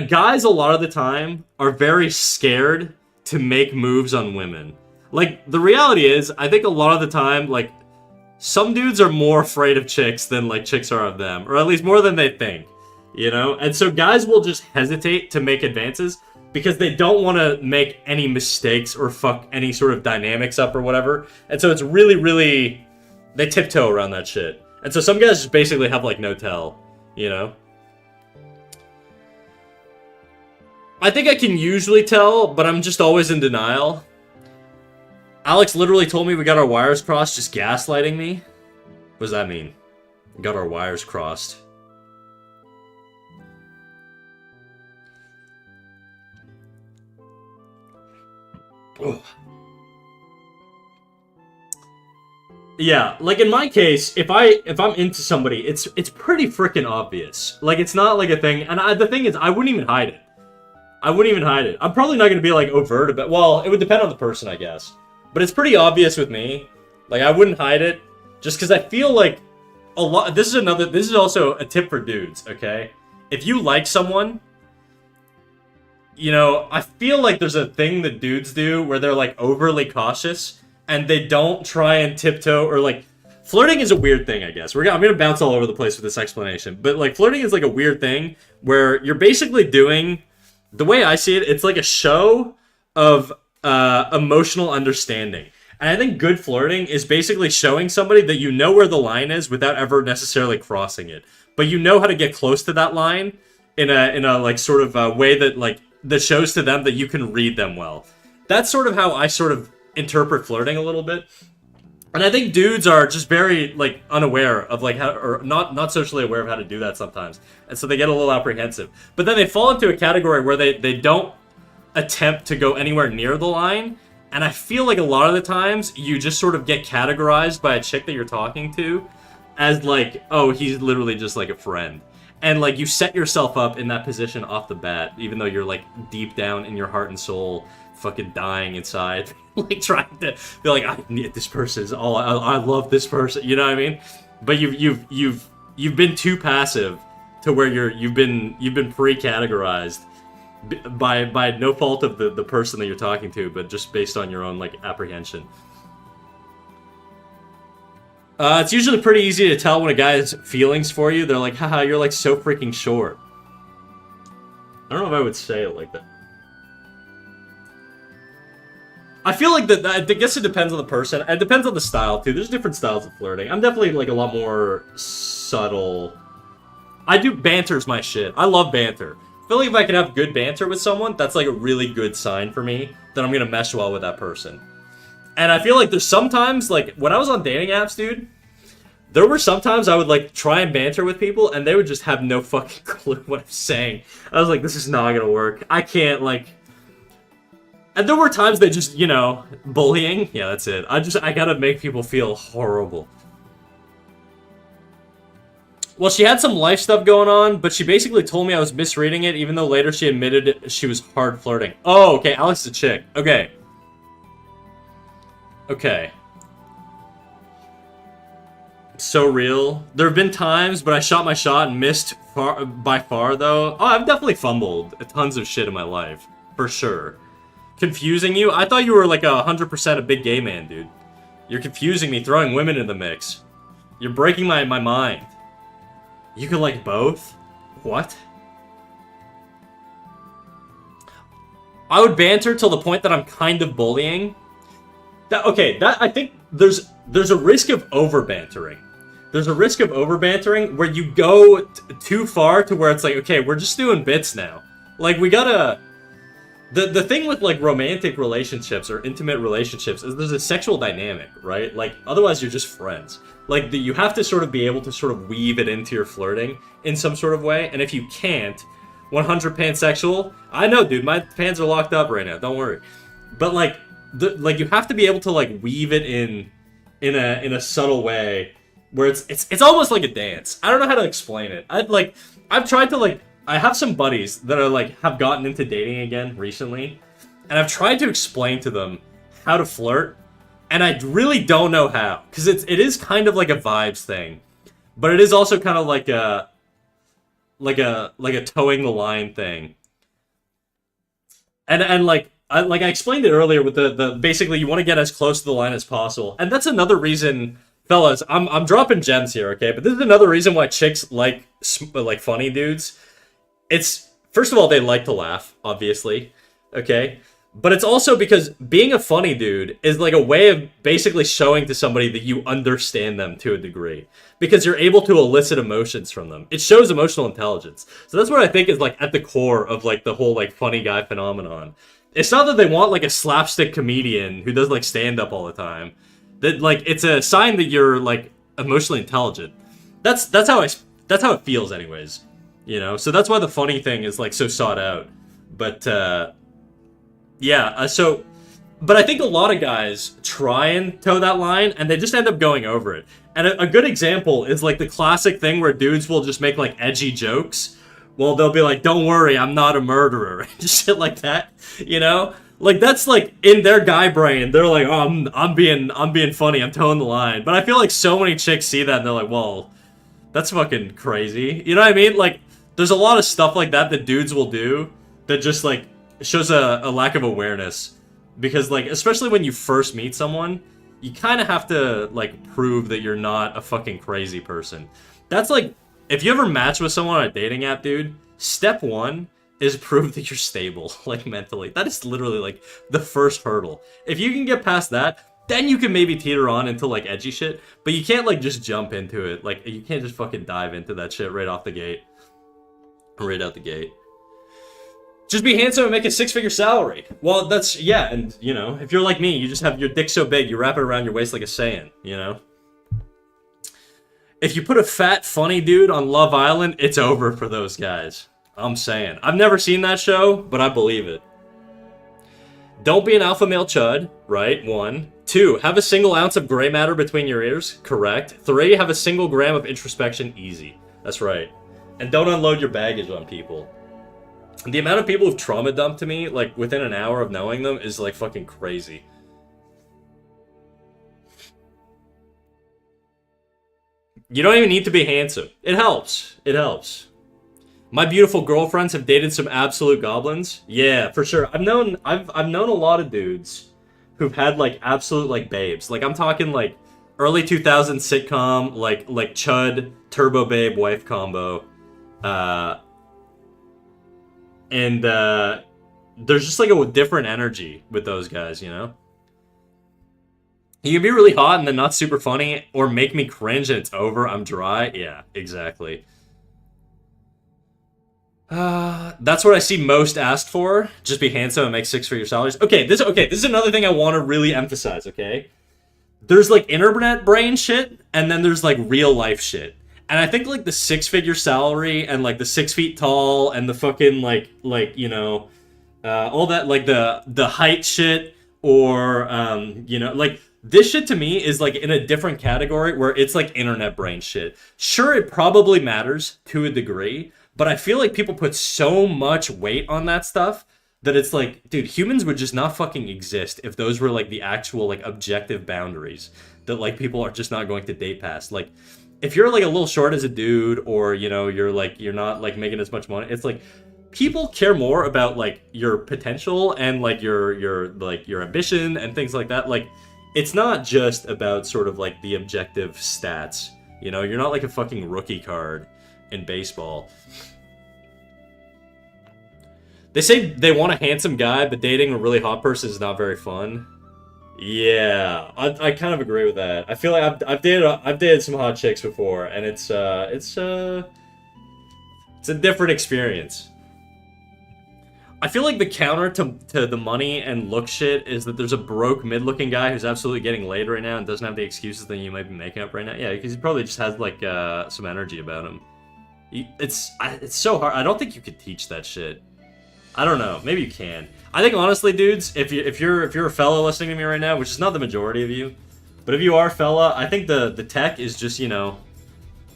guys a lot of the time are very scared to make moves on women. Like, the reality is, I think a lot of the time, like, some dudes are more afraid of chicks than, like, chicks are of them. Or at least more than they think, you know? And so guys will just hesitate to make advances because they don't want to make any mistakes or fuck any sort of dynamics up or whatever. And so it's really, really... They tiptoe around that shit. And so some guys just basically have, like, no tell, you know? I think I can usually tell, but I'm just always in denial. Alex literally told me we got our wires crossed, just gaslighting me. What does that mean? We got our wires crossed. Ugh. Yeah, like in my case, if I'm into somebody, it's pretty freaking obvious. Like, it's not like a thing, and the thing is, I wouldn't even hide it. I wouldn't even hide it. I'm probably not gonna be like overt about. Well, it would depend on the person, I guess. But it's pretty obvious with me. Like, I wouldn't hide it, just because I feel like a lot. This is also a tip for dudes. Okay, if you like someone, you know, I feel like there's a thing that dudes do where they're like overly cautious and they don't try and tiptoe or like. Flirting is a weird thing, I guess. I'm gonna bounce all over the place with this explanation, but like flirting is like a weird thing where you're basically doing. The way I see it, it's like a show of emotional understanding. And I think good flirting is basically showing somebody that you know where the line is without ever necessarily crossing it. But you know how to get close to that line in a like sort of a way that like that shows to them that you can read them well. That's sort of how I sort of interpret flirting a little bit. And I think dudes are just very, like, unaware of, like, how, or not socially aware of how to do that sometimes. And so they get a little apprehensive. But then they fall into a category where they don't attempt to go anywhere near the line. And I feel like a lot of the times you just sort of get categorized by a chick that you're talking to as, like, oh, he's literally just, like, a friend. And, like, you set yourself up in that position off the bat, even though you're, like, deep down in your heart and soul fucking dying inside. Like trying to be like, I need this person. I love this person. You know what I mean? But you've been too passive to where you've been pre-categorized by no fault of the person that you're talking to, but just based on your own like apprehension. It's usually pretty easy to tell when a guy has feelings for you. They're like, haha, you're like so freaking short. I don't know if I would say it like that. I feel like that. I guess it depends on the person. It depends on the style too. There's different styles of flirting. I'm definitely like a lot more subtle. Banter's my shit. I love banter. I feel like if I can have good banter with someone, that's like a really good sign for me that I'm gonna mesh well with that person. And I feel like there's sometimes like when I was on dating apps, dude, there were sometimes I would like try and banter with people and they would just have no fucking clue what I'm saying. I was like, this is not gonna work. I can't like. And there were times they just, you know, bullying. Yeah, that's it. I gotta make people feel horrible. Well, she had some life stuff going on, but she basically told me I was misreading it, even though later she admitted she was hard flirting. Oh, okay, Alex is a chick. Okay. Okay. So real. There have been times, but I shot my shot and missed by far, though. Oh, I've definitely fumbled tons of shit in my life. For sure. Confusing you? I thought you were like 100% a big gay man, dude. You're confusing me, throwing women in the mix. You're breaking my mind. You can like both? What? I would banter till the point that I'm kind of bullying. I think there's a risk of over bantering. There's a risk of over bantering where you go too far to where it's like, okay, we're just doing bits now. Like we gotta. The thing with, like, romantic relationships or intimate relationships is there's a sexual dynamic, right? Like, otherwise you're just friends. Like, you have to sort of be able to sort of weave it into your flirting in some sort of way, and if you can't, 100 pansexual. I know, dude. My pans are locked up right now. Don't worry. But like, like you have to be able to like weave it in a subtle way where it's almost like a dance. I don't know how to explain it. I've tried to like I have some buddies that are like have gotten into dating again recently, and I've tried to explain to them how to flirt, and I really don't know how, because it is kind of like a vibes thing, but it is also kind of like a towing the line thing. And like I explained it earlier with the basically you want to get as close to the line as possible, and that's another reason, fellas. I'm dropping gems here, okay? But this is another reason why chicks like funny dudes. It's first of all they like to laugh, obviously, okay? But it's also because being a funny dude is like a way of basically showing to somebody that you understand them to a degree. Because you're able to elicit emotions from them. It shows emotional intelligence. So that's what I think is like at the core of like the whole like funny guy phenomenon. It's not that they want like a slapstick comedian who does like stand up all the time. That like it's a sign that you're like emotionally intelligent. That's how it feels anyways. You know? So that's why the funny thing is like so sought out. But but I think a lot of guys try and toe that line, and they just end up going over it. And a good example is, like, the classic thing where dudes will just make, like, edgy jokes. Well, they'll be like, don't worry, I'm not a murderer. And shit like that, you know? Like, that's, like, in their guy brain, they're like, oh, I'm being funny, I'm toeing the line. But I feel like so many chicks see that, and they're like, well, that's fucking crazy. You know what I mean? Like, there's a lot of stuff like that dudes will do that just, like, shows a lack of awareness, because like especially when you first meet someone, you kind of have to like prove that you're not a fucking crazy person. That's like if you ever match with someone on a dating app, dude, step one is prove that you're stable, like mentally. That is literally like the first hurdle. If you can get past that, then you can maybe teeter on into like edgy shit, but you can't like just jump into it. Like you can't just fucking dive into that shit right off the gate. Right out the gate. Just be handsome and make a 6-figure salary. Well, that's, yeah, and, you know, if you're like me, you just have your dick so big, you wrap it around your waist like a Saiyan, you know? If you put a fat, funny dude on Love Island, it's over for those guys. I'm saying. I've never seen that show, but I believe it. Don't be an alpha male chud, right? 1. 2, have a single ounce of gray matter between your ears, correct. 3, have a single gram of introspection, easy. That's right. And don't unload your baggage on people. The amount of people who've trauma dumped to me, like, within an hour of knowing them is, like, fucking crazy. You don't even need to be handsome. It helps. It helps. My beautiful girlfriends have dated some absolute goblins. Yeah, for sure. I've known a lot of dudes who've had, like, absolute, like, babes. Like, I'm talking, like, early 2000s sitcom, like Chud, Turbo Babe, wife combo. And there's just like a different energy with those guys, you know? You can be really hot and then not super funny, or make me cringe and it's over, I'm dry. Yeah, exactly. That's what I see most asked for. Just be handsome and make 6-figure salaries. Okay, this is another thing I want to really emphasize, okay? There's like internet brain shit, and then there's like real life shit. And I think, like, the 6-figure salary and, like, the 6 feet tall and the fucking, like you know, all that, like, the height shit or, you know, like, this shit to me is, like, in a different category where it's, like, internet brain shit. Sure, it probably matters to a degree, but I feel like people put so much weight on that stuff that it's like, dude, humans would just not fucking exist if those were, like, the actual, like, objective boundaries that, like, people are just not going to date past. Like, if you're like a little short as a dude, or you know you're not like making as much money, it's like people care more about like your potential and like your ambition and things like that. Like it's not just about sort of like the objective stats, you know? You're not like a fucking rookie card in baseball. They say they want a handsome guy, but dating a really hot person is not very fun. Yeah, I kind of agree with that. I feel like I've dated some hot chicks before, and it's a different experience. I feel like the counter to the money and look shit is that there's a broke mid-looking guy who's absolutely getting laid right now and doesn't have the excuses that you might be making up right now. Yeah, because he probably just has like some energy about him. It's so hard. I don't think you could teach that shit. I don't know. Maybe you can. I think honestly, dudes, if you're a fella listening to me right now, which is not the majority of you, but if you are a fella, I think the tech is just,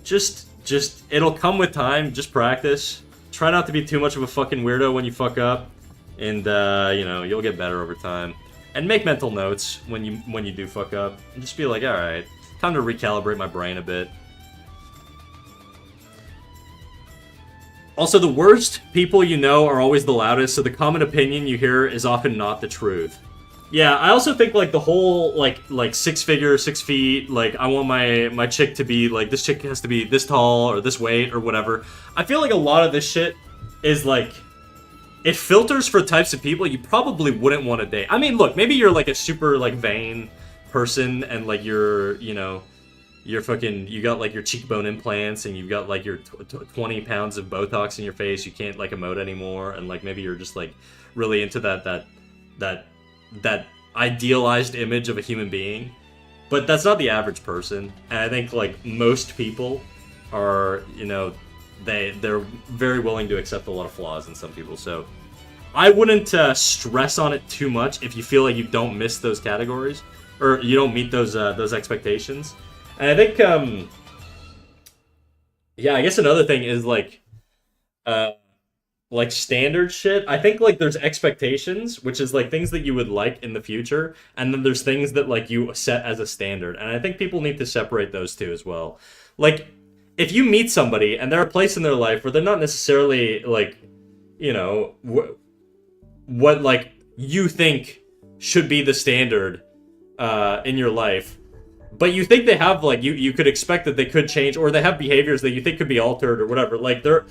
just it'll come with time. Just practice. Try not to be too much of a fucking weirdo when you fuck up, and you'll get better over time. And make mental notes when you do fuck up, and just be like, all right, time to recalibrate my brain a bit. Also, the worst people you know are always the loudest, so the common opinion you hear is often not the truth. Yeah, I also think, like, the whole, like 6 feet, like, I want my chick to be, like, this chick has to be this tall, or this weight, or whatever. I feel like a lot of this shit is, like, it filters for types of people you probably wouldn't want to date. I mean, look, maybe you're, like, a super, like, vain person, and, like, you're fucking, you got, like, your cheekbone implants, and you've got, like, your 20 pounds of Botox in your face, you can't, like, emote anymore, and, like, maybe you're just, like, really into that idealized image of a human being. But that's not the average person, and I think, like, most people are, they're very willing to accept a lot of flaws in some people, so I wouldn't stress on it too much if you feel like you don't miss those categories, or you don't meet those expectations. And I think, I guess another thing is, like standard shit. I think, like, there's expectations, which is, like, things that you would like in the future, and then there's things that, like, you set as a standard, and I think people need to separate those two as well. Like, if you meet somebody, and they're a place in their life where they're not necessarily, like, what, like, you think should be the standard, in your life, but you think they have, like, you could expect that they could change, or they have behaviors that you think could be altered, or whatever. Like, there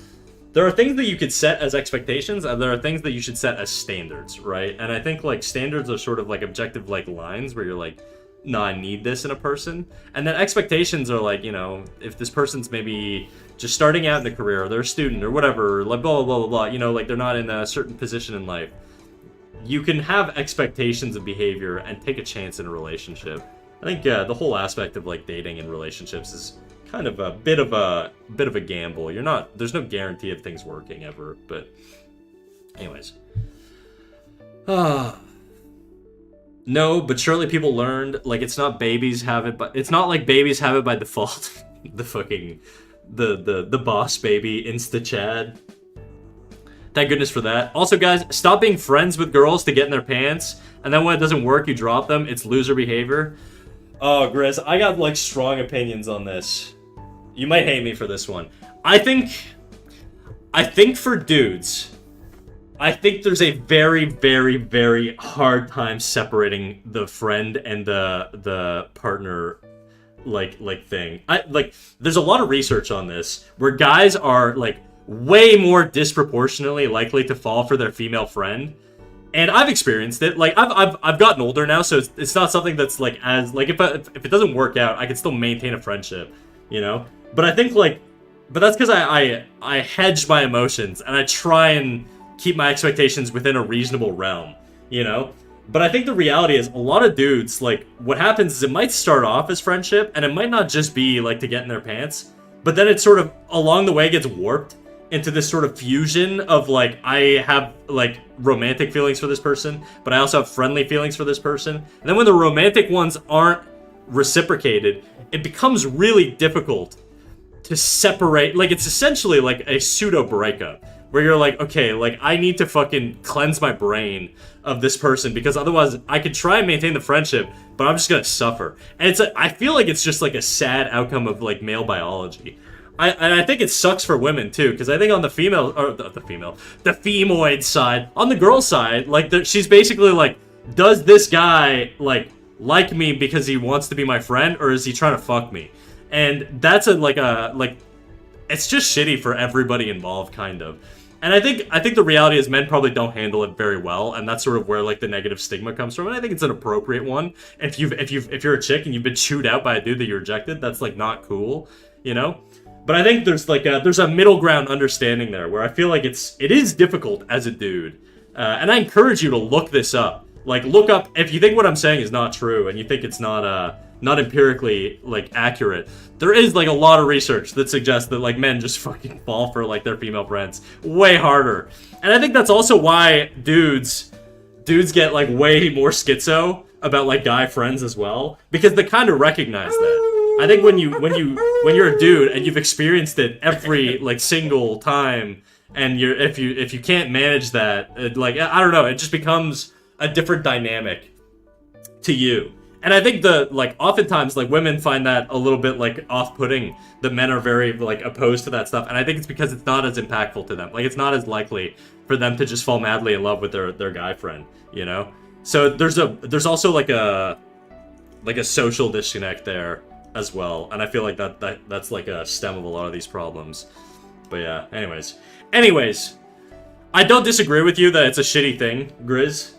are things that you could set as expectations, and there are things that you should set as standards, right? And I think, like, standards are sort of, like, objective, like, lines where you're like, no, I need this in a person. And then expectations are, like, if this person's maybe just starting out in the career, or they're a student, or whatever, like, blah, blah, blah, blah, like, they're not in a certain position in life. You can have expectations of behavior and take a chance in a relationship. I think the whole aspect of, like, dating and relationships is kind of a bit of a gamble. There's no guarantee of things working ever, but anyways. No, but surely people learned, like, it's not babies have it, but it's not like babies have it by default. The fucking the boss baby Insta Chad. Thank goodness for that. Also, guys, stop being friends with girls to get in their pants, and then when it doesn't work, you drop them. It's loser behavior. Oh, Grizz, I got, like, strong opinions on this. You might hate me for this one. I think for dudes, I think there's a very, very, very hard time separating the friend and the partner, like thing. There's a lot of research on this where guys are, like, way more disproportionately likely to fall for their female friend. And I've experienced it. Like, I've gotten older now, so it's not something that's, like, as, like, if it doesn't work out, I can still maintain a friendship, But I think, like, but that's because I hedge my emotions, and I try and keep my expectations within a reasonable realm, But I think the reality is, a lot of dudes, like, what happens is it might start off as friendship, and it might not just be, like, to get in their pants, but then it sort of, along the way, gets warped into this sort of fusion of, like, I have, like, romantic feelings for this person, but I also have friendly feelings for this person. And then when the romantic ones aren't reciprocated, it becomes really difficult to separate. Like, it's essentially like a pseudo breakup, where you're like, okay, like, I need to fucking cleanse my brain of this person, because otherwise I could try and maintain the friendship, but I'm just gonna suffer. And I feel like it's just, like, a sad outcome of, like, male biology. I think it sucks for women, too, because I think on the the femoid side, on the girl side, like, she's basically like, does this guy, like me because he wants to be my friend, or is he trying to fuck me? And that's it's just shitty for everybody involved, kind of. And I think the reality is men probably don't handle it very well, and that's sort of where, like, the negative stigma comes from. And I think it's an appropriate one. If you're a chick and you've been chewed out by a dude that you rejected, that's, like, not cool, But I think there's a middle ground understanding there, where I feel like it is difficult as a dude, and I encourage you to look this up. Like, look up, if you think what I'm saying is not true and you think it's not not empirically like accurate, there is like a lot of research that suggests that like men just fucking fall for like their female friends way harder. And I think that's also why dudes get like way more schizo about like guy friends as well, because they kind of recognize that. I think when you're a dude and you've experienced it every like single time, and if you can't manage that, like I don't know, it just becomes a different dynamic to you. And I think oftentimes like women find that a little bit like off-putting, that men are very like opposed to that stuff, and I think it's because it's not as impactful to them. Like it's not as likely for them to just fall madly in love with their guy friend, you know? So there's also like a social disconnect there as well, and I feel like that's like a stem of a lot of these problems. But yeah, anyways, I don't disagree with you that it's a shitty thing, Grizz,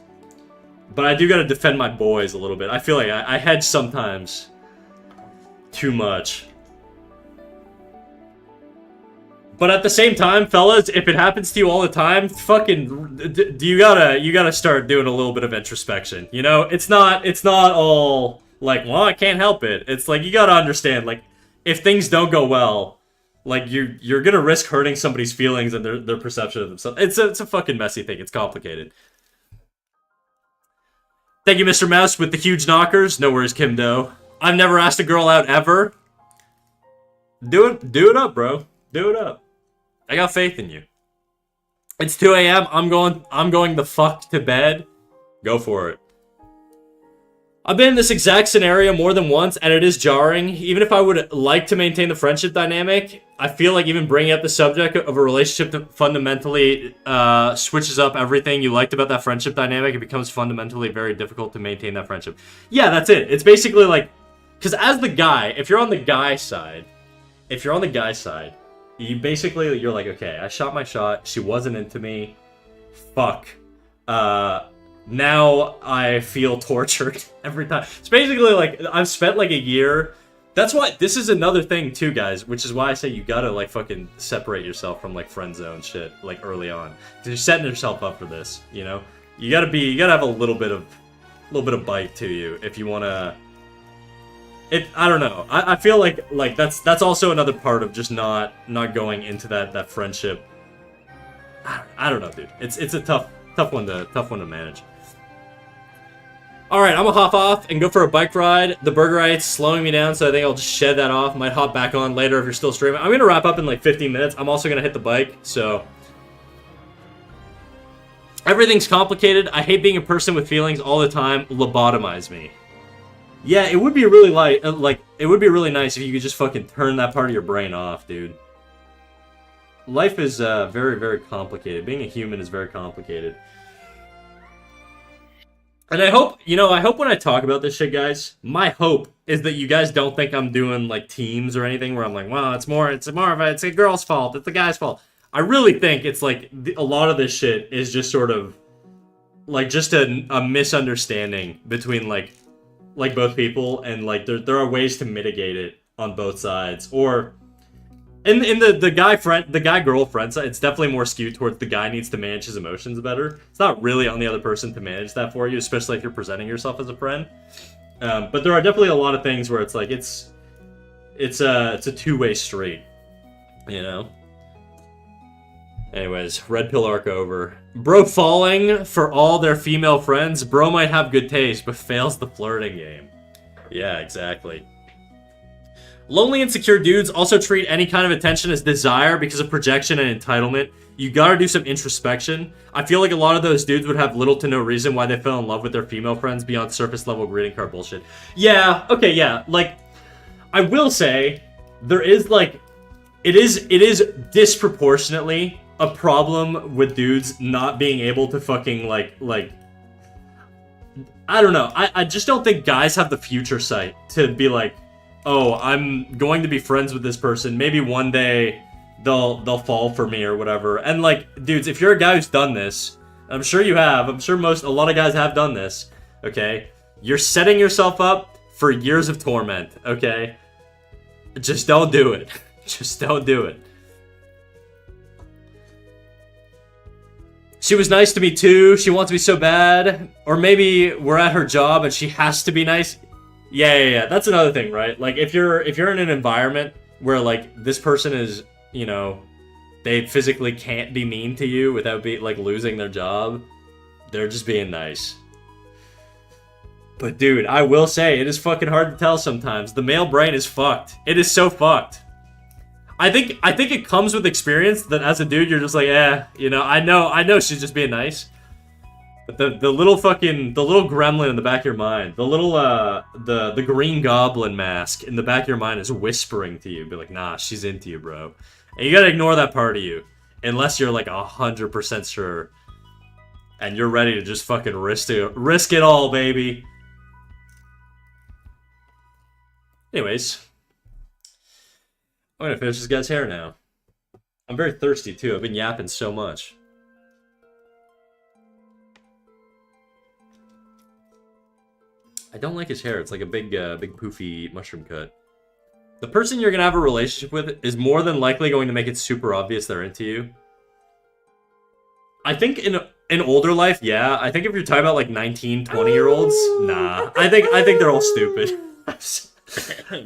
but I do gotta defend my boys a little bit. I feel like I hedge sometimes too much. But at the same time, fellas, if it happens to you all the time, fucking, you gotta start doing a little bit of introspection. You know, it's not all like, well, I can't help it. It's like you gotta understand, like, if things don't go well, like you're gonna risk hurting somebody's feelings and their perception of themselves. It's a fucking messy thing. It's complicated. Thank you, Mr. Mouse, with the huge knockers. No worries, Kim Do. I've never asked a girl out ever. Do it up, bro. Do it up. I got faith in you. It's 2 a.m. I'm going the fuck to bed. Go for it. I've been in this exact scenario more than once, and it is jarring. Even if I would like to maintain the friendship dynamic, I feel like even bringing up the subject of a relationship that fundamentally switches up everything you liked about that friendship dynamic, it becomes fundamentally very difficult to maintain that friendship. Yeah, that's it. It's basically like, because as the guy, if you're on the guy side, you're like, okay, I shot my shot. She wasn't into me. Fuck. Now I feel tortured every time. It's basically like, I've spent like a year. That's why, this is another thing too, guys, which is why I say you gotta like fucking separate yourself from like friend zone shit, like early on. Because you're setting yourself up for this, you know? You gotta have a little bit of bite to you if you wanna... I don't know. I feel like that's also another part of just not going into that friendship. I don't know, dude. It's a tough one to manage. All right, I'm gonna hop off and go for a bike ride. The Burgerite's slowing me down, so I think I'll just shed that off. Might hop back on later if you're still streaming. I'm gonna wrap up in like 15 minutes. I'm also gonna hit the bike, so everything's complicated. I hate being a person with feelings all the time. Lobotomize me. Yeah, it would be really it would be really nice if you could just fucking turn that part of your brain off, dude. Life is very, very complicated. Being a human is very complicated. And I hope when I talk about this shit, guys, my hope is that you guys don't think I'm doing like teams or anything where I'm like, well, it's a girl's fault, it's the guy's fault. I really think it's like a lot of this shit is just sort of like just a misunderstanding between like both people, and like there are ways to mitigate it on both sides. Or in the guy girlfriend side, it's definitely more skewed towards the guy needs to manage his emotions better. It's not really on the other person to manage that for you, especially if you're presenting yourself as a friend. But there are definitely a lot of things where it's like it's a two-way street, you know. Anyways, red pill arc over. Bro falling for all their female friends. Bro might have good taste, but fails the flirting game. Yeah, exactly. Lonely, insecure dudes also treat any kind of attention as desire because of projection and entitlement. You gotta do some introspection. I feel like a lot of those dudes would have little to no reason why they fell in love with their female friends beyond surface level greeting card bullshit. Yeah, okay, yeah. Like, I will say, there is like, it is disproportionately a problem with dudes not being able to fucking like I don't know. I just don't think guys have the future sight to be like, oh, I'm going to be friends with this person. Maybe one day they'll fall for me or whatever. And like, dudes, if you're a guy who's done this, I'm sure you have. I'm sure a lot of guys have done this. Okay, you're setting yourself up for years of torment. Okay, just don't do it. Just don't do it. She was nice to me too. She wants me so bad. Or maybe we're at her job and she has to be nice. Yeah. That's another thing, right? Like if you're in an environment where like this person is, you know, they physically can't be mean to you without be like losing their job, they're just being nice. But dude, I will say it is fucking hard to tell sometimes. The male brain is fucked. It is so fucked. I think it comes with experience that as a dude you're just like, you know, I know she's just being nice. But the little gremlin in the back of your mind, the little the green goblin mask in the back of your mind is whispering to you, be like, nah, she's into you, bro. And you gotta ignore that part of you. Unless you're like 100% sure. And you're ready to just fucking risk it all, baby. Anyways. I'm gonna finish this guy's hair now. I'm very thirsty too. I've been yapping so much. I don't like his hair. It's like a big poofy mushroom cut. The person you're gonna have a relationship with is more than likely going to make it super obvious they're into you. I think in older life, yeah. I think if you're talking about like 19, 20-year-olds, nah. I think they're all stupid.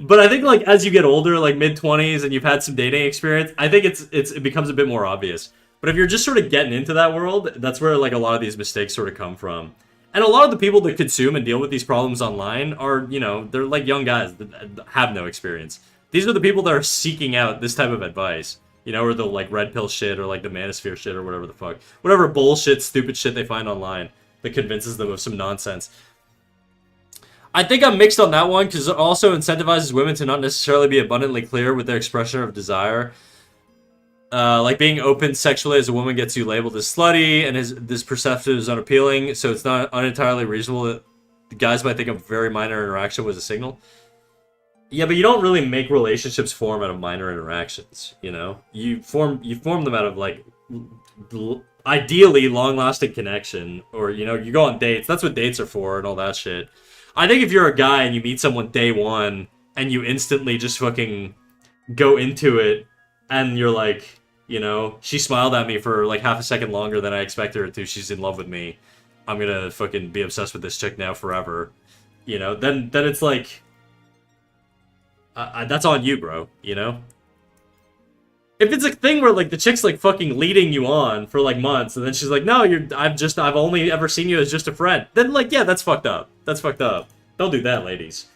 But I think like as you get older, like mid-20s, and you've had some dating experience, I think it becomes a bit more obvious. But if you're just sort of getting into that world, that's where like a lot of these mistakes sort of come from. And a lot of the people that consume and deal with these problems online are, you know, they're like young guys that have no experience. These are the people that are seeking out this type of advice. You know, or the like red pill shit or like the manosphere shit or whatever the fuck. Whatever bullshit, stupid shit they find online that convinces them of some nonsense. I think I'm mixed on that one because it also incentivizes women to not necessarily be abundantly clear with their expression of desire. Like being open sexually as a woman gets you labeled as slutty, and this perception is unappealing, so it's not entirely reasonable that the guys might think a very minor interaction was a signal. Yeah, but you don't really make relationships form out of minor interactions, you know? You form them out of, like, ideally long-lasting connection, or, you know, you go on dates. That's what dates are for and all that shit. I think if you're a guy and you meet someone day one, and you instantly just fucking go into it, and you're like, you know, she smiled at me for like half a second longer than I expected her to, she's in love with me, I'm gonna fucking be obsessed with this chick now forever, you know, then it's like, that's on you, bro, you know? If it's a thing where like the chick's like fucking leading you on for like months, and then she's like, no, I've only ever seen you as just a friend, then like, yeah, that's fucked up. That's fucked up. Don't do that, ladies.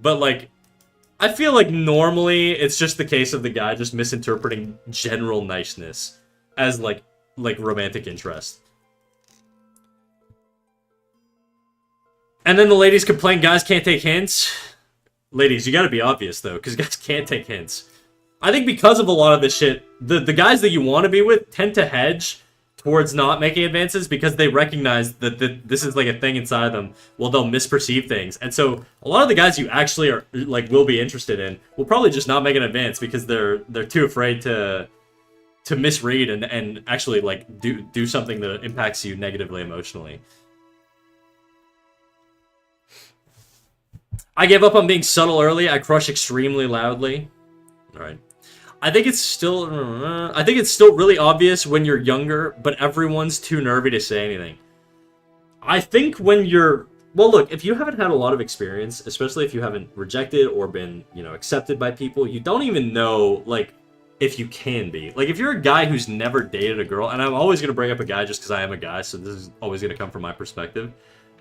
But like, I feel like normally it's just the case of the guy just misinterpreting general niceness as like romantic interest. And then the ladies complain guys can't take hints. Ladies, you gotta be obvious though, because guys can't take hints. I think because of a lot of this shit, the guys that you want to be with tend to hedge towards not making advances because they recognize that this is like a thing inside them. Well, they'll misperceive things. And so a lot of the guys you actually are like will be interested in will probably just not make an advance because they're too afraid to misread and actually like do something that impacts you negatively emotionally. I gave up on being subtle early. I crush extremely loudly. All right. I think it's still really obvious when you're younger, but everyone's too nervy to say anything. I think when you're, well, look, if you haven't had a lot of experience, especially if you haven't rejected or been, you know, accepted by people, you don't even know, like, if you can be. Like, if you're a guy who's never dated a girl, and I'm always going to bring up a guy just because I am a guy, so this is always going to come from my perspective.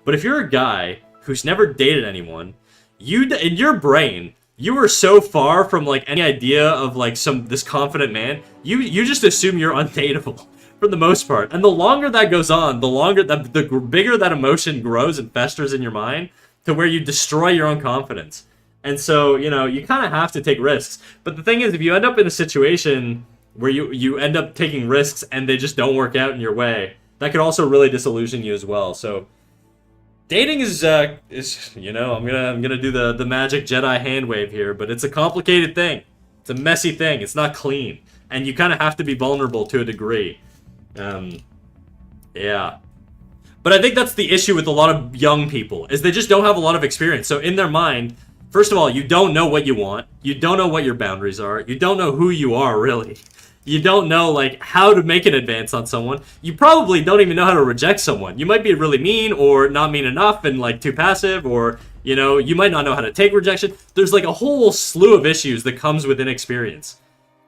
But if you're a guy who's never dated anyone, in your brain, you are so far from like any idea of like this confident man. You just assume you're undateable for the most part. And the longer that goes on, the bigger that emotion grows and festers in your mind to where you destroy your own confidence. And so, you know, you kind of have to take risks. But the thing is, if you end up in a situation where you end up taking risks and they just don't work out in your way, that could also really disillusion you as well. So dating is you know, I'm gonna do the magic Jedi hand wave here, but it's a complicated thing. It's a messy thing. It's not clean, and you kind of have to be vulnerable to a degree. Yeah. But I think that's the issue with a lot of young people, is they just don't have a lot of experience. So in their mind, first of all, you don't know what you want. You don't know what your boundaries are. You don't know who you are, really. You don't know, like, how to make an advance on someone. You probably don't even know how to reject someone. You might be really mean or not mean enough and, like, too passive, or You know, you might not know how to take rejection. There's like a whole slew of issues that comes with inexperience.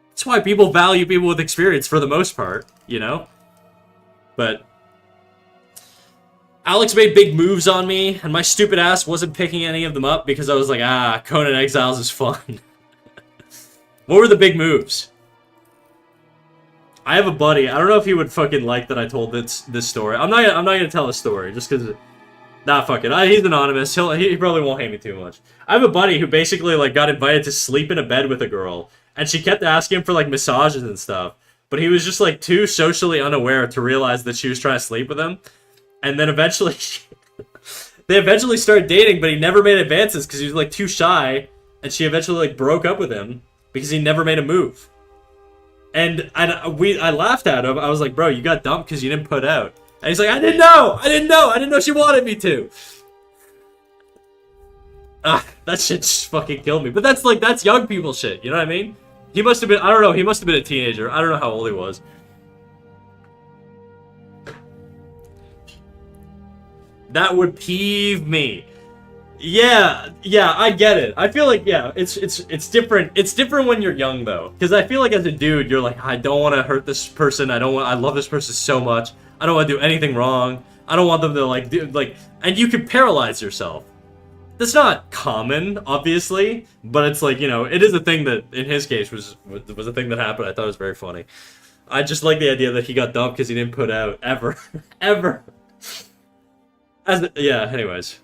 That's why people value people with experience for the most part, you know? But Alex made big moves on me, and my stupid ass wasn't picking any of them up because I was like, Conan Exiles is fun. What were the big moves? I have a buddy. I don't know if he would fucking like that I told this story. I'm not gonna tell a story just because. Nah, fuck it. He's anonymous. He probably won't hate me too much. I have a buddy who basically like got invited to sleep in a bed with a girl, and she kept asking him for like massages and stuff, but he was just like too socially unaware to realize that she was trying to sleep with him. And then eventually, they eventually started dating, but he never made advances because he was like too shy, and she eventually like broke up with him because he never made a move. And I laughed at him. I was like, bro, you got dumped because you didn't put out. And he's like, I didn't know she wanted me to. That shit just fucking killed me. But that's young people shit, you know what I mean? He must have been, I don't know, he must have been a teenager. I don't know how old he was. That would peeve me. Yeah, I get it. I feel like, yeah, it's different. It's different when you're young, though. Because I feel like as a dude, you're like, I don't want to hurt this person. I love this person so much. I don't want to do anything wrong. I don't want them to, like, and you can paralyze yourself. That's not common, obviously, but it's like, you know, it is a thing that, in his case, was a thing that happened. I thought it was very funny. I just like the idea that he got dumped because he didn't put out, ever. Ever. Yeah, anyways.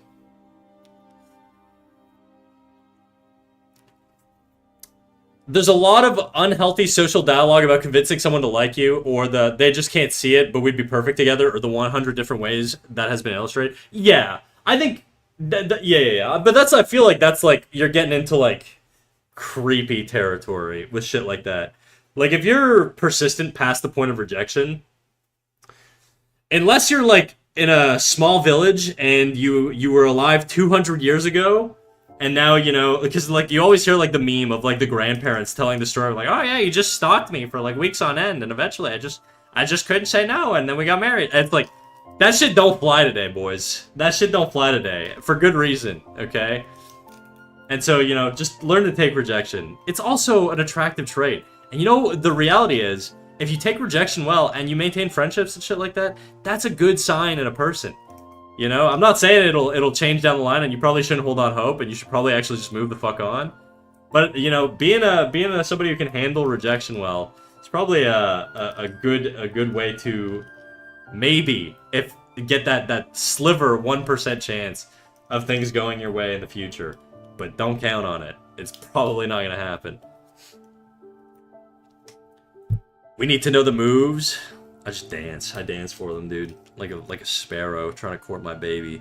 There's a lot of unhealthy social dialogue about convincing someone to like you, or they just can't see it, but we'd be perfect together, or the 100 different ways that has been illustrated. Yeah, I think, yeah. But I feel like that's like, you're getting into like creepy territory with shit like that. Like, if you're persistent past the point of rejection, unless you're like in a small village and you were alive 200 years ago, and now, you know, because, like, you always hear, like, the meme of, like, the grandparents telling the story, like, oh, yeah, you just stalked me for, like, weeks on end, and eventually I just couldn't say no, and then we got married. And it's like, that shit don't fly today, boys. That shit don't fly today. For good reason, okay? And so, you know, just learn to take rejection. It's also an attractive trait. And, you know, the reality is, if you take rejection well, and you maintain friendships and shit like that, that's a good sign in a person. You know, I'm not saying it'll change down the line, and you probably shouldn't hold on hope, and you should probably actually just move the fuck on. But, you know, being somebody who can handle rejection well, it's probably a good way to maybe get that sliver 1% chance of things going your way in the future. But don't count on it. It's probably not gonna happen. We need to know the moves. I just dance. I dance for them, dude. Like a sparrow trying to court my baby.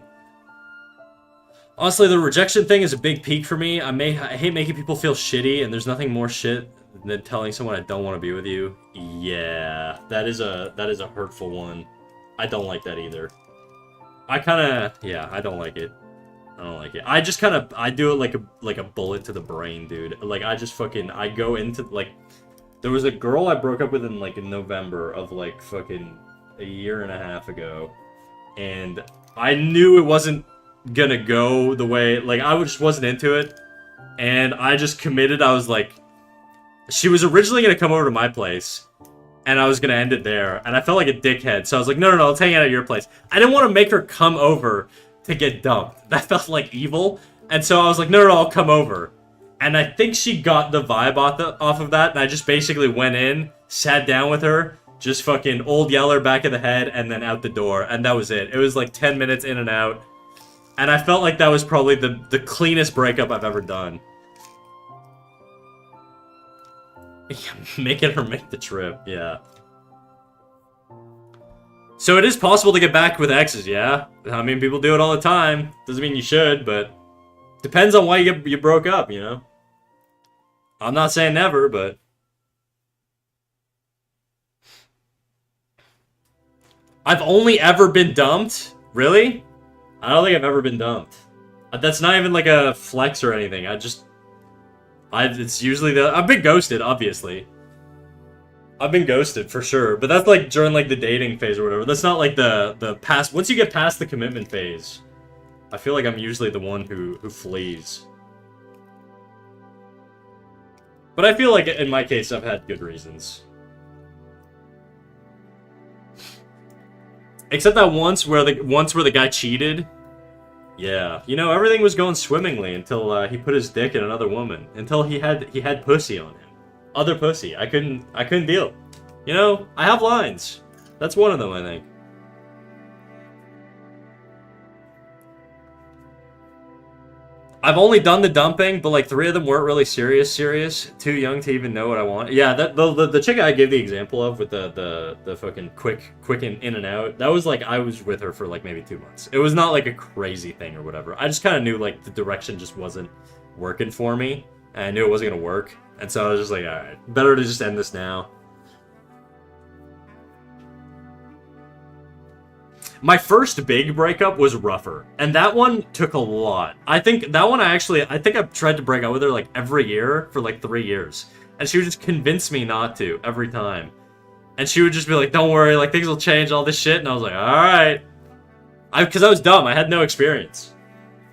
Honestly, the rejection thing is a big peak for me. I hate making people feel shitty, and there's nothing more shit than telling someone I don't want to be with you. Yeah, that is a hurtful one. I don't like that either. I don't like it. I don't like it. I do it like a bullet to the brain, dude. Like, I go into, like, there was a girl I broke up with in November of, like, fucking a year and a half ago, and I knew it wasn't gonna go the way, like, I just wasn't into it, and I just committed. I was like, she was originally gonna come over to my place, and I was gonna end it there, and I felt like a dickhead, so I was like, no, let's hang out at your place. I didn't want to make her come over to get dumped. That felt like evil, and so I was like, no, I'll come over. And I think she got the vibe off of that, and I just basically went in, sat down with her, just fucking old yeller back of the head, and then out the door, and that was it. It was like 10 minutes in and out, and I felt like that was probably the cleanest breakup I've ever done. Making her make the trip, yeah. So it is possible to get back with exes, yeah? I mean, people do it all the time. Doesn't mean you should, but depends on why you broke up, you know? I'm not saying never, but I've only ever been dumped? Really? I don't think I've ever been dumped. That's not even like a flex or anything. It's usually I've been ghosted, obviously. I've been ghosted for sure, but that's like during like the dating phase or whatever. That's not like the past. Once you get past the commitment phase, I feel like I'm usually the one who flees. But I feel like in my case, I've had good reasons. Except that once where the guy cheated. Yeah, you know, everything was going swimmingly until he put his dick in another woman. Until he had pussy on him. Other pussy. I couldn't deal. You know, I have lines. That's one of them, I think. I've only done the dumping, but like 3 of them weren't really serious. Too young to even know what I want. Yeah, that the chick I gave the example of with the fucking quick in and out. That was like I was with her for like maybe 2 months. It was not like a crazy thing or whatever. I just kind of knew like the direction just wasn't working for me, and I knew it wasn't gonna work. And so I was just like, all right, better to just end this now. My first big breakup was rougher, and that one took a lot. I think that one I think I've tried to break up with her like every year for like 3 years, and she would just convince me not to every time. And she would just be like, don't worry, like things will change, all this shit, and I was like, alright. Because I was dumb, I had no experience.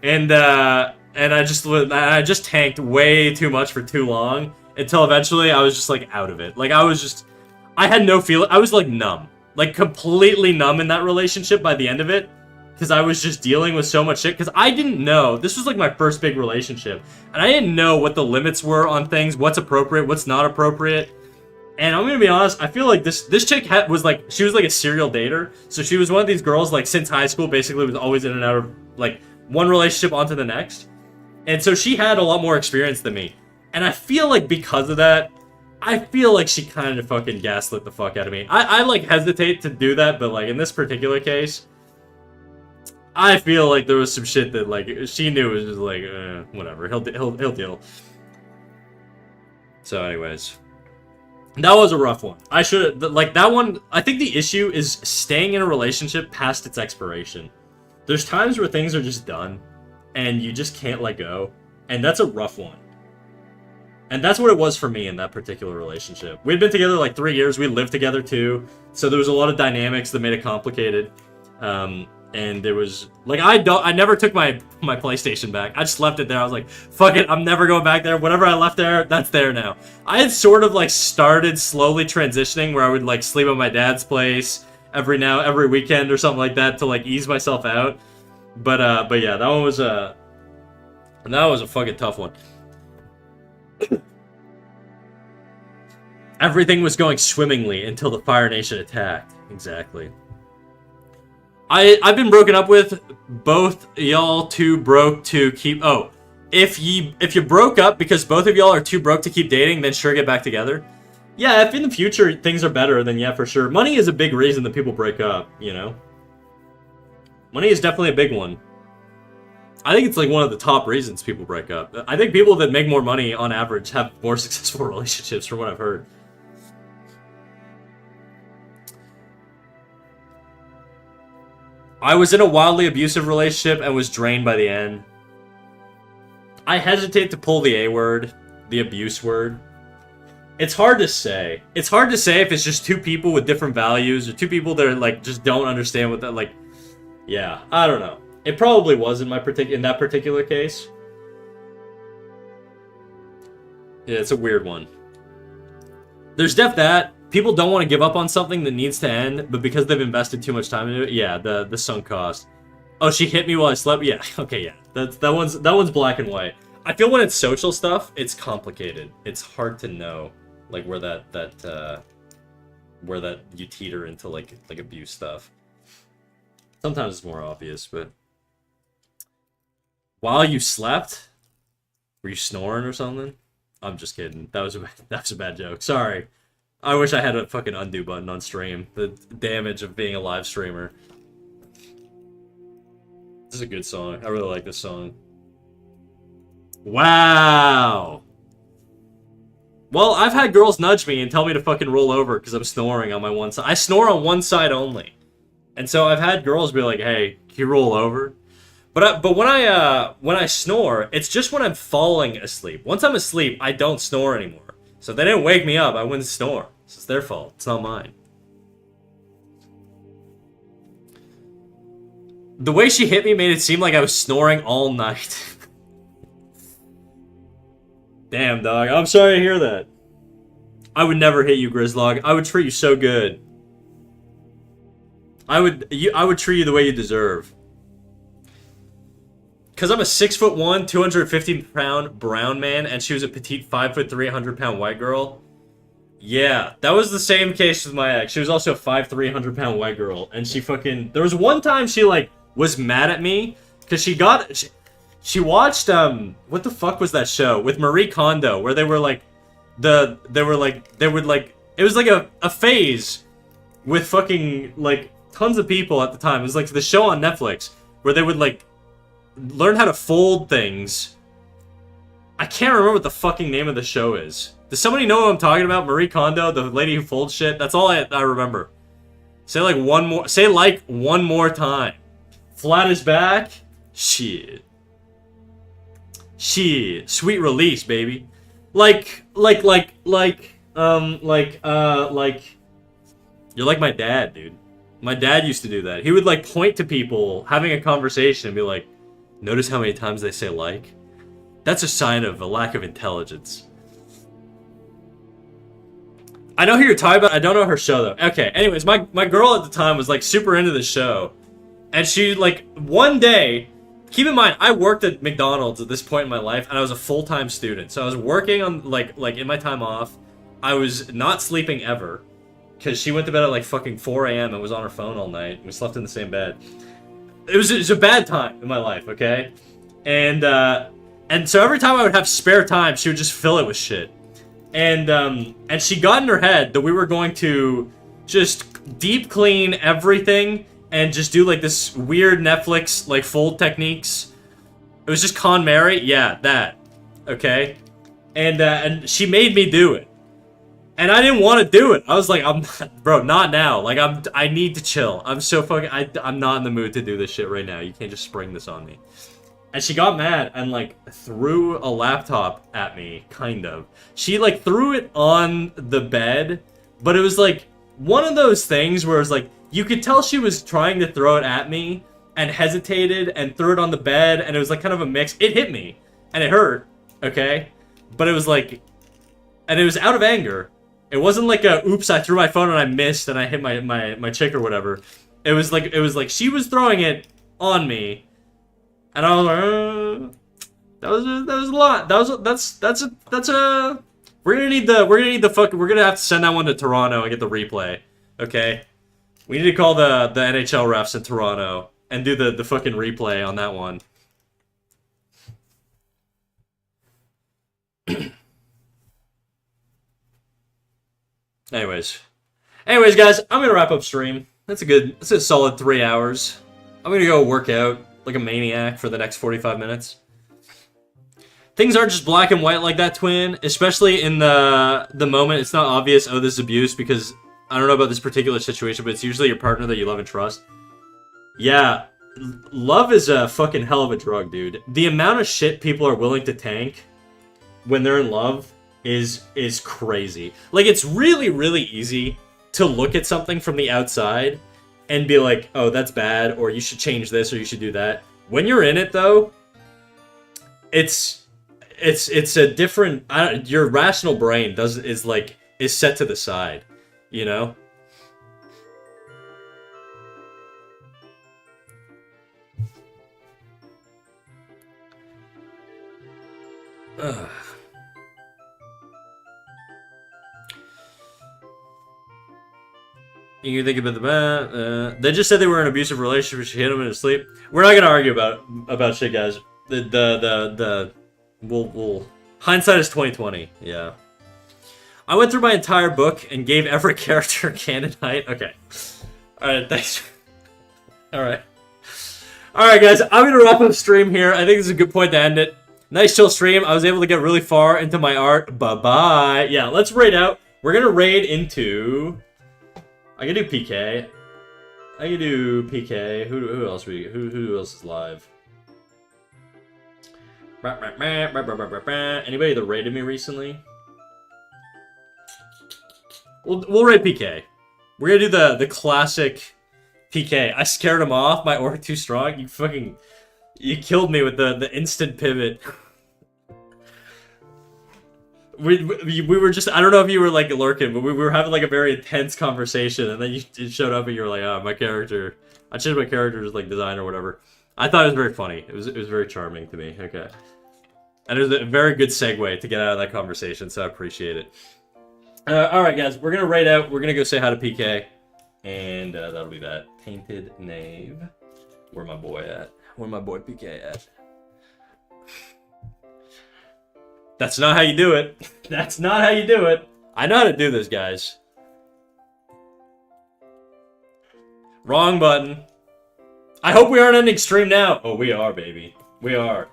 And I just tanked way too much for too long, until eventually I was just like out of it. Like I had no feeling, I was like numb. Like, completely numb in that relationship by the end of it. Because I was just dealing with so much shit. Because I didn't know. This was, like, my first big relationship. And I didn't know what the limits were on things. What's appropriate, what's not appropriate. And I'm gonna be honest, I feel like this chick was, like, she was, like, a serial dater. So she was one of these girls, like, since high school, basically was always in and out of, like, one relationship onto the next. And so she had a lot more experience than me. And I feel like because of that, I feel like she kind of fucking gaslit the fuck out of me. I like, hesitate to do that, but, like, in this particular case, I feel like there was some shit that, like, she knew was just like, whatever, he'll deal. So, anyways. That was a rough one. I should, like, that one, I think the issue is staying in a relationship past its expiration. There's times where things are just done, and you just can't let go, and that's a rough one. And that's what it was for me in that particular relationship. We'd been together like 3 years. We lived together too. So there was a lot of dynamics that made it complicated. And there was like I never took my PlayStation back. I just left it there. I was like, fuck it, I'm never going back there. Whatever I left there, that's there now. I had sort of like started slowly transitioning where I would like sleep at my dad's place every weekend or something like that to like ease myself out. But yeah, that was a fucking tough one. Everything was going swimmingly until the Fire Nation attacked. Exactly. I've been broken up with. Both y'all too broke to keep... Oh, if you broke up because both of y'all are too broke to keep dating, then sure, get back together. Yeah, if in the future things are better, then yeah, for sure. Money is a big reason that people break up, you know? Money is definitely a big one. I think it's like one of the top reasons people break up. I think people that make more money on average have more successful relationships from what I've heard. I was in a wildly abusive relationship and was drained by the end. I hesitate to pull the A word, the abuse word. It's hard to say. It's hard to say if it's just two people with different values or two people that are like just don't understand what that like. Yeah, I don't know. It probably was in that particular case. Yeah, it's a weird one. There's that. People don't want to give up on something that needs to end, but because they've invested too much time into it, yeah, the sunk cost. Oh, she hit me while I slept? Yeah, okay, yeah. That one's black and white. I feel when it's social stuff, it's complicated. It's hard to know, like, where that you teeter into, like abuse stuff. Sometimes it's more obvious, but... While you slept? Were you snoring or something? I'm just kidding. That was a bad joke. Sorry. I wish I had a fucking undo button on stream. The damage of being a live streamer. This is a good song. I really like this song. Wow! Well, I've had girls nudge me and tell me to fucking roll over because I'm snoring on my one side. I snore on one side only. And so I've had girls be like, hey, can you roll over? But when I snore, it's just when I'm falling asleep. Once I'm asleep, I don't snore anymore. So if they didn't wake me up, I wouldn't snore. It's their fault. It's not mine. The way she hit me made it seem like I was snoring all night. Damn, dog. I'm sorry to hear that. I would never hit you, Grizzlog. I would treat you so good. I would treat you the way you deserve. Cause I'm a 6'1", 250-pound brown man, and she was a petite 5'3", 100-pound white girl. Yeah, that was the same case with my ex. She was also a 5'3", 100-pound white girl, and she fucking. There was one time she like was mad at me because she watched what the fuck was that show with Marie Kondo where they were like it was like a phase with fucking like tons of people at the time. It was like the show on Netflix where they would like learn how to fold things. I can't remember what the fucking name of the show is. Does somebody know what I'm talking about? Marie Kondo, the lady who folds shit. That's all I remember. Say like one more time. Flat is back. Shit. Sweet release, baby. Like you're like my dad, dude. My dad used to do that. He would like point to people having a conversation and be like, notice how many times they say like? That's a sign of a lack of intelligence. I know who you're talking about. I don't know her show though. Okay, anyways, my girl at the time was like super into the show. And she like one day, keep in mind, I worked at McDonald's at this point in my life, and I was a full-time student. So I was working on like in my time off. I was not sleeping ever. Because she went to bed at like fucking 4 a.m. and was on her phone all night. We slept in the same bed. It was a bad time in my life, okay? And so every time I would have spare time, she would just fill it with shit. And she got in her head that we were going to just deep clean everything and just do like this weird Netflix like fold techniques. It was just Con Mary, yeah, that, okay? And she made me do it. And I didn't want to do it. I was like, bro, not now. Like, I need to chill. I'm so fucking, I'm not in the mood to do this shit right now. You can't just spring this on me. And she got mad and, like, threw a laptop at me, kind of. She, like, threw it on the bed, but it was, like, one of those things where it was, like, you could tell she was trying to throw it at me and hesitated and threw it on the bed, and it was, like, kind of a mix. It hit me, and it hurt, okay? But it was, like, and it was out of anger. It wasn't like a, oops, I threw my phone and I missed and I hit my chick or whatever. It was like she was throwing it on me, and I was like, that was a lot. That's a. We're gonna need the fuck. We're gonna have to send that one to Toronto and get the replay. Okay, we need to call the NHL refs in Toronto and do the fucking replay on that one. Anyways, guys, I'm gonna wrap up stream. That's a solid 3 hours. I'm gonna go work out like a maniac for the next 45 minutes. Things aren't just black and white like that, Twin. Especially in the moment, it's not obvious, oh, this is abuse, because I don't know about this particular situation, but it's usually your partner that you love and trust. Yeah, love is a fucking hell of a drug, dude. The amount of shit people are willing to tank when they're in love is crazy. Like, it's really, really easy to look at something from the outside and be like, oh, that's bad, or you should change this, or you should do that. When you're in it, though, it's a different, your rational brain is set to the side, you know? Ugh. You think about the they just said they were in an abusive relationship. She hit him in his sleep. We're not gonna argue about shit, guys. We'll hindsight is 2020. Yeah. I went through my entire book and gave every character a canon height. Okay. All right. Thanks. All right. All right, guys. I'm gonna wrap up stream here. I think this is a good point to end it. Nice chill stream. I was able to get really far into my art. Bye bye. Yeah. Let's raid out. We're gonna raid into. I can do PK. I can do PK. Who else who else is live? Anybody that raided me recently? We'll raid PK. We're gonna do the classic PK. I scared him off. My aura too strong. You killed me with the instant pivot. We were just, I don't know if you were like lurking, but we were having like a very intense conversation, and then you showed up and you were like, oh, my character, I changed my character's like design or whatever. I thought it was very funny. It was very charming to me. Okay. And it was a very good segue to get out of that conversation, so I appreciate it. Alright guys, we're gonna raid out, we're gonna go say hi to PK, and that'll be that. Tainted Knave. Where my boy at? Where my boy PK at? That's not how you do it. That's not how you do it. I know how to do this, guys. Wrong button. I hope we aren't ending stream now. Oh, we are, baby. We are.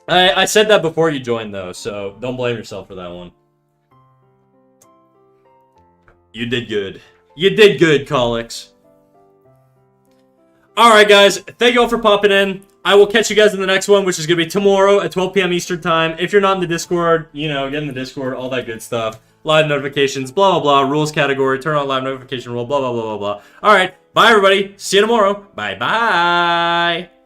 I said that before you joined, though, so don't blame yourself for that one. You did good. You did good, Colix. Alright, guys. Thank you all for popping in. I will catch you guys in the next one, which is going to be tomorrow at 12 p.m. Eastern Time. If you're not in the Discord, you know, get in the Discord, all that good stuff. Live notifications, blah, blah, blah. Rules category, turn on live notification rule, blah, blah, blah, blah, blah. Alright, bye, everybody. See you tomorrow. Bye-bye.